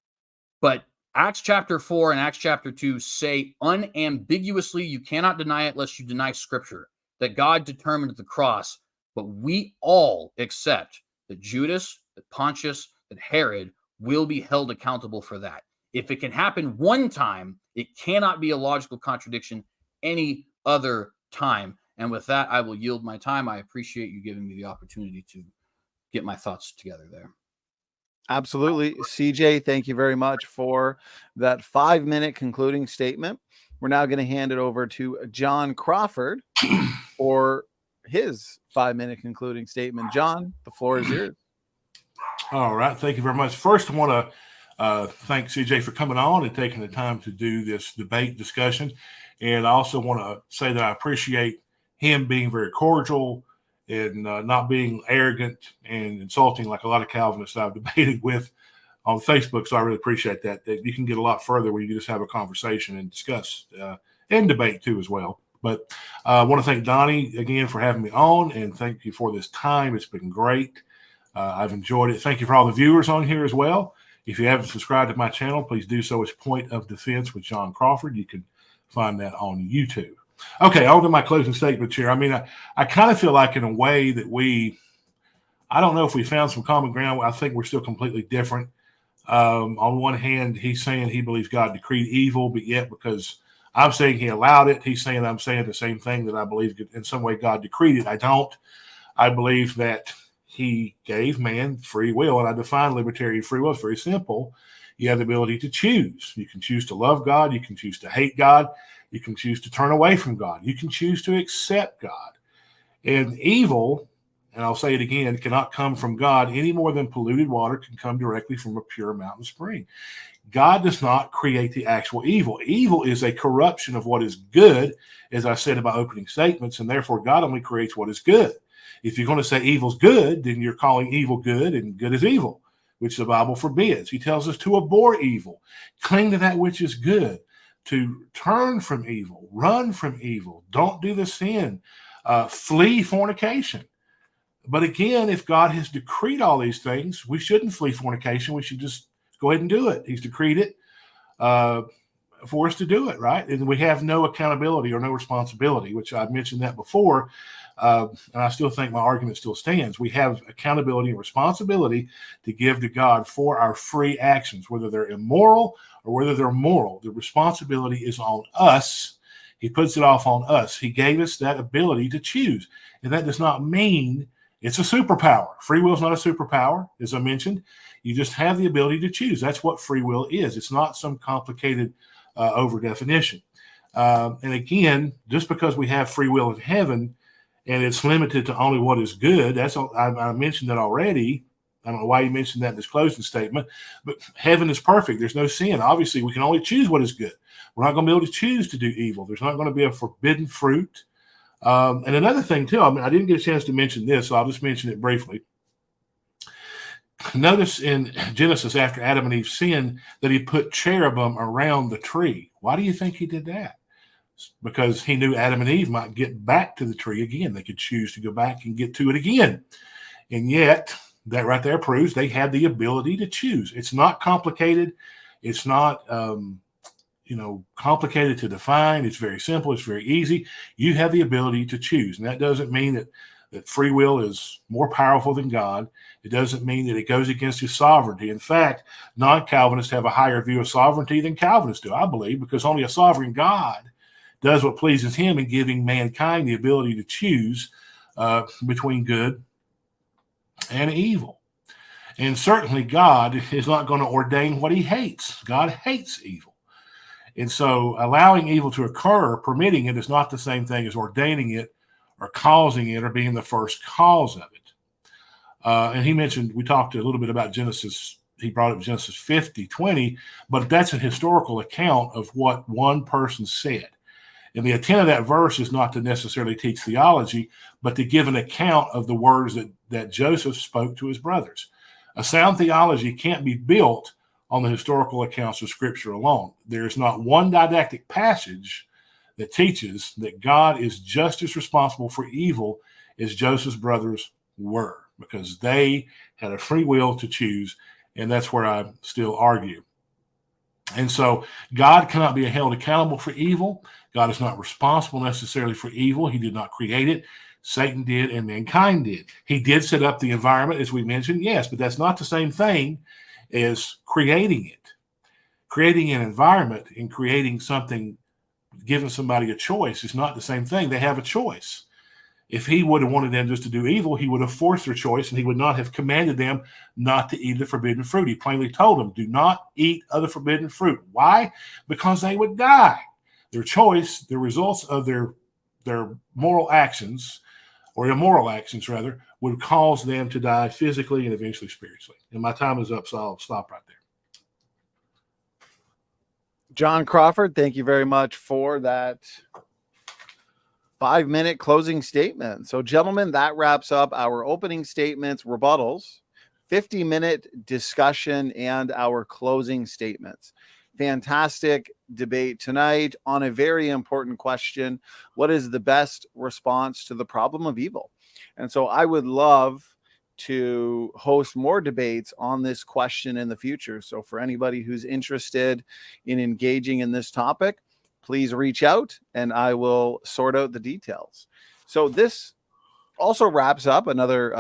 But Acts chapter 4 and Acts chapter 2 say unambiguously, you cannot deny it lest you deny Scripture, that God determined the cross. But we all accept that Judas, that Pontius, that Herod will be held accountable for that. If it can happen one time, it cannot be a logical contradiction any other time. And with that, I will yield my time. I appreciate you giving me the opportunity to get my thoughts together there. Absolutely. CJ, thank you very much for that 5-minute concluding statement. We're now going to hand it over to John Crawford for his 5-minute concluding statement. John, the floor is yours. All right. Thank you very much. First, I want to thank CJ for coming on and taking the time to do this debate discussion. And I also want to say that I appreciate him being very cordial and not being arrogant and insulting like a lot of Calvinists I've debated with on Facebook. So I really appreciate that you can get a lot further when you just have a conversation and discuss and debate too as well. But I want to thank Donnie again for having me on, and thank you for this time. It's been great. I've enjoyed it. Thank you for all the viewers on here as well. If you haven't subscribed to my channel, please do so. It's Point of Defense with John Crawford. You can find that on YouTube. Okay, on to my closing statement here. I mean, I kind of feel like in a way that I don't know if we found some common ground. I think we're still completely different. On one hand, he's saying he believes God decreed evil, but yet because I'm saying he allowed it, he's saying I'm saying the same thing, that I believe in some way God decreed it. I don't. I believe that he gave man free will, and I define libertarian free will. It's very simple. You have the ability to choose. You can choose to love God. You can choose to hate God. You can choose to turn away from God. You can choose to accept God. And evil, and I'll say it again, cannot come from God any more than polluted water can come directly from a pure mountain spring. God does not create the actual evil. Evil is a corruption of what is good, as I said in my opening statements, and therefore God only creates what is good. If you're going to say evil's good, then you're calling evil good, and good is evil, which the Bible forbids. He tells us to abhor evil, cling to that which is good, to turn from evil, run from evil, don't do the sin, flee fornication. But again, if God has decreed all these things, we shouldn't flee fornication. We should just go ahead and do it. He's decreed it for us to do it, right? And we have no accountability or no responsibility, which I've mentioned that before. And I still think my argument still stands. We have accountability and responsibility to give to God for our free actions, whether they're immoral or whether they're moral. The responsibility is on us. He puts it off on us. He gave us that ability to choose. And that does not mean it's a superpower. Free will is not a superpower, as I mentioned. You just have the ability to choose. That's what free will is. It's not some complicated over definition. And again, just because we have free will in heaven and it's limited to only what is good, I mentioned that already. I don't know why you mentioned that in this closing statement, but heaven is perfect. There's no sin. Obviously, we can only choose what is good. We're not going to be able to choose to do evil. There's not going to be a forbidden fruit. And another thing, too, I didn't get a chance to mention this, so I'll just mention it briefly. Notice in Genesis, after Adam and Eve sinned, that he put cherubim around the tree. Why do you think he did that? Because he knew Adam and Eve might get back to the tree again. They could choose to go back and get to it again. And yet, that right there proves they had the ability to choose. It's not complicated. It's not, complicated to define. It's very simple. It's very easy. You have the ability to choose. And that doesn't mean that free will is more powerful than God. It doesn't mean that it goes against his sovereignty. In fact, non-Calvinists have a higher view of sovereignty than Calvinists do, I believe, because only a sovereign God does what pleases him in giving mankind the ability to choose between good and evil. And certainly God is not going to ordain what he hates. God hates evil. And so allowing evil to occur, permitting it, is not the same thing as ordaining it or causing it or being the first cause of it. And we talked a little bit about Genesis. He brought up Genesis 50:20, but that's a historical account of what one person said. And the intent of that verse is not to necessarily teach theology, but to give an account of the words that Joseph spoke to his brothers. A sound theology can't be built on the historical accounts of Scripture alone. There is not one didactic passage that teaches that God is just as responsible for evil as Joseph's brothers were, because they had a free will to choose, and that's where I still argue. And so God cannot be held accountable for evil. God is not responsible necessarily for evil. He did not create it. Satan did, and mankind did. He did set up the environment, as we mentioned, yes, but that's not the same thing as creating it. Creating an environment and creating something, giving somebody a choice, is not the same thing. They have a choice. If he would have wanted them just to do evil, he would have forced their choice, and he would not have commanded them not to eat the forbidden fruit. He plainly told them, do not eat of the forbidden fruit. Why? Because they would die. Their choice, the results of their moral actions, or immoral actions rather, would cause them to die physically and eventually spiritually. And my time is up, so I'll stop right there. John Crawford, thank you very much for that 5-minute closing statement. So, gentlemen, that wraps up our opening statements, rebuttals, 50-minute discussion, and our closing statements. Fantastic debate tonight on a very important question. What is the best response to the problem of evil? And so I would love to host more debates on this question in the future. So for anybody who's interested in engaging in this topic, please reach out and I will sort out the details. So this also wraps up another,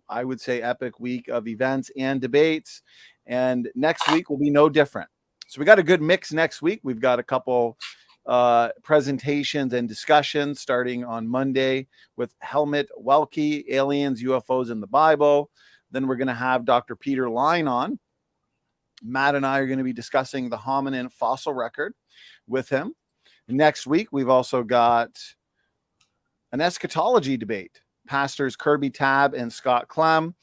I would say, epic week of events and debates. And next week will be no different. So we got a good mix next week. We've got a couple presentations and discussions starting on Monday with Helmut Welke, Aliens, UFOs, and the Bible. Then we're going to have Dr. Peter Line on. Matt and I are going to be discussing the hominin fossil record with him. Next week, we've also got an eschatology debate. Pastors Kirby Tabb and Scott Clem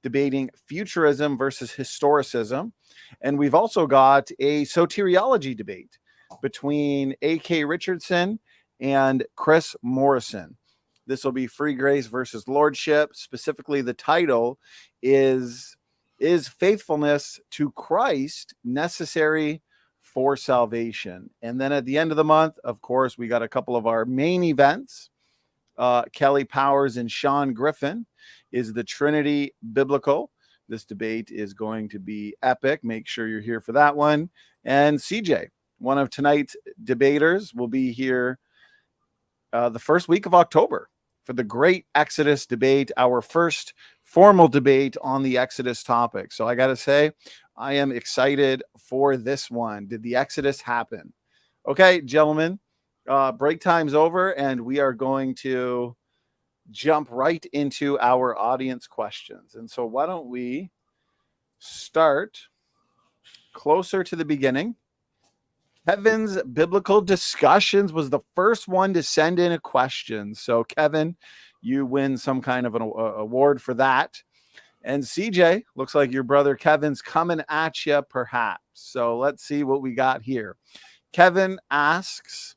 debating futurism versus historicism. And we've also got a soteriology debate between A.K. Richardson and Chris Morrison. This will be free grace versus lordship. Specifically, the title is faithfulness to Christ necessary for salvation? And then at the end of the month, of course, we got a couple of our main events. Kelly Powers and Sean Griffin. Is the Trinity biblical? This debate is going to be epic. Make sure you're here for that one. And CJ, one of tonight's debaters, will be here the first week of October for the Great Exodus debate, our first formal debate on the Exodus topic. So I got to say, I am excited for this one. Did the Exodus happen? Okay, gentlemen, break time's over, and we are going to jump right into our audience questions. And so why don't we start closer to the beginning? Kevin's Biblical Discussions was the first one to send in a question. So Kevin, you win some kind of an award for that. And CJ, looks like your brother Kevin's coming at you perhaps. So let's see what we got here. Kevin asks,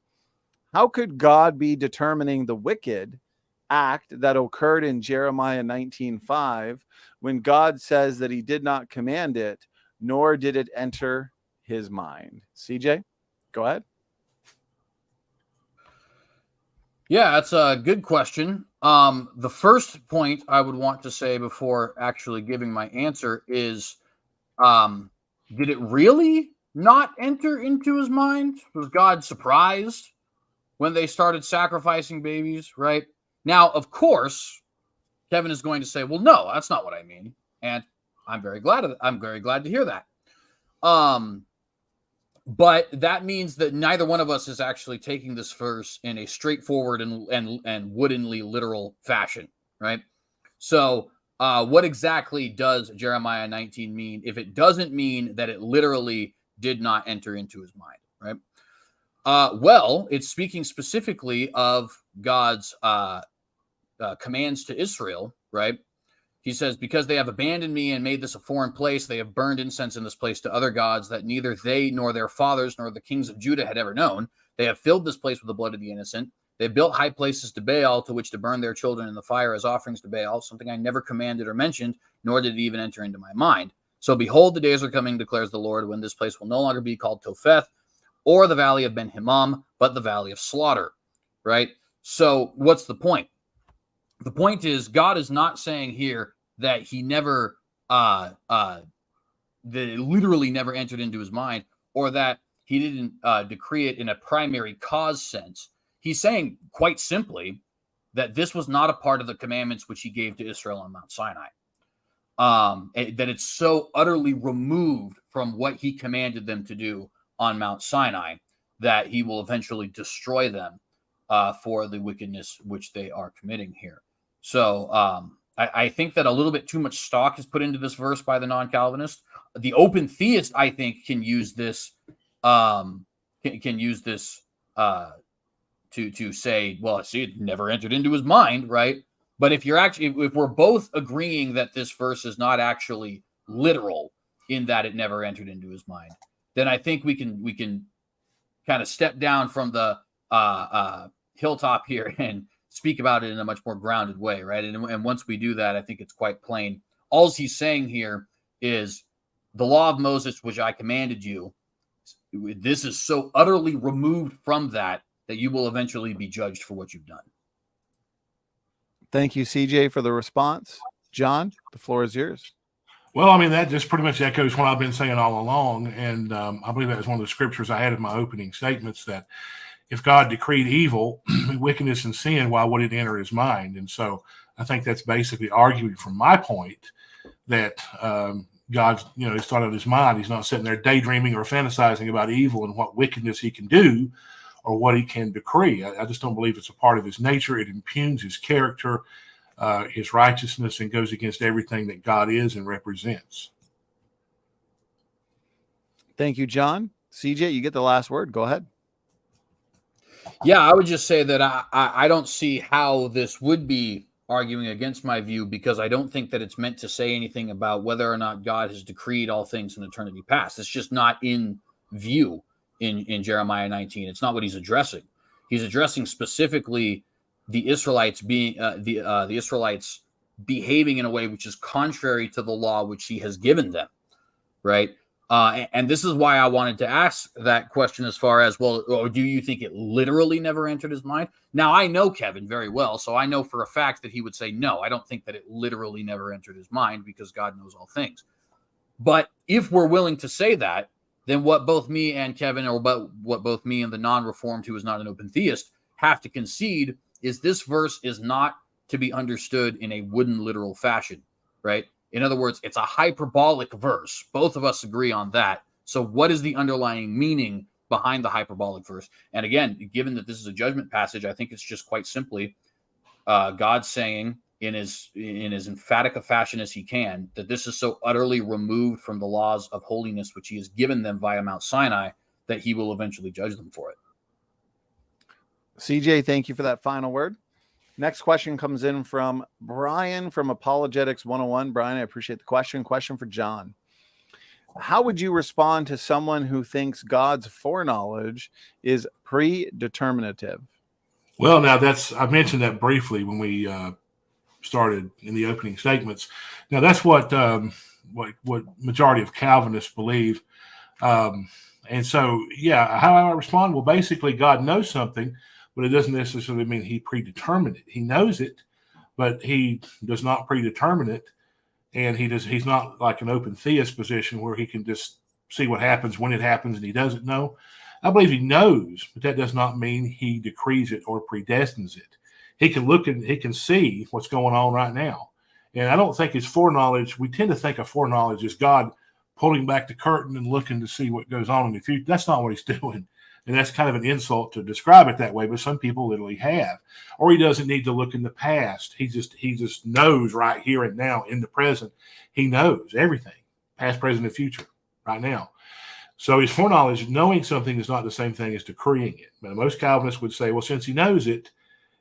how could God be determining the wicked act that occurred in Jeremiah 19:5 when God says that he did not command it, nor did it enter his mind? CJ, go ahead. Yeah, that's a good question. The first point I would want to say before actually giving my answer is, did it really not enter into his mind? Was God surprised when they started sacrificing babies, right? Now, of course, Kevin is going to say, well, no, that's not what I mean. And I'm very glad to hear that. But that means that neither one of us is actually taking this verse in a straightforward and woodenly literal fashion, right? So what exactly does Jeremiah 19 mean if it doesn't mean that it literally did not enter into his mind, right? Well, it's speaking specifically of God's commands to Israel, right? He says, because they have abandoned me and made this a foreign place, they have burned incense in this place to other gods that neither they nor their fathers nor the kings of Judah had ever known. They have filled this place with the blood of the innocent. They have built high places to Baal, to which to burn their children in the fire as offerings to Baal, something I never commanded or mentioned, nor did it even enter into my mind. So behold, the days are coming, declares the Lord, when this place will no longer be called Topheth or the valley of Ben Hinnom, but the valley of slaughter, right? So what's the point? The point is, God is not saying here that he never, that it literally never entered into his mind, or that he didn't decree it in a primary cause sense. He's saying quite simply that this was not a part of the commandments which he gave to Israel on Mount Sinai. That it's so utterly removed from what he commanded them to do on Mount Sinai that he will eventually destroy them for the wickedness which they are committing here. So I think that a little bit too much stock is put into this verse by the non-Calvinist. The open theist, I think, can use this to say, well, see, it never entered into his mind, right? But if we're both agreeing that this verse is not actually literal in that it never entered into his mind, then I think we can kind of step down from the hilltop here and speak about it in a much more grounded way, right? And once we do that, I think it's quite plain. All he's saying here is the law of Moses, which I commanded you, this is so utterly removed from that you will eventually be judged for what you've done. Thank you, CJ, for the response. John, the floor is yours. Well, I mean, that just pretty much echoes what I've been saying all along. And I believe that was one of the scriptures I had in my opening statements, that if God decreed evil, wickedness, and sin, why would it enter his mind? And so I think that's basically arguing from my point that God's, he's thought of his mind. He's not sitting there daydreaming or fantasizing about evil and what wickedness he can do or what he can decree. I just don't believe it's a part of his nature. It impugns his character, his righteousness, and goes against everything that God is and represents. Thank you, John. CJ, you get the last word. Go ahead. Yeah, I would just say that I don't see how this would be arguing against my view, because I don't think that it's meant to say anything about whether or not God has decreed all things in eternity past. It's just not in view in Jeremiah 19. It's not what he's addressing. He's addressing specifically the Israelites being the Israelites behaving in a way which is contrary to the law which he has given them, right? And this is why I wanted to ask that question as far as, well, or do you think it literally never entered his mind? Now, I know Kevin very well, so I know for a fact that he would say, no, I don't think that it literally never entered his mind, because God knows all things. But if we're willing to say that, then what both me and Kevin, or what both me and the non-reformed who is not an open theist have to concede is this verse is not to be understood in a wooden literal fashion, right? In other words, it's a hyperbolic verse. Both of us agree on that. So what is the underlying meaning behind the hyperbolic verse? And again, given that this is a judgment passage, I think it's just quite simply God saying in as emphatic a fashion as he can that this is so utterly removed from the laws of holiness which he has given them via Mount Sinai that he will eventually judge them for it. CJ, thank you for that final word. Next question comes in from Brian from Apologetics 101. Brian, I appreciate the question. Question for John. How would you respond to someone who thinks God's foreknowledge is predeterminative? Well, now I mentioned that briefly when we started in the opening statements. Now that's what majority of Calvinists believe. And so, yeah, how I respond? Well, basically, God knows something, but it doesn't necessarily mean he predetermined it. He knows it, but he does not predetermine it. And he's not like an open theist position where he can just see what happens when it happens and he doesn't know. I believe he knows, but that does not mean he decrees it or predestines it. He can look and he can see what's going on right now. And I don't think it's foreknowledge. We tend to think of foreknowledge as God pulling back the curtain and looking to see what goes on in the future. That's not what he's doing. And that's kind of an insult to describe it that way, but some people literally have. Or he doesn't need to look in the past. He just knows right here and now in the present. He knows everything, past, present, and future, right now. So his foreknowledge, knowing something is not the same thing as decreeing it. But most Calvinists would say, well, since he knows it,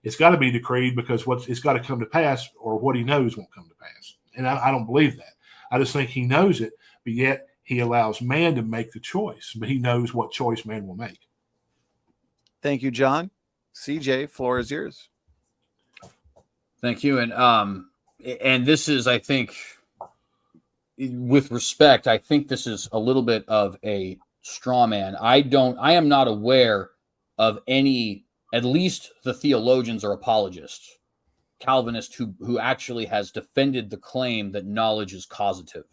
it's got to be decreed because it's got to come to pass, or what he knows won't come to pass. And I don't believe that. I just think he knows it, but yet he allows man to make the choice. But he knows what choice man will make. Thank you, John. CJ, floor is yours. Thank you. And this is, I think, with respect, I think this is a little bit of a straw man. I am not aware of any, at least the theologians or apologists, Calvinist, who actually has defended the claim that knowledge is causative.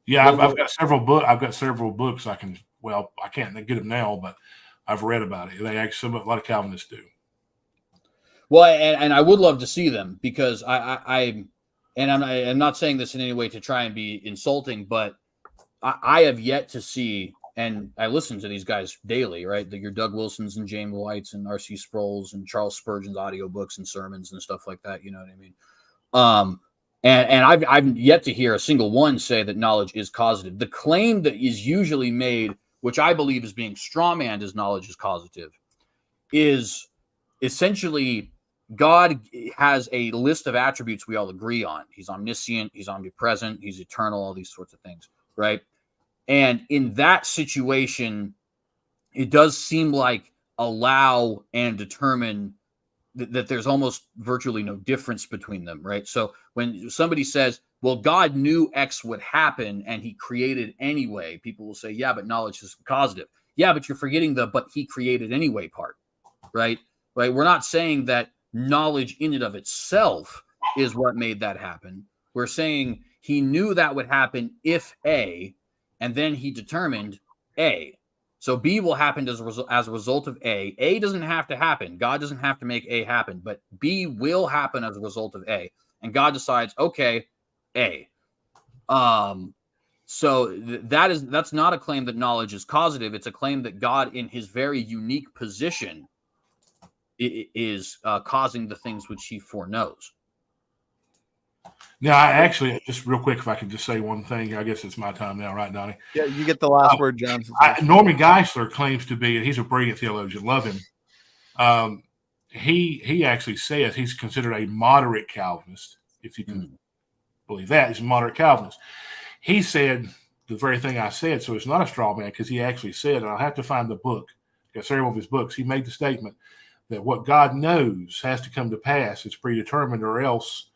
Yeah, I've got several books. I've got several books. I can't get them now, but I've read about it. They actually, a lot of Calvinists do. Well, and I would love to see them because I'm not saying this in any way to try and be insulting, but I have yet to see, and I listen to these guys daily, right? Your Doug Wilsons and James Whites and R.C. Sproul's and Charles Spurgeon's audiobooks and sermons and stuff like that. You know what I mean? And I've yet to hear a single one say that knowledge is causative. The claim that is usually made, which I believe is being strawmanned as knowledge is causative, is essentially God has a list of attributes we all agree on. He's omniscient, he's omnipresent, he's eternal, all these sorts of things, right? And in that situation, it does seem like allow and determine that there's almost virtually no difference between them, right? So when somebody says, well, God knew X would happen and he created anyway, people will say, yeah, but knowledge is causative. Yeah, but you're forgetting the but he created anyway part, right? Right? We're not saying that knowledge in and of itself is what made that happen. We're saying he knew that would happen if A, and then he determined A. So B will happen as a result of A. A doesn't have to happen. God doesn't have to make A happen, but B will happen as a result of A. And God decides, okay, A. So that's not a claim that knowledge is causative. It's a claim that God, in his very unique position, is causing the things which he foreknows. Now, I actually, just real quick, if I could just say one thing, I guess it's my time now, right, Donnie? Yeah, you get the last word, John. Norman Geisler claims to be, he's a brilliant theologian, love him. He actually says he's considered a moderate Calvinist, if you can believe that. He's a moderate Calvinist. He said the very thing I said, so it's not a straw man, because he actually said, and I'll have to find the book, got several of his books, he made the statement that what God knows has to come to pass. It's predetermined, or else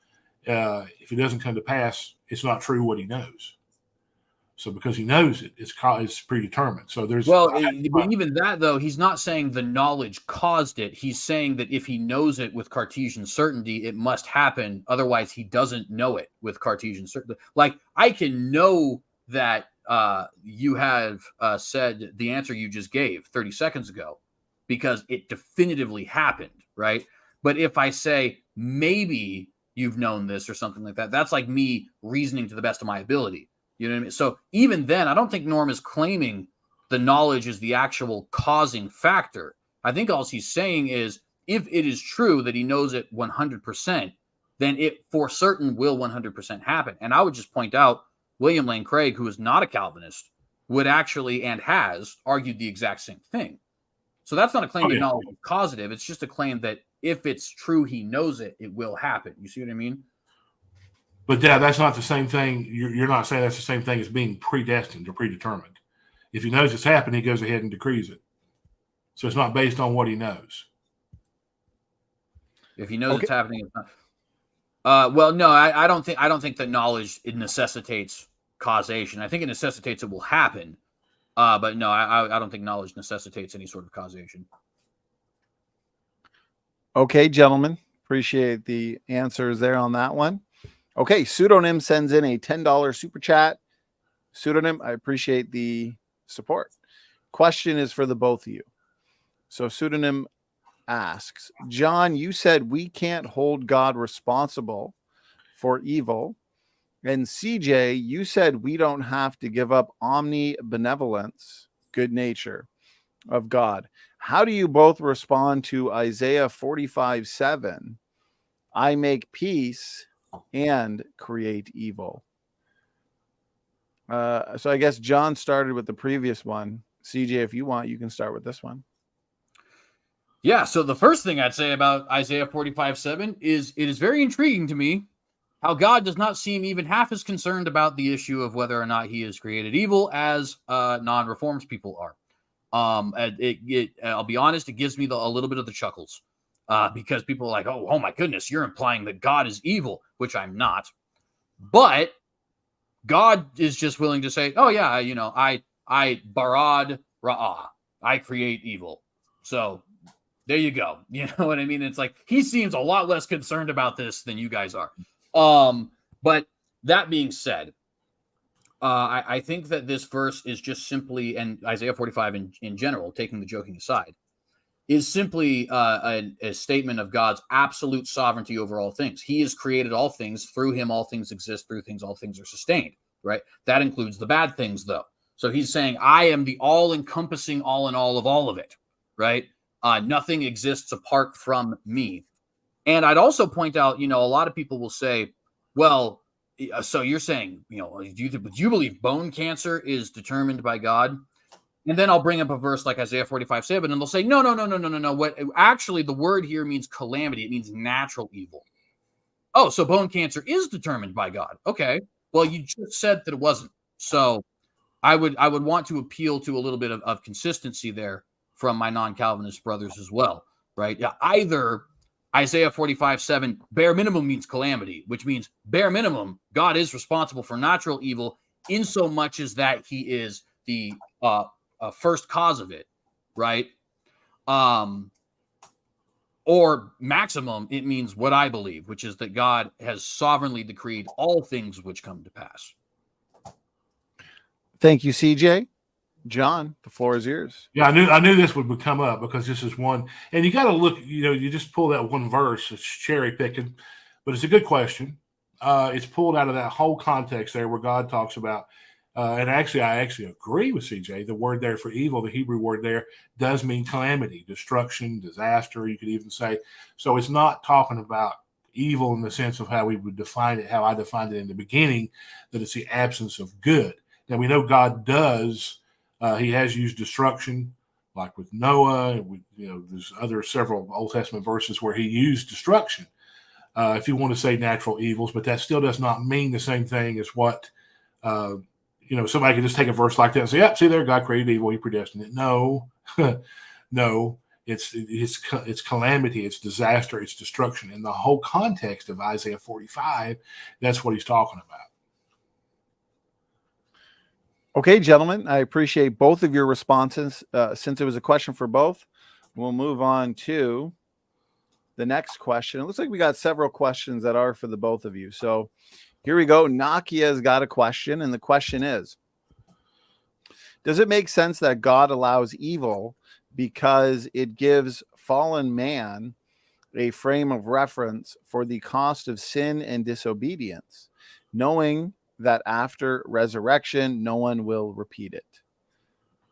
if it doesn't come to pass, it's not true what he knows. So because he knows it, it's predetermined. So there's but even that, though, he's not saying the knowledge caused it. He's saying that if he knows it with Cartesian certainty, it must happen. Otherwise, he doesn't know it with Cartesian certainty. Like, I can know that you have said the answer you just gave 30 seconds ago because it definitively happened, right? But if I say maybe you've known this or something like that, that's like me reasoning to the best of my ability. You know what I mean? So even then, I don't think Norm is claiming the knowledge is the actual causing factor. I think all he's saying is if it is true that he knows it 100%, then it for certain will 100% happen. And I would just point out William Lane Craig, who is not a Calvinist, would actually and has argued the exact same thing. So that's not a claim that knowledge is causative. It's just a claim that if it's true he knows it, it will happen. You see what I mean? But that's not the same thing. You're not saying that's the same thing as being predestined or predetermined. If he knows it's happened, he goes ahead and decrees it. So it's not based on what he knows. If he knows Okay. it's happening, it's not. Well, no, I don't think that knowledge it necessitates causation. I think it necessitates it will happen. But no, I don't think knowledge necessitates any sort of causation. Okay, gentlemen. Appreciate the answers there on that one. Okay, Pseudonym sends in a $10 super chat. Pseudonym, I appreciate the support. Question is for the both of you. So Pseudonym asks, John, you said we can't hold God responsible for evil. And CJ, you said we don't have to give up omnibenevolence, good nature of God. How do you both respond to Isaiah 45:7? I make peace and create evil. So I guess John started with the previous one. CJ, if you want, you can start with this one. Yeah, so the first thing I'd say about Isaiah 45:7 is it is very intriguing to me how God does not seem even half as concerned about the issue of whether or not he has created evil as non-reforms people are. I'll be honest, it gives me a little bit of the chuckles because people are like, oh my goodness, you're implying that God is evil, which I'm not. But God is just willing to say, oh yeah, I barad ra'ah, I create evil. So there you go. You know what I mean? It's like he seems a lot less concerned about this than you guys are. But that being said, I think that this verse is just simply, and Isaiah 45 in general, taking the joking aside, is simply a statement of God's absolute sovereignty over all things. He has created all things. Through him, all things exist. Through things, all things are sustained, right? That includes the bad things, though. So he's saying, I am the all-encompassing all in all of it, right? Nothing exists apart from me. And I'd also point out, a lot of people will say, well, so you're saying, do you believe bone cancer is determined by God? And then I'll bring up a verse like Isaiah 45:7, and they'll say, no. What actually the word here means calamity. It means natural evil. Oh, so bone cancer is determined by God. Okay. Well, you just said that it wasn't. So I would want to appeal to a little bit of consistency there from my non-Calvinist brothers as well, right? Yeah, either Isaiah 45:7, bare minimum means calamity, which means bare minimum, God is responsible for natural evil in so much as that he is the first cause of it, right? Or maximum, it means what I believe, which is that God has sovereignly decreed all things which come to pass. Thank you, CJ. John, the floor is yours. Yeah, I knew this would come up because this is one, and you got to look. You just pull that one verse. It's cherry picking, but it's a good question. It's pulled out of that whole context there where God talks about, and actually, I actually agree with CJ. The word there for evil, the Hebrew word there, does mean calamity, destruction, disaster. You could even say. So it's not talking about evil in the sense of how we would define it, how I defined it in the beginning, that it's the absence of good. Now we know God does. He has used destruction, like with Noah. There's several Old Testament verses where he used destruction. If you want to say natural evils, but that still does not mean the same thing as what, somebody can just take a verse like that and say, "Yep, see there, God created evil, he predestined it." No, no, it's calamity, it's disaster, it's destruction. In the whole context of Isaiah 45, that's what he's talking about. Okay, gentlemen, I appreciate both of your responses. Since it was a question for both, we'll move on to the next question. It looks like we got several questions that are for the both of you. So here we go. Nakia's got a question, and the question is, does it make sense that God allows evil because it gives fallen man a frame of reference for the cost of sin and disobedience, knowing that after resurrection, no one will repeat it?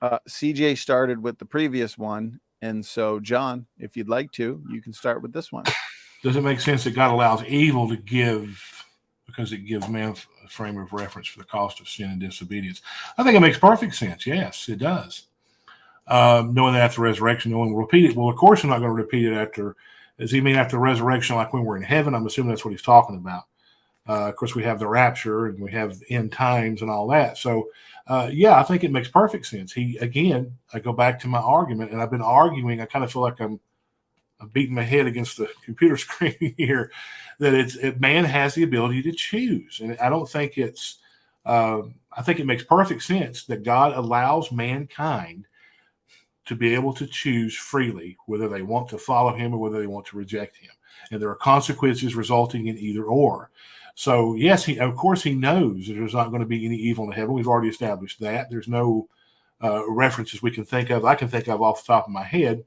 CJ started with the previous one. And so, John, if you'd like to, you can start with this one. Does it make sense that God allows evil to give because it gives man a frame of reference for the cost of sin and disobedience? I think it makes perfect sense. Yes, it does. Knowing that after resurrection, no one will repeat it. Well, of course, I'm not going to repeat it after. Does he mean after resurrection, like when we're in heaven? I'm assuming that's what he's talking about. Of course, we have the rapture and we have end times and all that. So, I think it makes perfect sense. I go back to my argument, and I've been arguing. I kind of feel like I'm beating my head against the computer screen here, that man has the ability to choose. And I don't think I think it makes perfect sense that God allows mankind to be able to choose freely whether they want to follow him or whether they want to reject him. And there are consequences resulting in either or. So, yes, of course, he knows that there's not going to be any evil in heaven. We've already established that. There's no references we can think of. I can think of off the top of my head.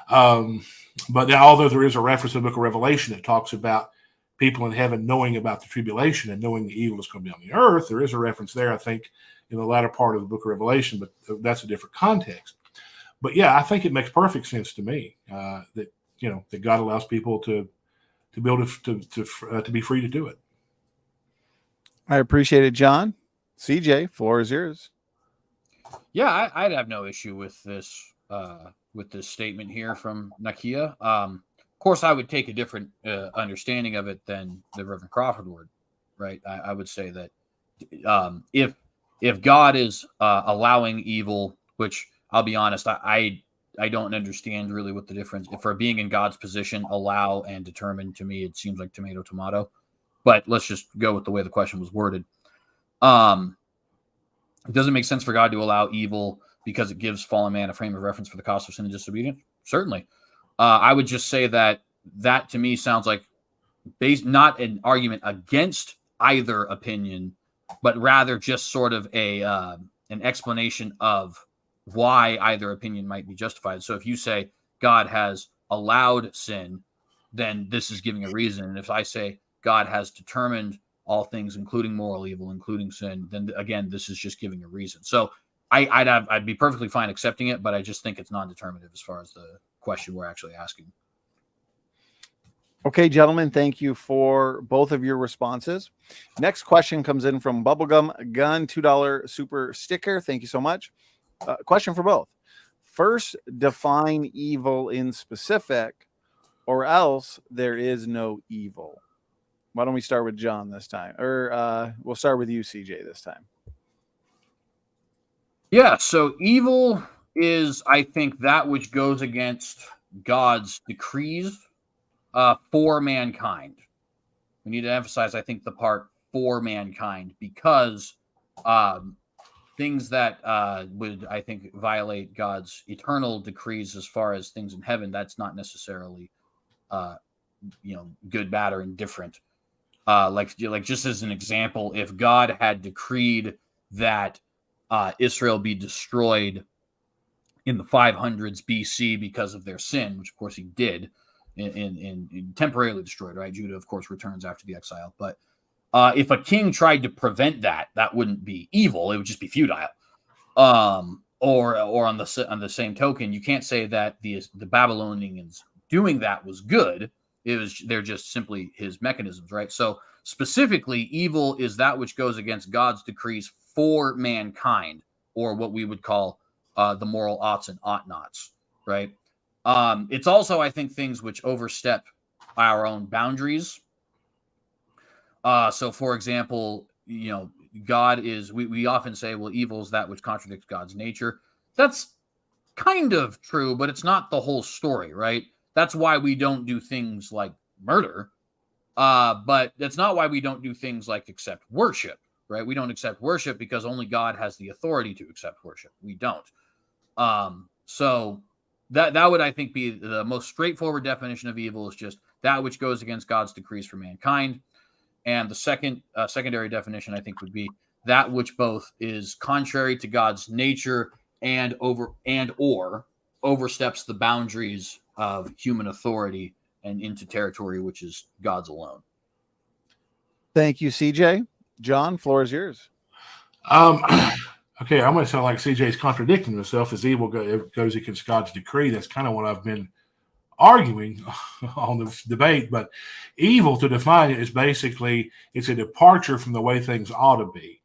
But now, although there is a reference in the book of Revelation that talks about people in heaven knowing about the tribulation and knowing the evil is going to be on the earth, there is a reference there, I think, in the latter part of the book of Revelation, but that's a different context. But yeah, I think it makes perfect sense to me that God allows people to be able to be free to do it. I appreciate it, John. CJ, floor is yours. Yeah, I'd have no issue with this statement here from Nakia. Of course, I would take a different understanding of it than the Reverend Crawford would, right? I would say that if God is allowing evil, which I'll be honest, I don't understand really what the difference. If for being in God's position, allow and determine, to me, it seems like tomato, tomato. But let's just go with the way the question was worded. It doesn't make sense for God to allow evil because it gives fallen man a frame of reference for the cost of sin and disobedience. Certainly. I would just say that to me sounds like not an argument against either opinion, but rather just sort of an explanation of why either opinion might be justified. So if you say God has allowed sin, then this is giving a reason. And if I say God has determined all things, including moral evil, including sin, then again, this is just giving a reason. So I'd be perfectly fine accepting it, but I just think it's non-determinative as far as the question we're actually asking. Okay, gentlemen, thank you for both of your responses. Next question comes in from Bubblegum Gun, $2 super sticker. Thank you so much. Question for both. First, define evil in specific, or else there is no evil. Why don't we start with John this time? Or we'll start with you, CJ, this time. Yeah, so evil is, I think, that which goes against God's decrees for mankind. We need to emphasize, I think, the part for mankind, because things that would, I think, violate God's eternal decrees as far as things in heaven, that's not necessarily good, bad, or indifferent. Like just as an example, if God had decreed that Israel be destroyed in the 500s BC because of their sin, which of course he did, in temporarily destroyed, right? Judah, of course, returns after the exile. But if a king tried to prevent that, that wouldn't be evil. It would just be futile. Or on the same token, you can't say that the Babylonians doing that was good. They're just simply his mechanisms, right? So specifically, evil is that which goes against God's decrees for mankind, or what we would call the moral oughts and ought nots, right? It's also, I think, things which overstep our own boundaries. So, for example, God is, we often say, well, evil is that which contradicts God's nature. That's kind of true, but it's not the whole story, right? That's why we don't do things like murder. But that's not why we don't do things like accept worship, right? We don't accept worship because only God has the authority to accept worship. We don't. So that would, I think, be the most straightforward definition of evil, is just that which goes against God's decrees for mankind. And the secondary definition, I think, would be that which both is contrary to God's nature and or oversteps the boundaries of human authority and into territory which is God's alone. Thank you, CJ. John, floor is yours. Okay, I'm going to sound like CJ's contradicting himself. As evil goes against God's decree, that's kind of what I've been arguing on this debate. But evil, to define it, is basically, it's a departure from the way things ought to be.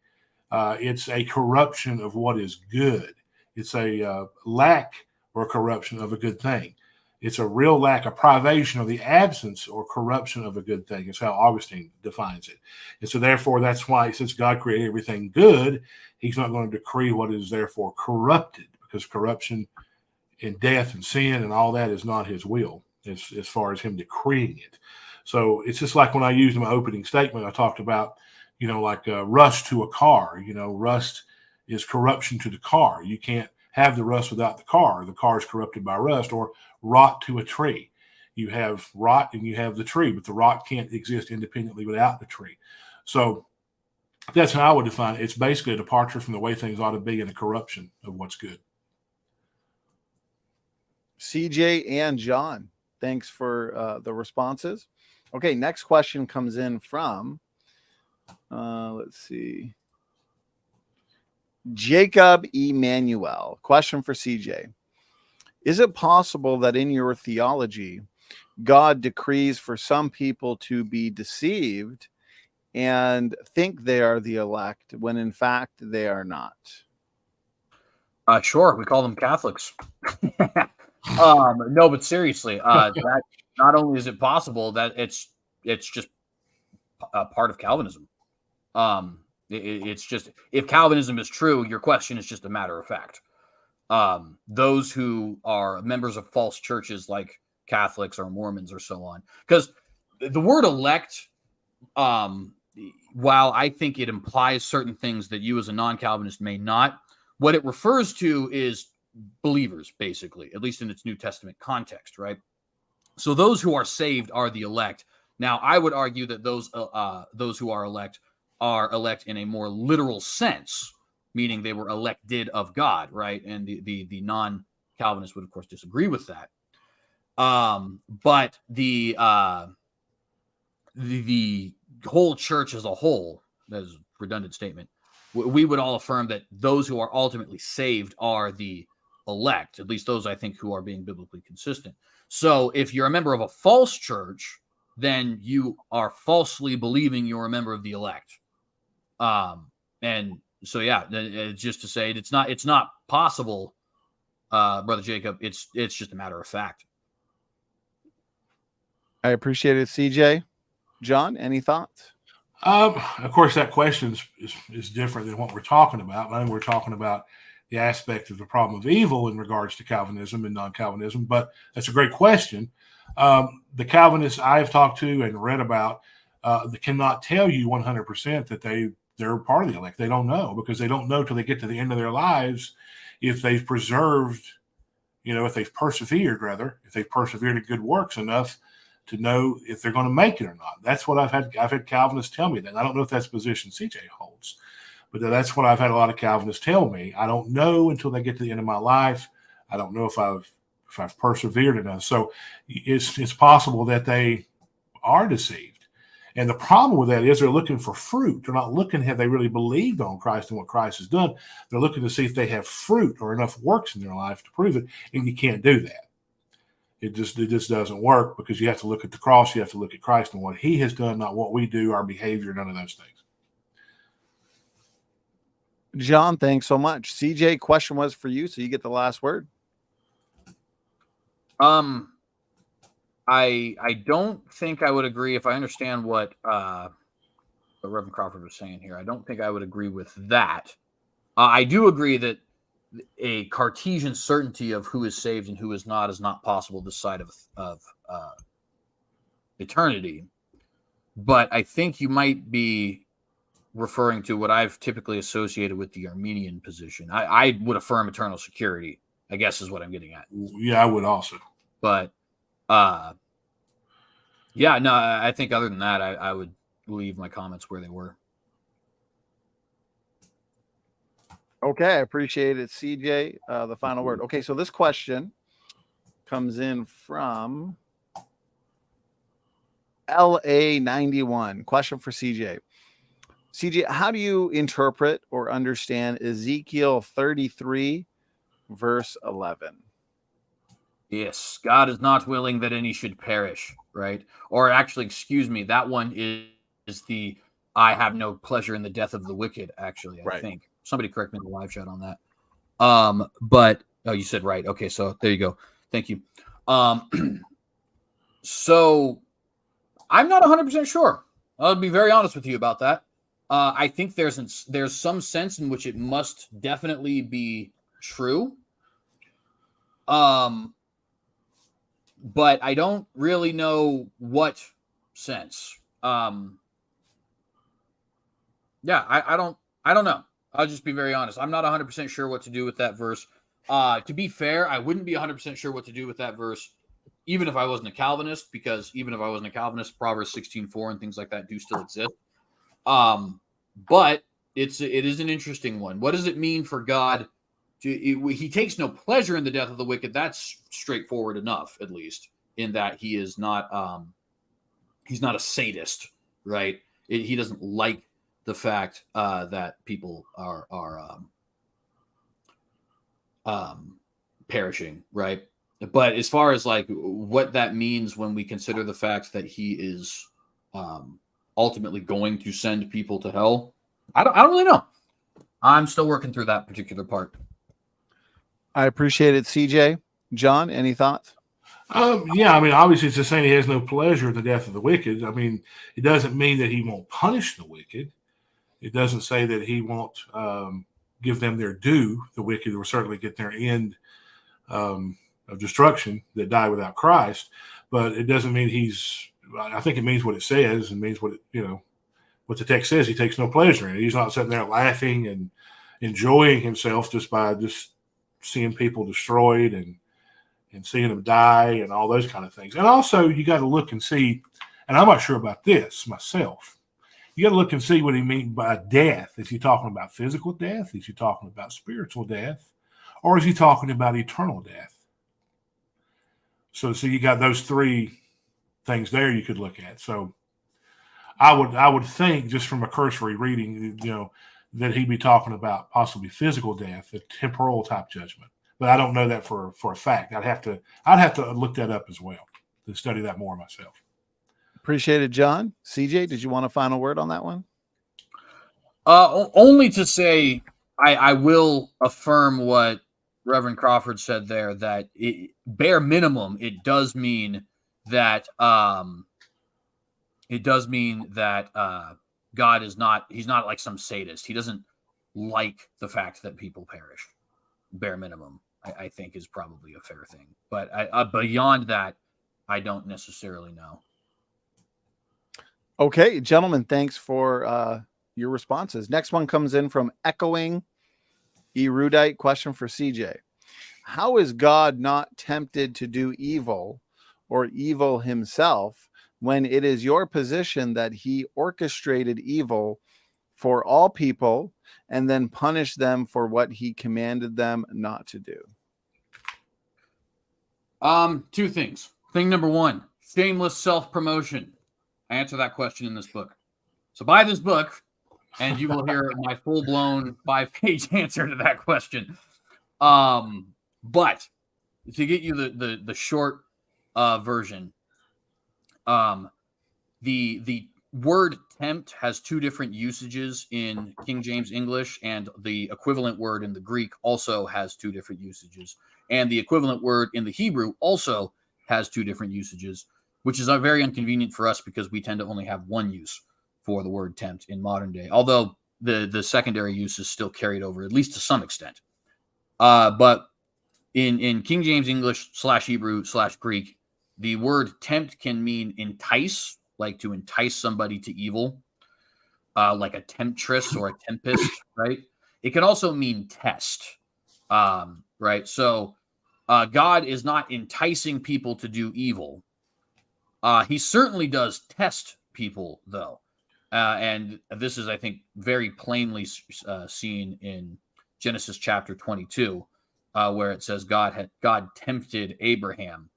It's a corruption of what is good. It's a lack or corruption of a good thing. It's a real lack, a privation, or the absence or corruption of a good thing. Is how Augustine defines it. And so therefore, that's why, since God created everything good, he's not going to decree what is therefore corrupted, because corruption and death and sin and all that is not his will as far as him decreeing it. So it's just like when I used in my opening statement, I talked about, like rust to a car. Rust is corruption to the car. You can't have the rust without the car. The car is corrupted by rust. Or rot to a tree. You have rot and you have the tree, but the rot can't exist independently without the tree. So that's how I would define it. It's basically a departure from the way things ought to be and a corruption of what's good. CJ and John, thanks for the responses. Okay, next question comes in from, let's see, Jacob Emmanuel. Question for CJ. Is it possible that in your theology, God decrees for some people to be deceived and think they are the elect when in fact they are not? Sure, we call them Catholics. No, but seriously, that not only is it possible, that it's just a part of Calvinism. It's just, if Calvinism is true, your question is just a matter of fact. Those who are members of false churches like Catholics or Mormons or so on, because the word elect, while I think it implies certain things that you as a non-Calvinist may not, what it refers to is believers, basically, at least in its New Testament context, right? So those who are saved are the elect. Now, I would argue that those who are elect in a more literal sense, meaning they were elected of God, right? And the non-Calvinists would, of course, disagree with that. But the whole church as a whole, that is a redundant statement, we would all affirm that those who are ultimately saved are the elect, at least those, I think, who are being biblically consistent. So if you're a member of a false church, then you are falsely believing you're a member of the elect. And so, yeah, just to say it's not possible, Brother Jacob. It's just a matter of fact. I appreciate it, CJ. John, any thoughts? Of course, that question is different than what we're talking about. I mean, we're talking about the aspect of the problem of evil in regards to Calvinism and non-Calvinism, but that's a great question. The Calvinists I've talked to and read about they cannot tell you 100% that they're part of the elect. They don't know, because they don't know till they get to the end of their lives if they've preserved, if they've persevered in good works enough to know if they're going to make it or not. That's what I've had Calvinists tell me that. I don't know if that's the position CJ holds, but that's what I've had a lot of Calvinists tell me. I don't know until they get to the end of my life. I don't know if I've persevered enough. So it's possible that they are deceived. And the problem with that is they're looking for fruit. They're not looking, have they really believed on Christ and what Christ has done? They're looking to see if they have fruit or enough works in their life to prove it. And you can't do that. It just doesn't work, because you have to look at the cross. You have to look at Christ and what he has done, not what we do, our behavior, none of those things. John, thanks so much. CJ, question was for you, so you get the last word. I don't think I would agree, if I understand what Reverend Crawford was saying here. I don't think I would agree with that. I do agree that a Cartesian certainty of who is saved and who is not possible this side of eternity. But I think you might be referring to what I've typically associated with the Arminian position. I would affirm eternal security, I guess, is what I'm getting at. Yeah, I would also. But yeah, no, I think other than that, I would leave my comments where they were. Okay, I appreciate it, CJ. The final word. Okay, so this question comes in from LA91. Question for CJ. CJ, how do you interpret or understand Ezekiel 33, verse 11? Yes, God is not willing that any should perish, right? Or actually, excuse me, that one is the I have no pleasure in the death of the wicked, actually, I think. Somebody correct me in the live chat on that. But you said right. Okay, so there you go. Thank you. So I'm not 100% sure. I'll be very honest with you about that. I think there's some sense in which it must definitely be true. But I don't really know what sense. Yeah, I don't know. I'll just be very honest. I'm not 100% sure what to do with that verse. To be fair, I wouldn't be 100% sure what to do with that verse, even if I wasn't a Calvinist, because even if I wasn't a Calvinist, Proverbs 16:4 and things like that do still exist. But it is an interesting one. What does it mean for God he takes no pleasure in the death of the wicked? That's straightforward enough, at least, in that he is not he's not a sadist, right? He doesn't like the fact that people are perishing, right? But as far as like what that means when we consider the fact that he is ultimately going to send people to hell, I don't really know. I'm still working through that particular part. I appreciate it, CJ. John, any thoughts? Yeah, I mean, obviously it's just saying he has no pleasure in the death of the wicked. I mean, it doesn't mean that he won't punish the wicked. It doesn't say that he won't give them their due. The wicked will certainly get their end of destruction that die without Christ. But it doesn't mean I think it means what it says and means what what the text says. He takes no pleasure in it. He's not sitting there laughing and enjoying himself just by just seeing people destroyed and seeing them die and all those kind of things. And also you got to look and see, and I'm not sure about this myself, you got to look and see what he means by death. Is he talking about physical death? Is he talking about spiritual death? Or is he talking about eternal death? So you got those three things there you could look at. So I would think, just from a cursory reading, that he'd be talking about possibly physical death, a temporal type judgment. But I don't know that for a fact. I'd have to look that up as well to study that more myself. Appreciate it, John. CJ, did you want a final word on that one? Only to say I will affirm what Reverend Crawford said there, that bare minimum, it does mean that God is not, he's not like some sadist. He doesn't like the fact that people perish. Bare minimum, I think, is probably a fair thing. But beyond that, I don't necessarily know. Okay, gentlemen, thanks for your responses. Next one comes in from Echoing Erudite. Question for CJ. How is God not tempted to do evil or evil himself when it is your position that he orchestrated evil for all people and then punished them for what he commanded them not to do? Two things. Thing number one, shameless self-promotion. I answer that question in this book. So buy this book and you will hear my full-blown 5-page answer to that question. But to get you the short version, the word tempt has two different usages in King James English, and the equivalent word in the Greek also has two different usages. And the equivalent word in the Hebrew also has two different usages, which is very inconvenient for us because we tend to only have one use for the word tempt in modern day, although the secondary use is still carried over, at least to some extent. But in King James English / Hebrew / Greek, the word tempt can mean entice, like to entice somebody to evil, like a temptress or a tempest, right? It can also mean test, right? So God is not enticing people to do evil. He certainly does test people, though. And this is, I think, very plainly seen in Genesis chapter 22, where it says God tempted Abraham.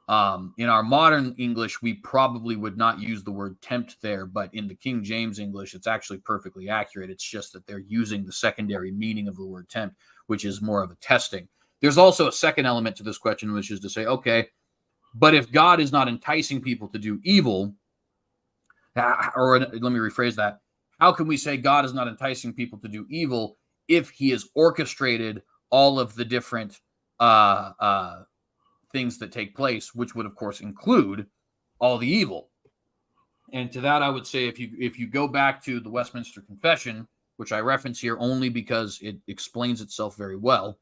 In our modern English, we probably would not use the word tempt there, but in the King James English, it's actually perfectly accurate. It's just that they're using the secondary meaning of the word tempt, which is more of a testing. There's also a second element to this question, which is to say, okay, but if God is not enticing people to do evil, or let me rephrase that, how can we say God is not enticing people to do evil if he has orchestrated all of the different things that take place, which would, of course, include all the evil? And to that, I would say, if you go back to the Westminster Confession, which I reference here only because it explains itself very well,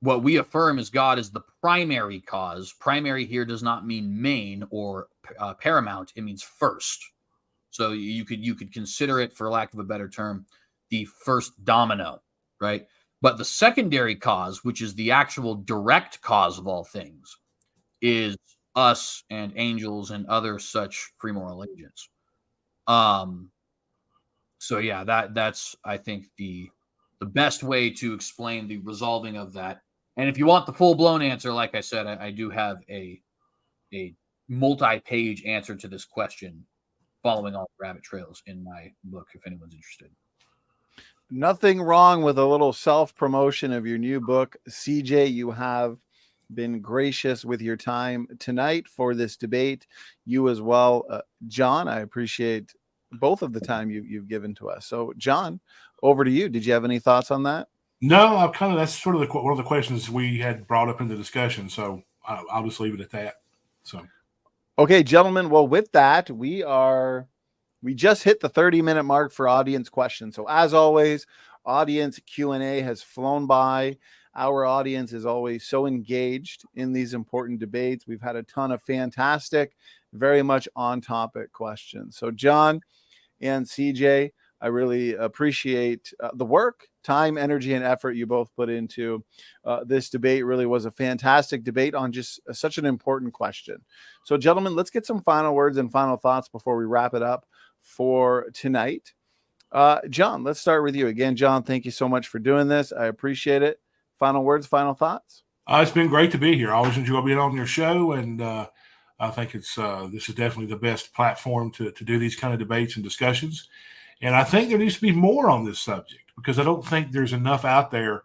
what we affirm is God is the primary cause. Primary here does not mean main or paramount. It means first. So you could consider it, for lack of a better term, the first domino, right? But the secondary cause, which is the actual direct cause of all things, is us and angels and other such free moral agents. So yeah, that's I think the best way to explain the resolving of that. And if you want the full blown answer, like I said, I do have a multi-page answer to this question, following all the rabbit trails, in my book, if anyone's interested. Nothing wrong with a little self-promotion of your new book. CJ, you have been gracious with your time tonight for this debate. You as well, John, I appreciate both of the time you've given to us. So, John, over to you. Did you have any thoughts on that? No, that's sort of one of the questions we had brought up in the discussion. So I'll just leave it at that. So, okay, gentlemen. Well, with that, we just hit the 30-minute mark for audience questions. So as always, audience Q&A has flown by. Our audience is always so engaged in these important debates. We've had a ton of fantastic, very much on topic questions. So John and CJ, I really appreciate the work, time, energy, and effort you both put into this debate. Really was a fantastic debate on just such an important question. So gentlemen, let's get some final words and final thoughts before we wrap it up for tonight. John, let's start with you again. John, thank you so much for doing this. I appreciate it. Final words, final thoughts. It's been great to be here. I always enjoy being on your show, and I think this is definitely the best platform to do these kind of debates and discussions. And I think there needs to be more on this subject, because I don't think there's enough out there.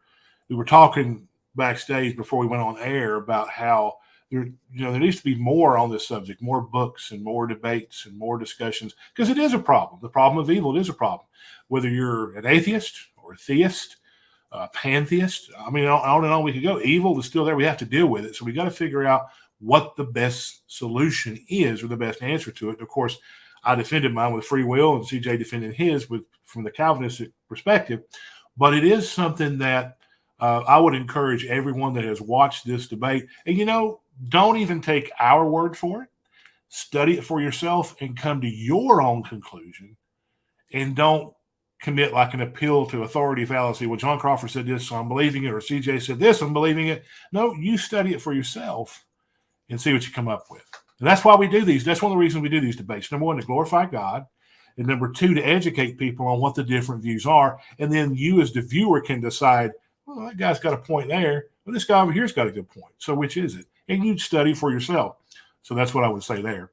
We were talking backstage before we went on air about how there needs to be more on this subject, more books and more debates and more discussions, because it is a problem. The problem of evil, it is a problem. Whether you're an atheist or a theist, pantheist, I mean, on and on we could go. Evil is still there. We have to deal with it. So we got to figure out what the best solution is, or the best answer to it. And of course, I defended mine with free will, and CJ defended his from the Calvinist perspective. But it is something that I would encourage everyone that has watched this debate. And, don't even take our word for it. Study it for yourself and come to your own conclusion. And don't commit like an appeal to authority fallacy. Well, John Crawford said this, so I'm believing it. Or CJ said this, I'm believing it. No, you study it for yourself and see what you come up with. And that's why we do these. That's one of the reasons we do these debates. Number one, to glorify God. And number two, to educate people on what the different views are. And then you as the viewer can decide, well, that guy's got a point there. Well, this guy over here's got a good point. So which is it? And you'd study for yourself. So that's what I would say there.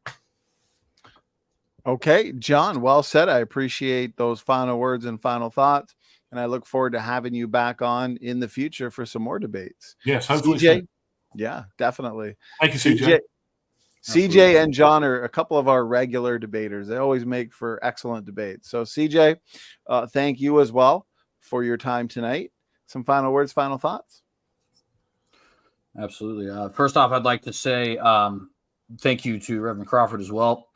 Okay, John, well said. I appreciate those final words and final thoughts. And I look forward to having you back on in the future for some more debates. Yes, hopefully. CJ, yeah, definitely. Thank you, CJ. CJ and John are a couple of our regular debaters. They always make for excellent debates. So CJ, thank you as well for your time tonight. Some final words, final thoughts? Absolutely. First off, I'd like to say thank you to Reverend Crawford as well,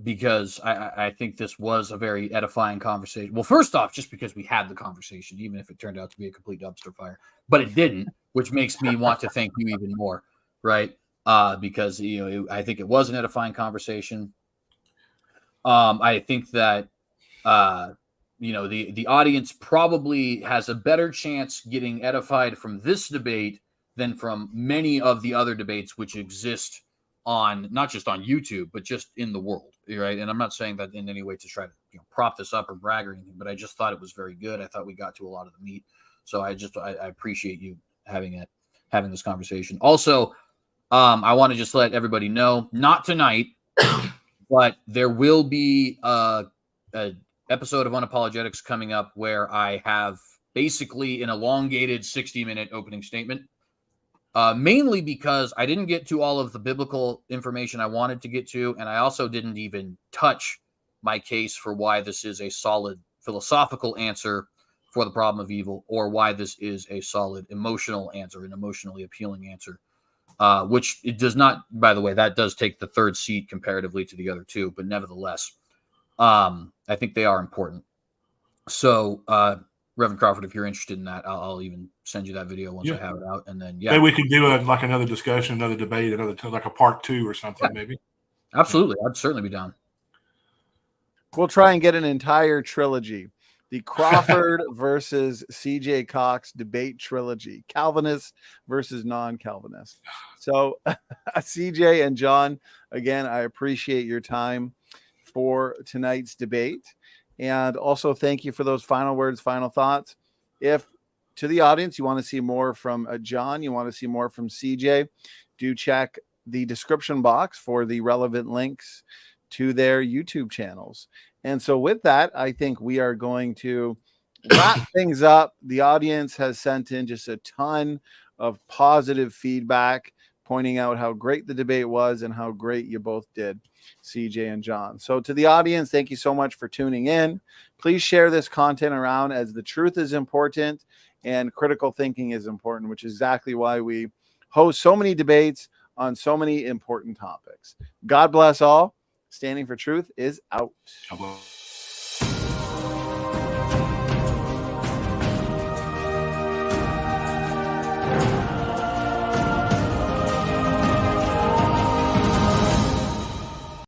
because I think this was a very edifying conversation. Well, first off, just because we had the conversation, even if it turned out to be a complete dumpster fire, but it didn't, which makes me want to thank you even more, right? Because I think it was an edifying conversation. I think that the audience probably has a better chance getting edified from this debate than from many of the other debates which exist on, not just on YouTube, but just in the world, right? And I'm not saying that in any way to try to prop this up or brag or anything, but I just thought it was very good. I thought we got to a lot of the meat. So I appreciate you having this conversation. Also, I want to just let everybody know, not tonight, but there will be a episode of Unapologetics coming up where I have basically an elongated 60-minute opening statement, mainly because I didn't get to all of the biblical information I wanted to get to, and I also didn't even touch my case for why this is a solid philosophical answer for the problem of evil, or why this is a solid emotional answer, an emotionally appealing answer, which it does not, by the way, that does take the third seat comparatively to the other two, but nevertheless, I think they are important. So Reverend Crawford, if you're interested in that, I'll even send you that video once I have it out. And then, maybe we could do like another discussion, another debate, like a part 2 or something, maybe. Absolutely. I'd certainly be down. We'll try and get an entire trilogy. The Crawford versus CJ Cox debate trilogy, Calvinist versus non-Calvinist. So CJ and John, again, I appreciate your time for tonight's debate. And also thank you for those final words, final thoughts. If to the audience, you want to see more from John, you want to see more from CJ, do check the description box for the relevant links to their YouTube channels. And so with that, I think we are going to wrap things up. The audience has sent in just a ton of positive feedback, pointing out how great the debate was and how great you both did, CJ and John. So to the audience, thank you so much for tuning in. Please share this content around, as the truth is important and critical thinking is important, which is exactly why we host so many debates on so many important topics. God bless all. Standing for Truth is out.